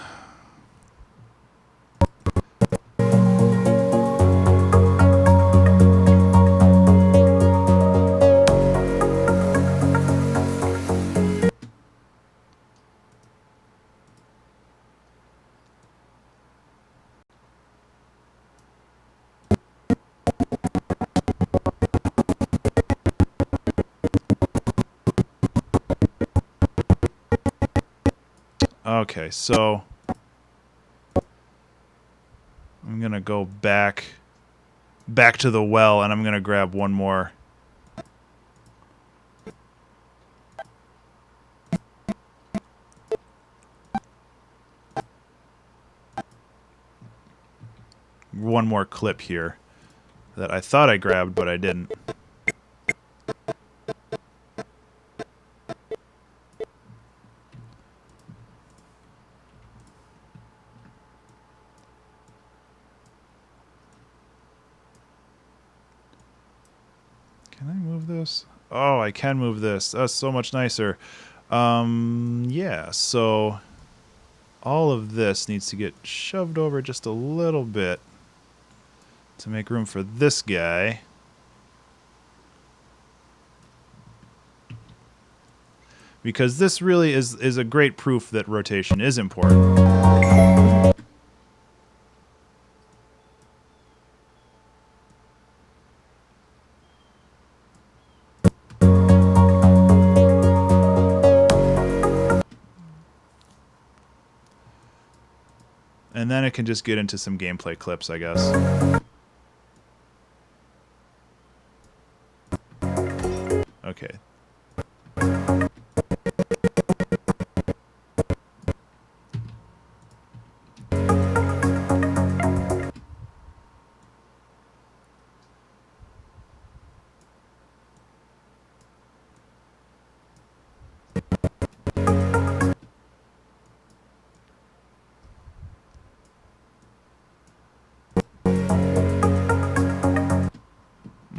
Okay, so I'm gonna go back to the well, and I'm gonna grab one more. One more clip here that I thought I grabbed, but I didn't. Can I move this? Oh, I can move this. That's so much nicer. Yeah, so all of this needs to get shoved over just a little bit to make room for this guy. Because this really is a great proof that rotation is important. And then it can just get into some gameplay clips, I guess. Okay.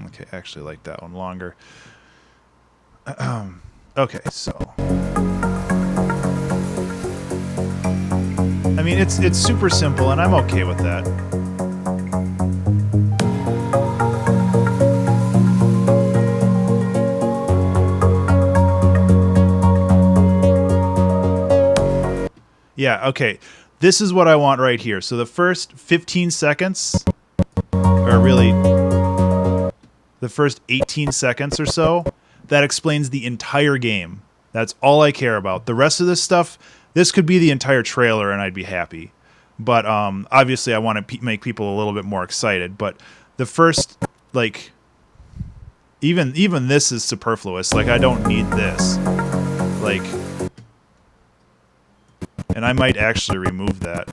Okay, I actually like that one longer. Okay, so I mean, it's super simple, and I'm okay with that. Yeah, okay. This is what I want right here. So the first 15 seconds, or really the first 18 seconds or so, that explains the entire game. That's all I care about. The rest of this stuff, this could be the entire trailer and I'd be happy. But obviously I want to make people a little bit more excited. But the first, like, even this is superfluous. Like, I don't need this. Like, and I might actually remove that.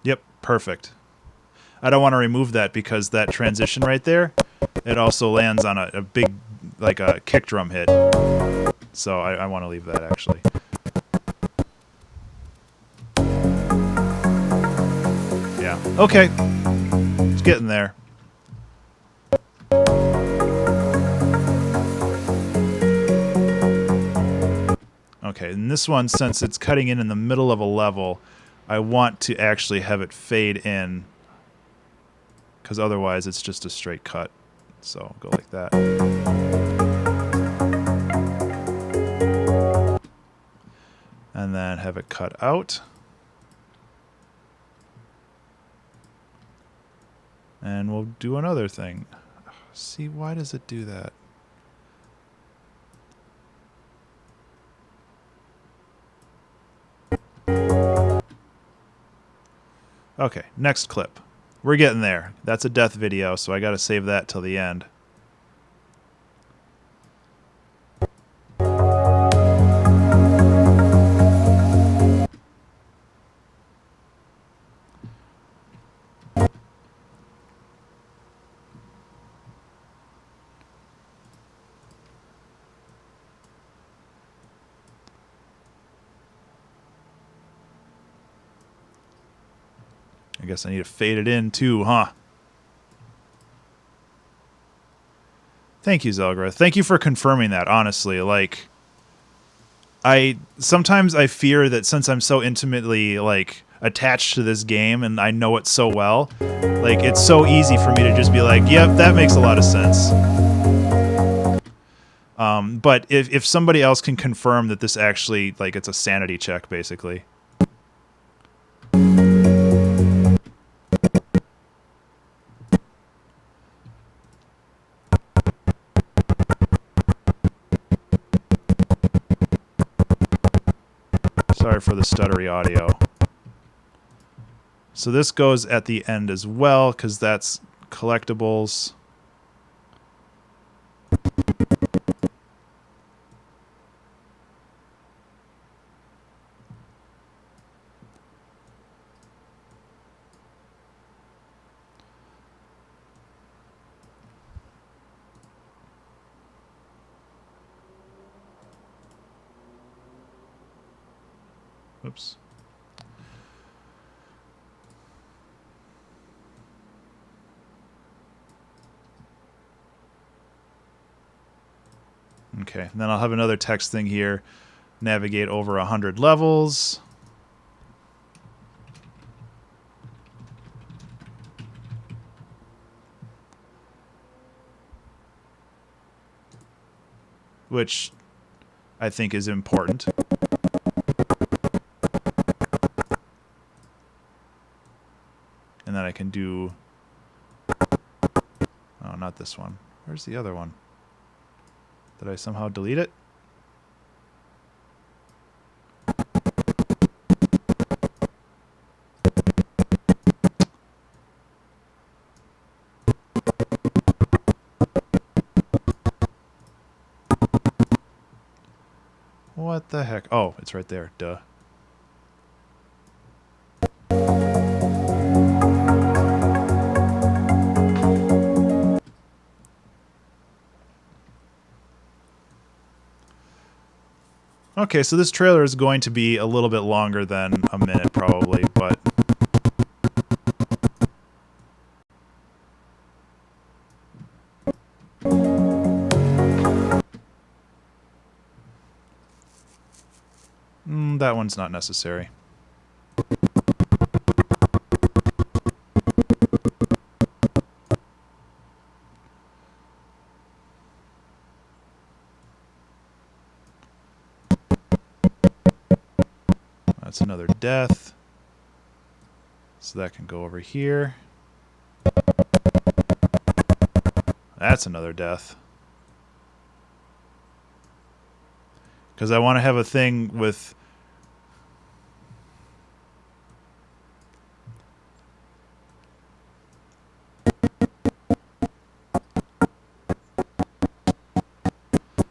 Yep, perfect. I don't want to remove that because that transition right there, it also lands on a big, like a kick drum hit. So I want to leave that actually. Yeah, okay. It's getting there. Okay, and this one, since it's cutting in the middle of a level, I want to actually have it fade in, because otherwise it's just a straight cut. So go like that. And then have it cut out. And we'll do another thing. See, why does it do that? Okay, next clip. We're getting there. That's a death video, so I gotta save that till the end. I guess I need to fade it in too, huh? Thank you, Zelgrith. Thank you for confirming that, honestly. Like, sometimes I fear that since I'm so intimately, like, attached to this game and I know it so well, like, it's so easy for me to just be like, yep, that makes a lot of sense. But if somebody else can confirm that this actually, like, it's a sanity check, basically. Sorry for the stuttery audio. So this goes at the end as well, because that's collectibles. Oops. Okay, and then I'll have another text thing here. Navigate over 100 levels. Which I think is important. And then I can do... Oh, not this one. Where's the other one? Did I somehow delete it? What the heck? Oh, it's right there. Duh. Okay, so this trailer is going to be a little bit longer than a minute probably, but... that one's not necessary. That's another death. So that can go over here. That's another death. Because I want to have a thing with...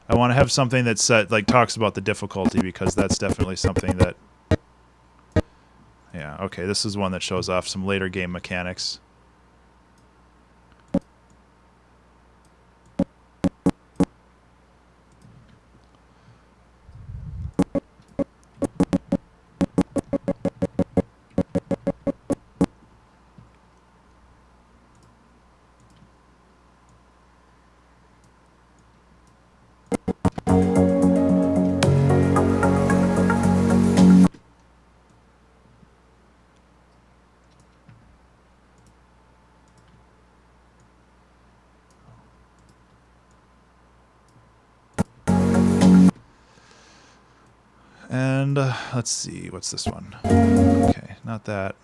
I want to have something that like talks about the difficulty, because that's definitely something that... Yeah, okay, this is one that shows off some later game mechanics. And let's see, what's this one? Okay, not that.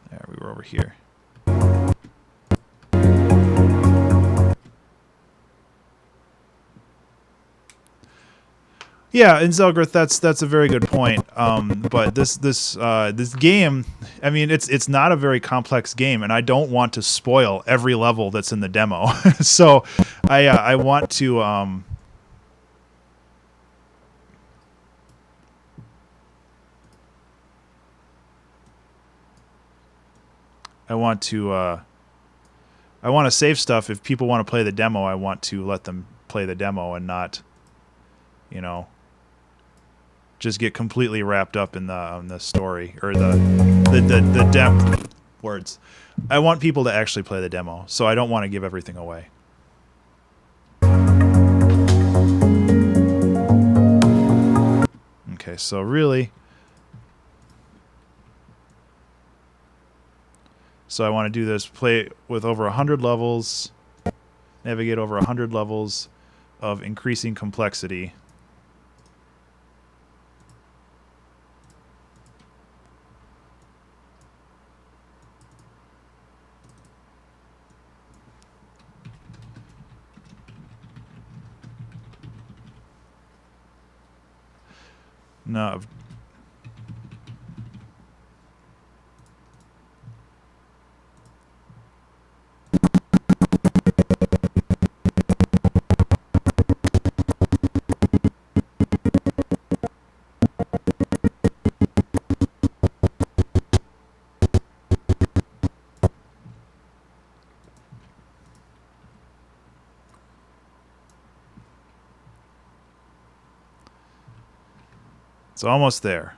There, we were over here. Yeah, in Zelgrith, that's a very good point. But this game, I mean, it's not a very complex game, and I don't want to spoil every level that's in the demo. So, I want to. I want to save stuff. If people want to play the demo, I want to let them play the demo and not, you know, just get completely wrapped up in the story or the depth words. I want people to actually play the demo, so I don't want to give everything away. Okay, so really, so I want to do this, play with over 100 levels, navigate over 100 levels of increasing complexity. No. It's almost there.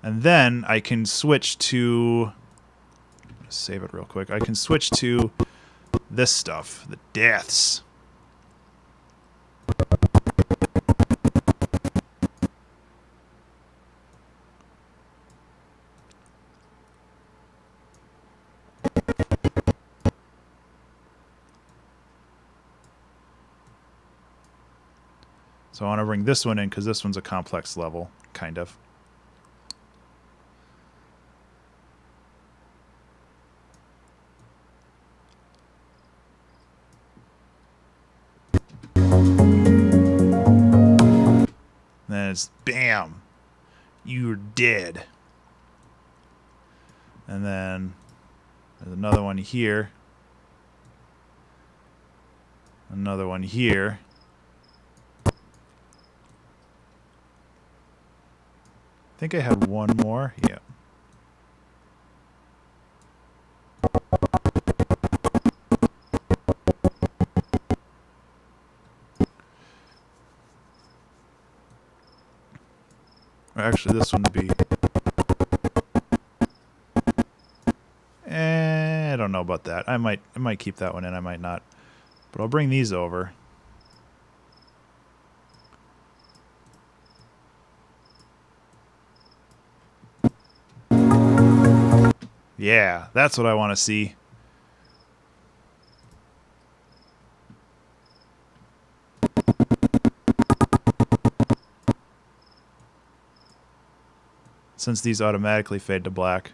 And then I can switch to, save it real quick. I can switch to this stuff, the deaths. So I want to bring this one in because this one's a complex level, kind of. Then it's bam, you're dead. And then there's another one here. Another one here. I think I had one more. Yeah. Or actually, this one would be... I don't know about that. I might keep that one in. I might not. But I'll bring these over. Yeah, that's what I want to see. Since these automatically fade to black.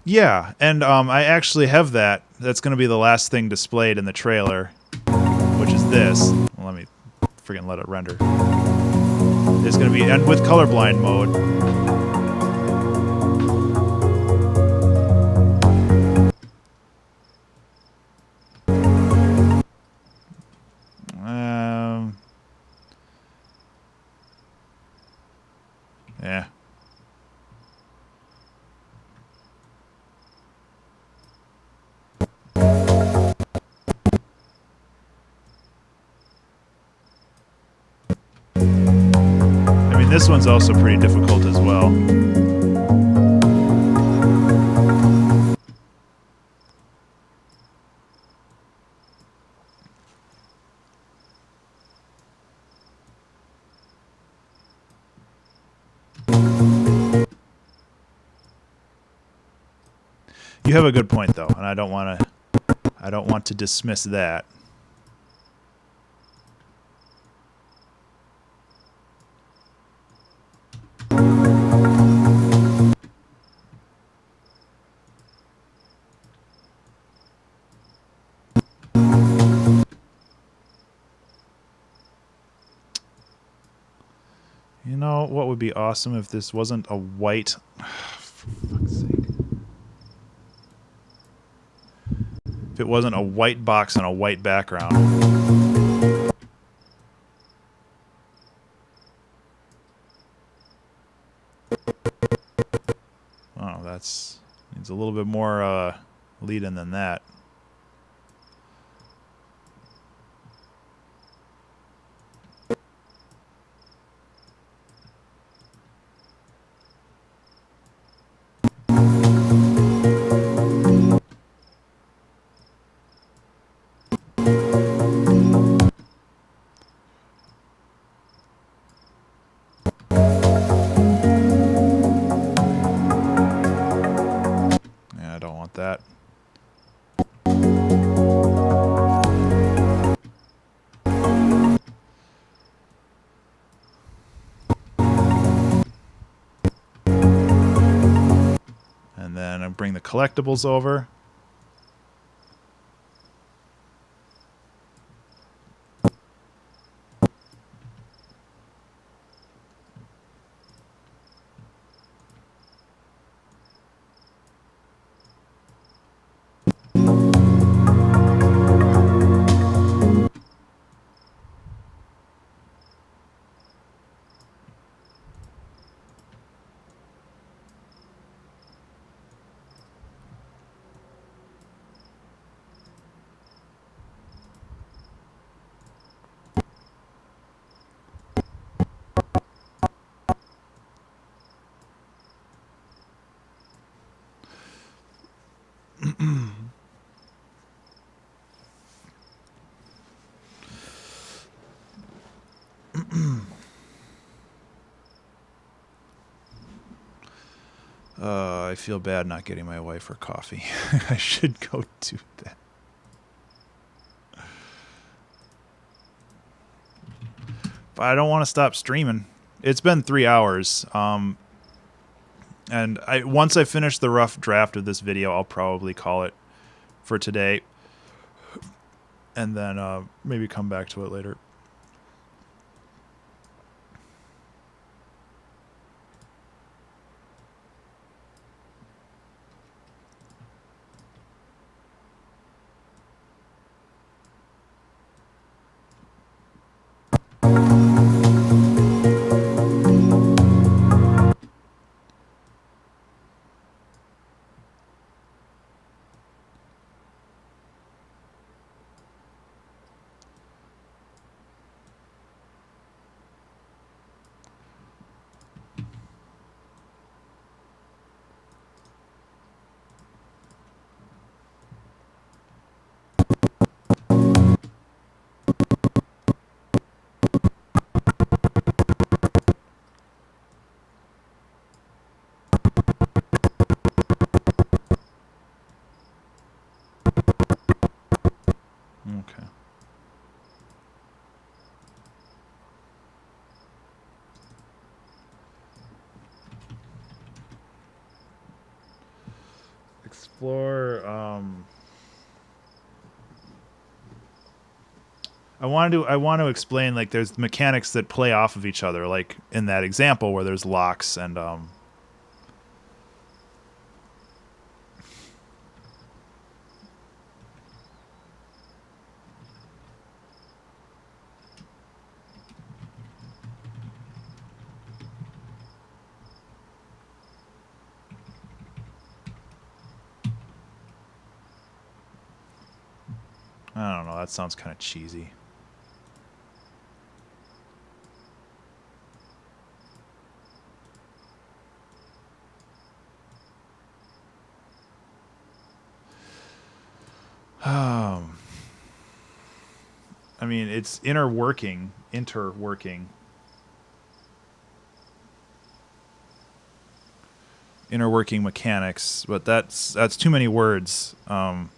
Yeah, and I actually have that. That's going to be the last thing displayed in the trailer, which is this. Well, let me freaking let it render. It's going to be, and with colorblind mode. Yeah. I mean, this one's also pretty difficult as well. You have a good point though, and I don't want to dismiss that. You know what would be awesome if this wasn't a white... For fuck's sake. If it wasn't a white box on a white background. Oh, that's... needs a little bit more lead-in than that. Yeah, I don't want that. And then I bring the collectibles over. I feel bad not getting my wife her coffee. I should go do that. But I don't want to stop streaming. It's been 3 hours. And once I finish the rough draft of this video, I'll probably call it for today. And then maybe come back to it later. Okay. Explore. I want to explain, like, there's mechanics that play off of each other, like in that example where there's locks and I don't know, that sounds kind of cheesy. I mean, it's interworking. inner working mechanics, but that's too many words. Um,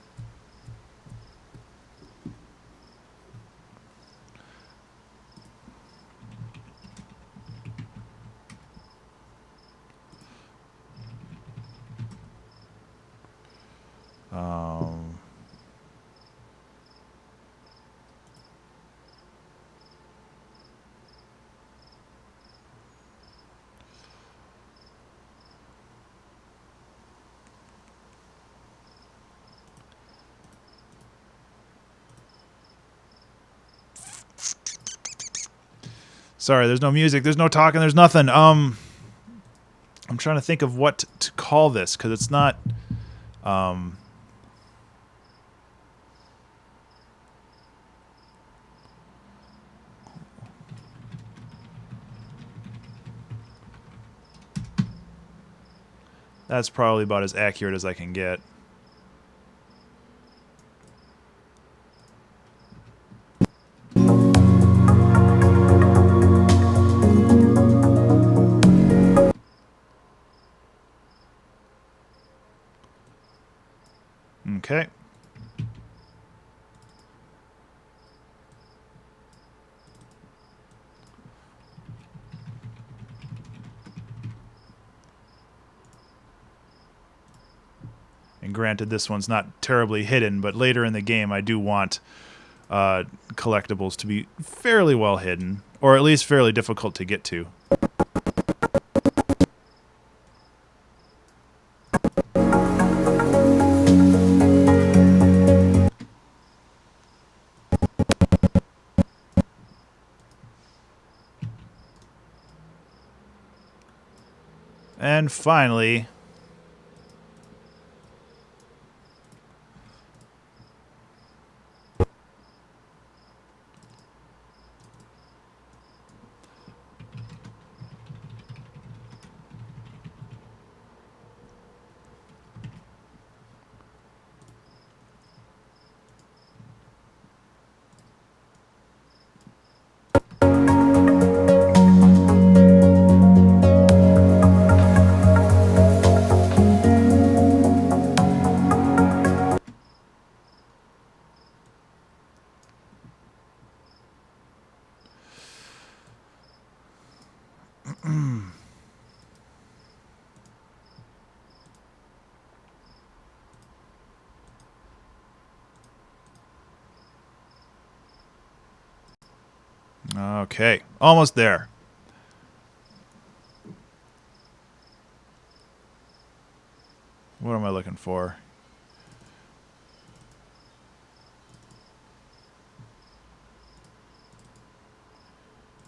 Sorry, there's no music, there's no talking, there's nothing. I'm trying to think of what to call this because it's not. That's probably about as accurate as I can get. Okay. And granted, this one's not terribly hidden, but later in the game, I do want collectibles to be fairly well hidden, or at least fairly difficult to get to. And finally, okay, almost there. What am I looking for?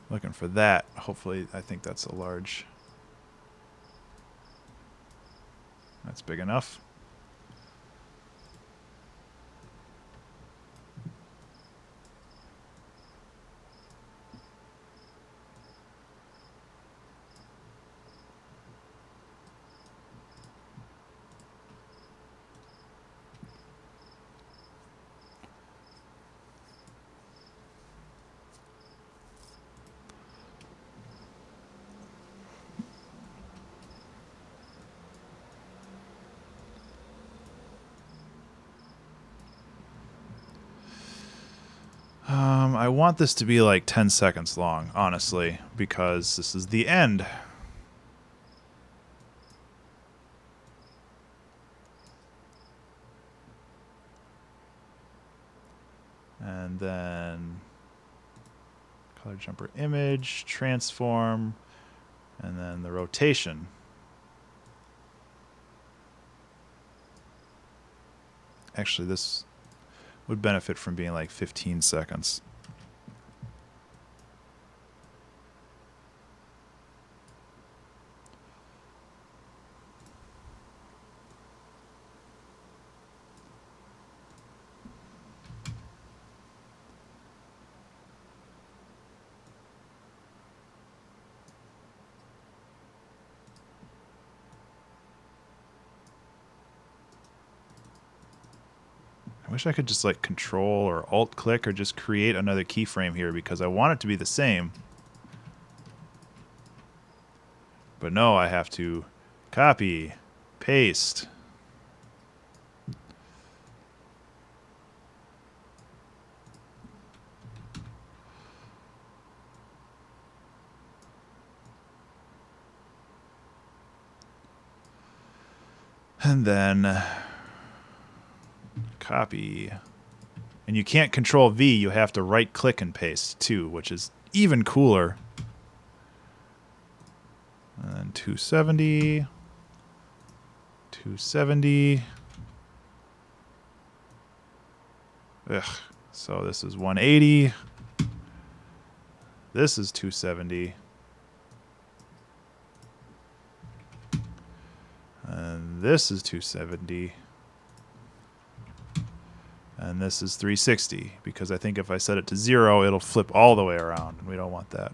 Looking for that. Hopefully, I think that's a large. That's big enough. I want this to be like 10 seconds long, honestly, because this is the end. And then color jumper image, transform, and then the rotation. Actually, this would benefit from being like 15 seconds. I wish I could just like control or alt click or just create another keyframe here because I want it to be the same. But no, I have to Copy. Paste. And then copy. And you can't control V, you have to right click and paste too, which is even cooler. And then 270. 270. Ugh. So this is 180. This is 270. And this is 270. And this is 360, because I think if I set it to 0, it'll flip all the way around, and we don't want that.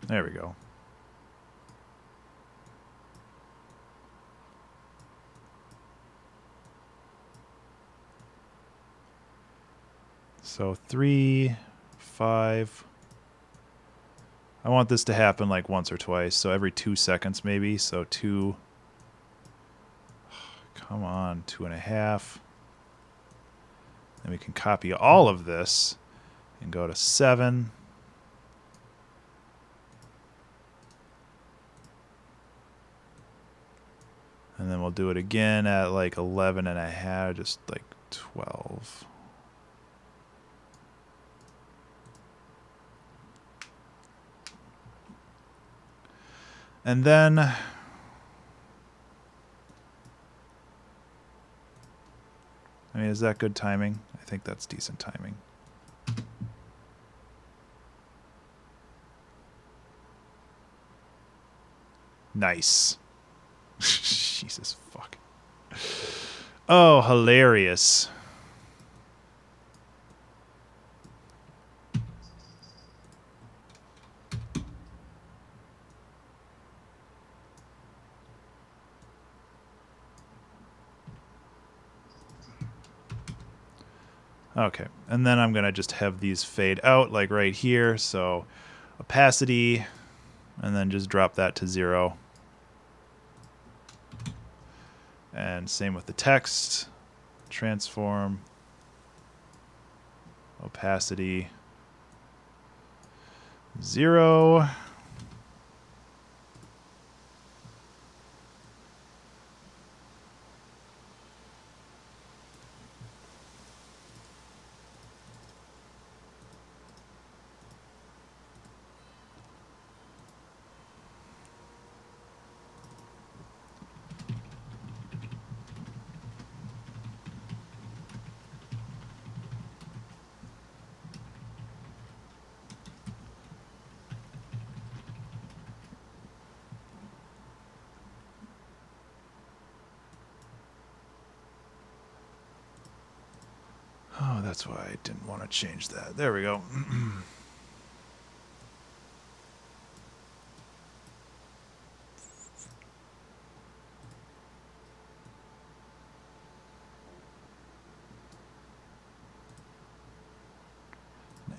There we go. So 3, 5. I want this to happen like once or twice, so every 2 seconds maybe. So 2. Come on, 2.5. Then we can copy all of this and go to 7. And then we'll do it again at like 11.5, just like 12. And then I mean, is that good timing? I think that's decent timing. Nice. Jesus fuck. Oh, hilarious. Okay, and then I'm going to just have these fade out like right here. So opacity, and then just drop that to 0. And same with the text. Transform, opacity, 0. Oh, that's why I didn't want to change that. There we go.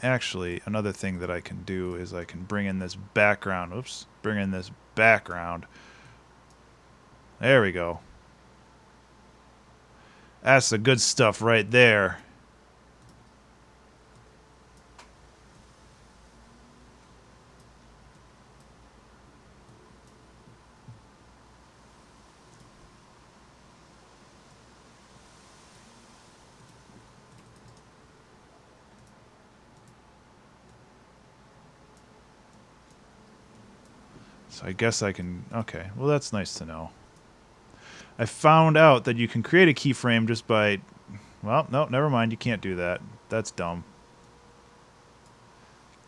Actually, another thing that I can do is I can bring in this background. Oops. Bring in this background. There we go. That's the good stuff right there. So I guess I can... Okay, well that's nice to know. I found out that you can create a keyframe just by... Well, no, never mind. You can't do that. That's dumb.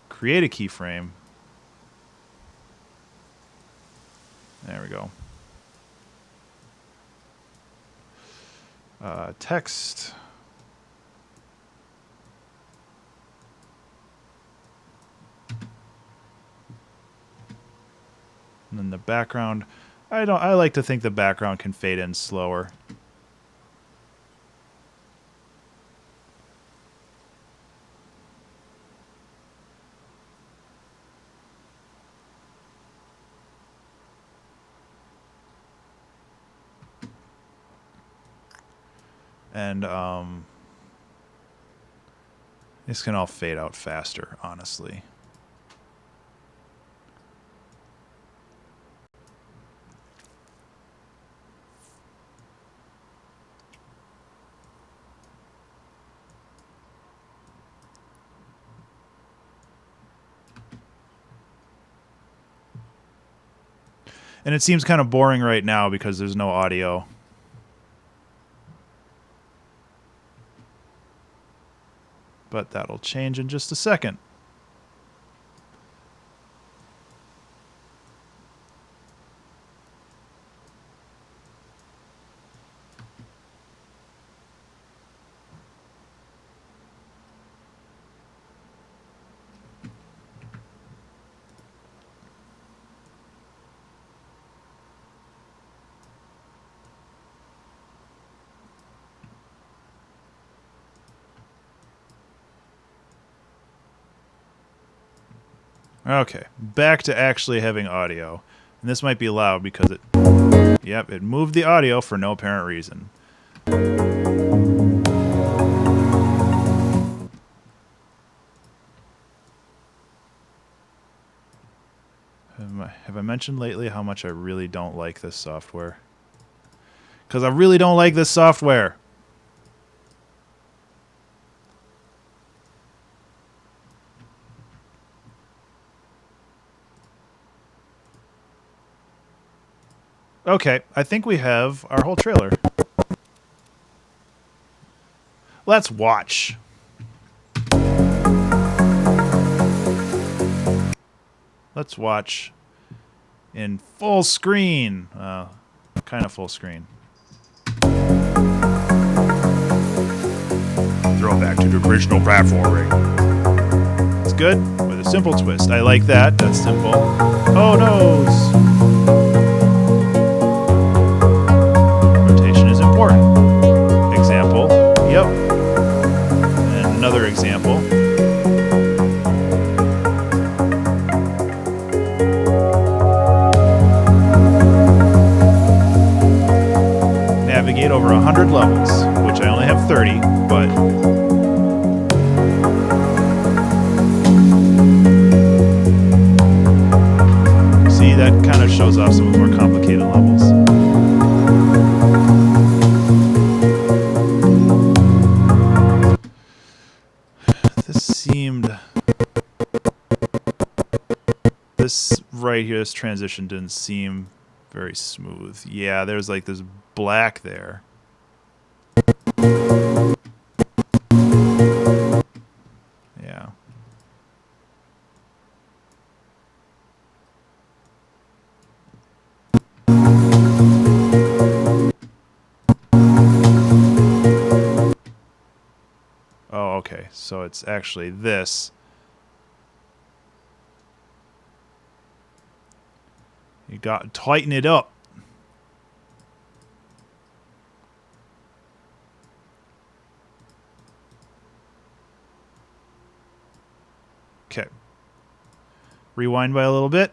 Create a keyframe. There we go. Text. And then the background. I like to think the background can fade in slower. And this can all fade out faster, honestly. And it seems kind of boring right now because there's no audio. But that'll change in just a second. Okay, back to actually having audio. And this might be loud because it... Yep, it moved the audio for no apparent reason. Have I mentioned lately how much I really don't like this software? Because I really don't like this software. Okay, I think we have our whole trailer. Let's watch. Let's watch in full screen. Kind of full screen. Throwback to the original platforming. It's good with a simple twist. I like that. That's simple. Oh noes! Example. Yep. And another example. Navigate over 100 levels, which I only have 30, but... See, that kind of shows off some of the more complicated levels. This right here, this transition didn't seem very smooth. Yeah, there's like this black there. Yeah. Oh, okay. So it's actually this. You got to tighten it up. Okay. Rewind by a little bit.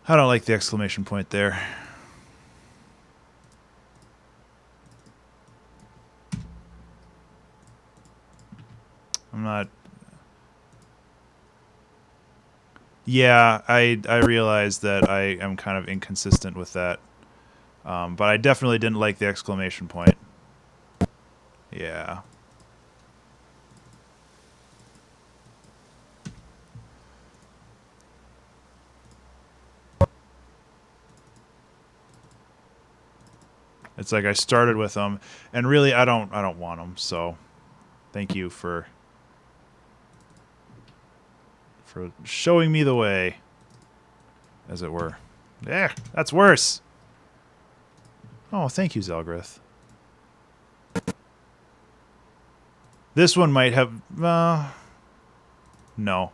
I don't like the exclamation point there. I'm not... Yeah, I realize that I am kind of inconsistent with that. But I definitely didn't like the exclamation point. Yeah. It's like I started with them, and really I don't want them. So, thank you for for showing me the way, as it were. Yeah, that's worse. Oh, thank you, Zelgrith. This one might have... no.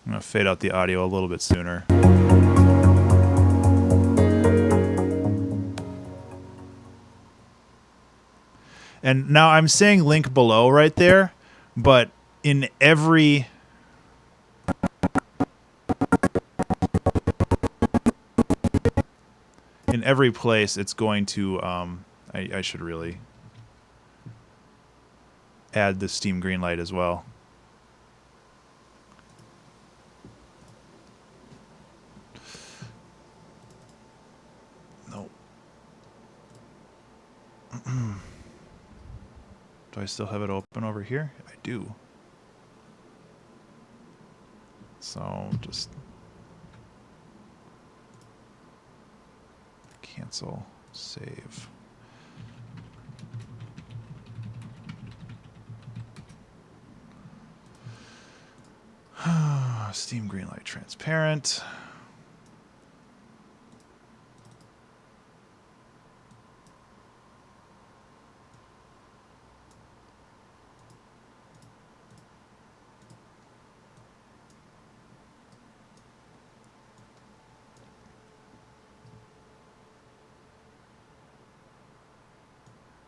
I'm going to fade out the audio a little bit sooner. And now I'm saying link below right there, but in every... in every place, it's going to... I should really add the Steam Greenlight as well. No. Do I still have it open over here? I do. So just cancel, save. Steam Greenlight transparent.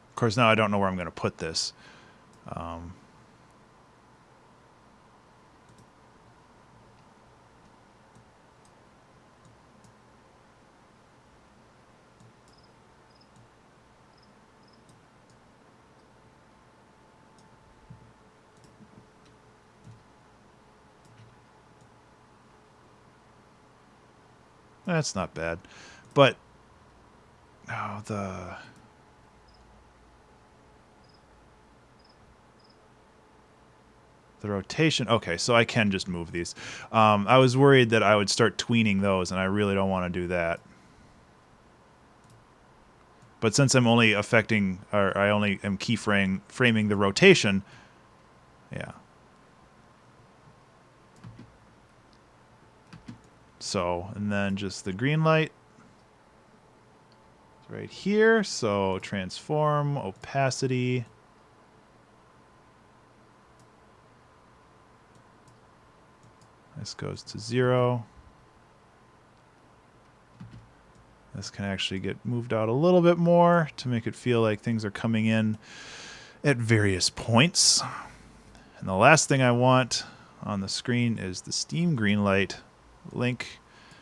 Of course, now I don't know where I'm going to put this. That's not bad. But, oh, the rotation. Okay, so I can just move these. I was worried that I would start tweening those, and I really don't want to do that. But since I'm only affecting, or I only am framing the rotation, yeah. So, and then just the green light right here. So transform, opacity. This goes to 0. This can actually get moved out a little bit more to make it feel like things are coming in at various points. And the last thing I want on the screen is the Steam Greenlight link,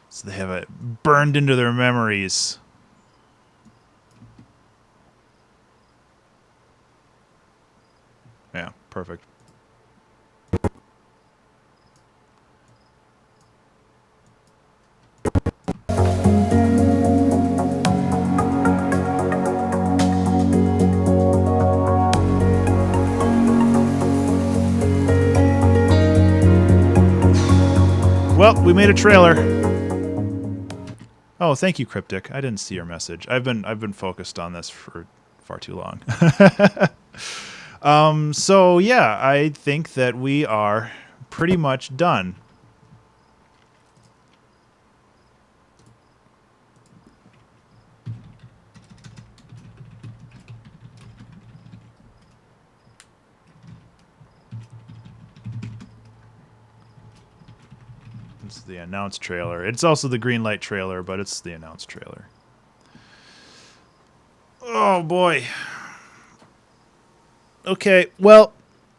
so they have it burned into their memories. Yeah, perfect. Well, we made a trailer. Oh, thank you, Cryptic. I didn't see your message. I've been focused on this for far too long. So yeah, I think that we are pretty much done. It's the announced trailer. It's also the green light trailer, but it's the announced trailer. Oh boy. Okay, well,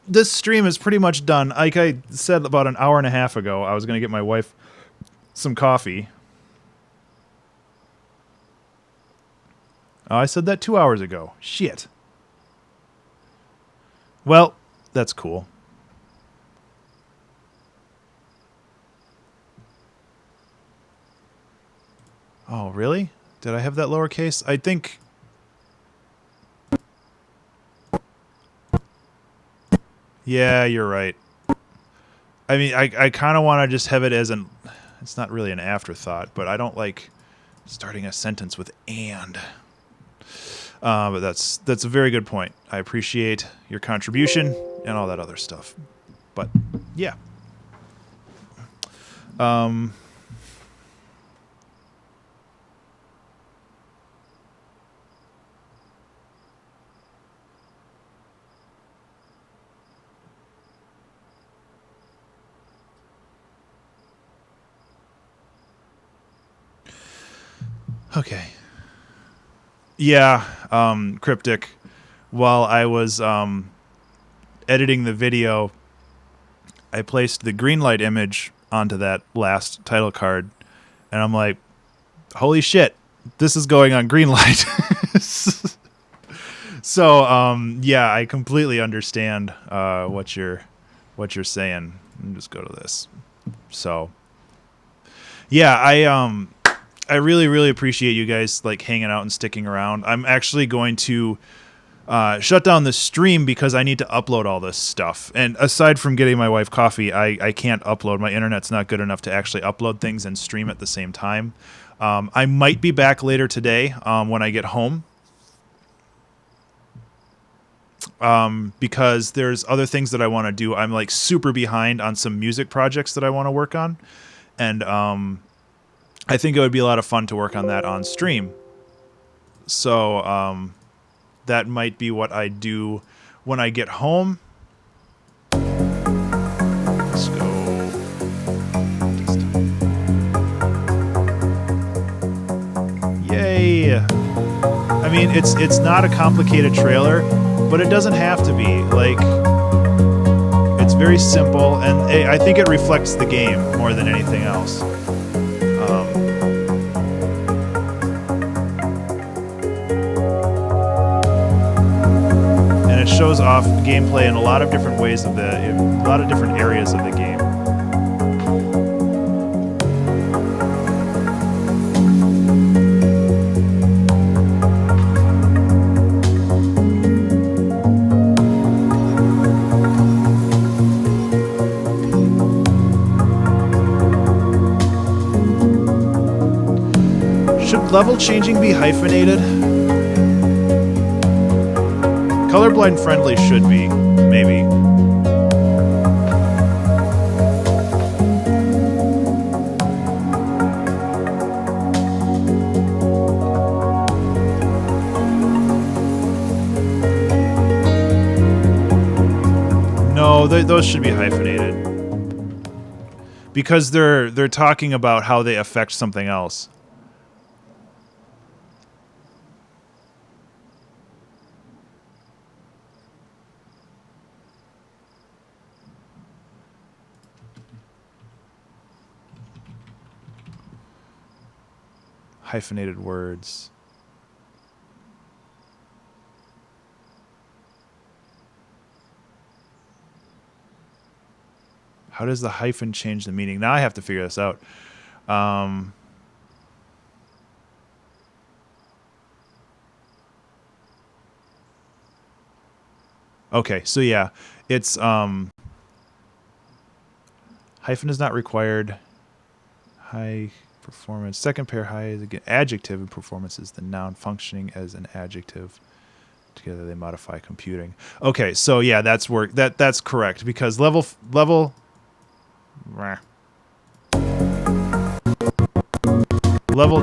this stream is pretty much done. Like I said about an hour and a half ago, I was going to get my wife some coffee. Oh, I said that 2 hours ago. Shit. Well, that's cool. Oh, really? Did I have that lowercase? I think... Yeah, you're right. I mean, I kind of want to just have it as an... It's not really an afterthought, but I don't like starting a sentence with and. But that's a very good point. I appreciate your contribution and all that other stuff. But, yeah. Okay. Yeah, Cryptic, while I was editing the video, I placed the green light image onto that last title card, and I'm like, holy shit, this is going on green light. So, yeah, I completely understand what you're saying. Let me just go to this. So, yeah, I really, really appreciate you guys like hanging out and sticking around. I'm actually going to shut down the stream because I need to upload all this stuff. And aside from getting my wife coffee, I can't upload. My internet's not good enough to actually upload things and stream at the same time. I might be back later today when I get home. Because there's other things that I want to do. I'm like super behind on some music projects that I want to work on. And I think it would be a lot of fun to work on that on stream. So that might be what I do when I get home. Let's go. Yay! I mean, it's not a complicated trailer, but it doesn't have to be. Like, it's very simple, and I think it reflects the game more than anything else. And it shows off gameplay in a lot of different ways in a lot of different areas of the game. Should level changing be hyphenated? Colorblind friendly should be, maybe. No, those should be hyphenated. Because they're talking about how they affect something else. Hyphenated words. How does the hyphen change the meaning? Now I have to figure this out. Okay, so yeah, it's hyphen is not required. high performance. Second pair high is again adjective, and performance is the noun functioning as an adjective. Together they modify computing. Okay, so yeah, that's correct because level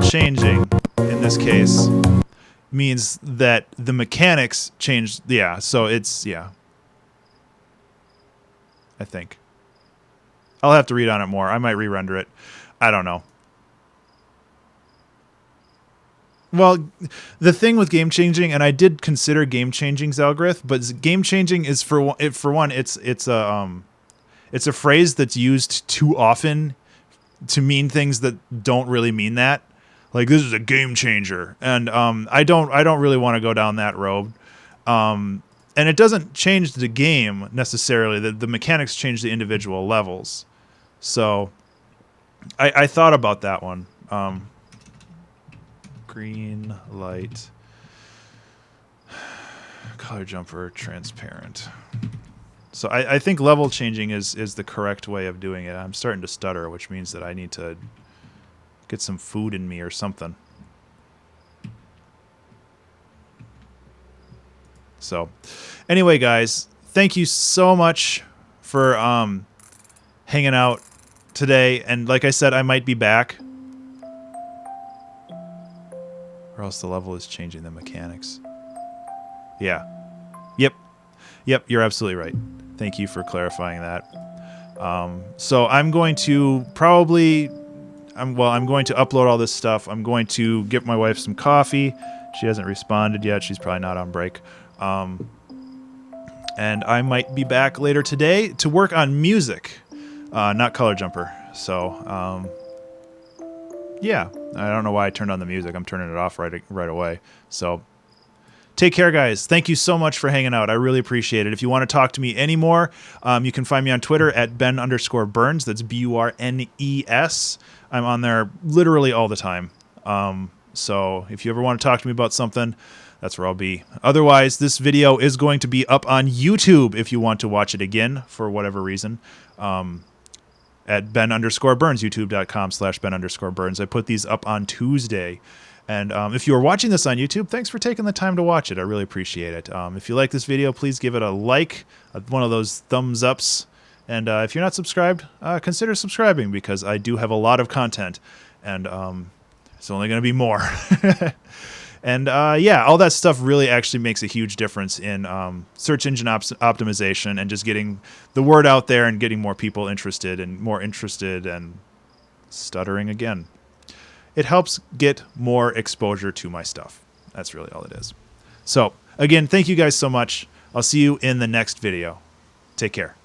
changing in this case means that the mechanics changed. Yeah, so it's I think I'll have to read on it more. I might re-render it. I don't know. Well, the thing with game changing, and I did consider game changing Zelgrith, but game changing is for one, it's a phrase that's used too often to mean things that don't really mean that. Like, this is a game changer, and I don't really want to go down that road. And it doesn't change the game necessarily. The mechanics change the individual levels. So I thought about that one. Green light, color jumper, transparent. So I think level changing is the correct way of doing it. I'm starting to stutter, which means that I need to get some food in me or something. So anyway, guys, thank you so much for hanging out today. And like I said, I might be back. Or else the level is changing the mechanics. Yeah. Yep, you're absolutely right. Thank you for clarifying that. So I'm going to probably... I'm going to upload all this stuff. I'm going to get my wife some coffee. She hasn't responded yet. She's probably not on break. And I might be back later today to work on music, not Color Jumper. So... yeah, I don't know why I turned on the music. I'm turning it off right away. So take care, guys. Thank you so much for hanging out. I really appreciate it. If you want to talk to me anymore, you can find me on Twitter at Ben_Burns. That's BURNES. I'm on there literally all the time. So if you ever want to talk to me about something, that's where I'll be. Otherwise, this video is going to be up on YouTube if you want to watch it again for whatever reason. At Ben_Burns, youtube.com/Ben_Burns. I put these up on Tuesday. And if you are watching this on YouTube, thanks for taking the time to watch it. I really appreciate it. If you like this video, please give it a like, one of those thumbs ups. And if you're not subscribed, consider subscribing because I do have a lot of content. And it's only going to be more. And yeah, all that stuff really actually makes a huge difference in search engine optimization and just getting the word out there and getting more people interested and stuttering again. It helps get more exposure to my stuff. That's really all it is. So again, thank you guys so much. I'll see you in the next video. Take care.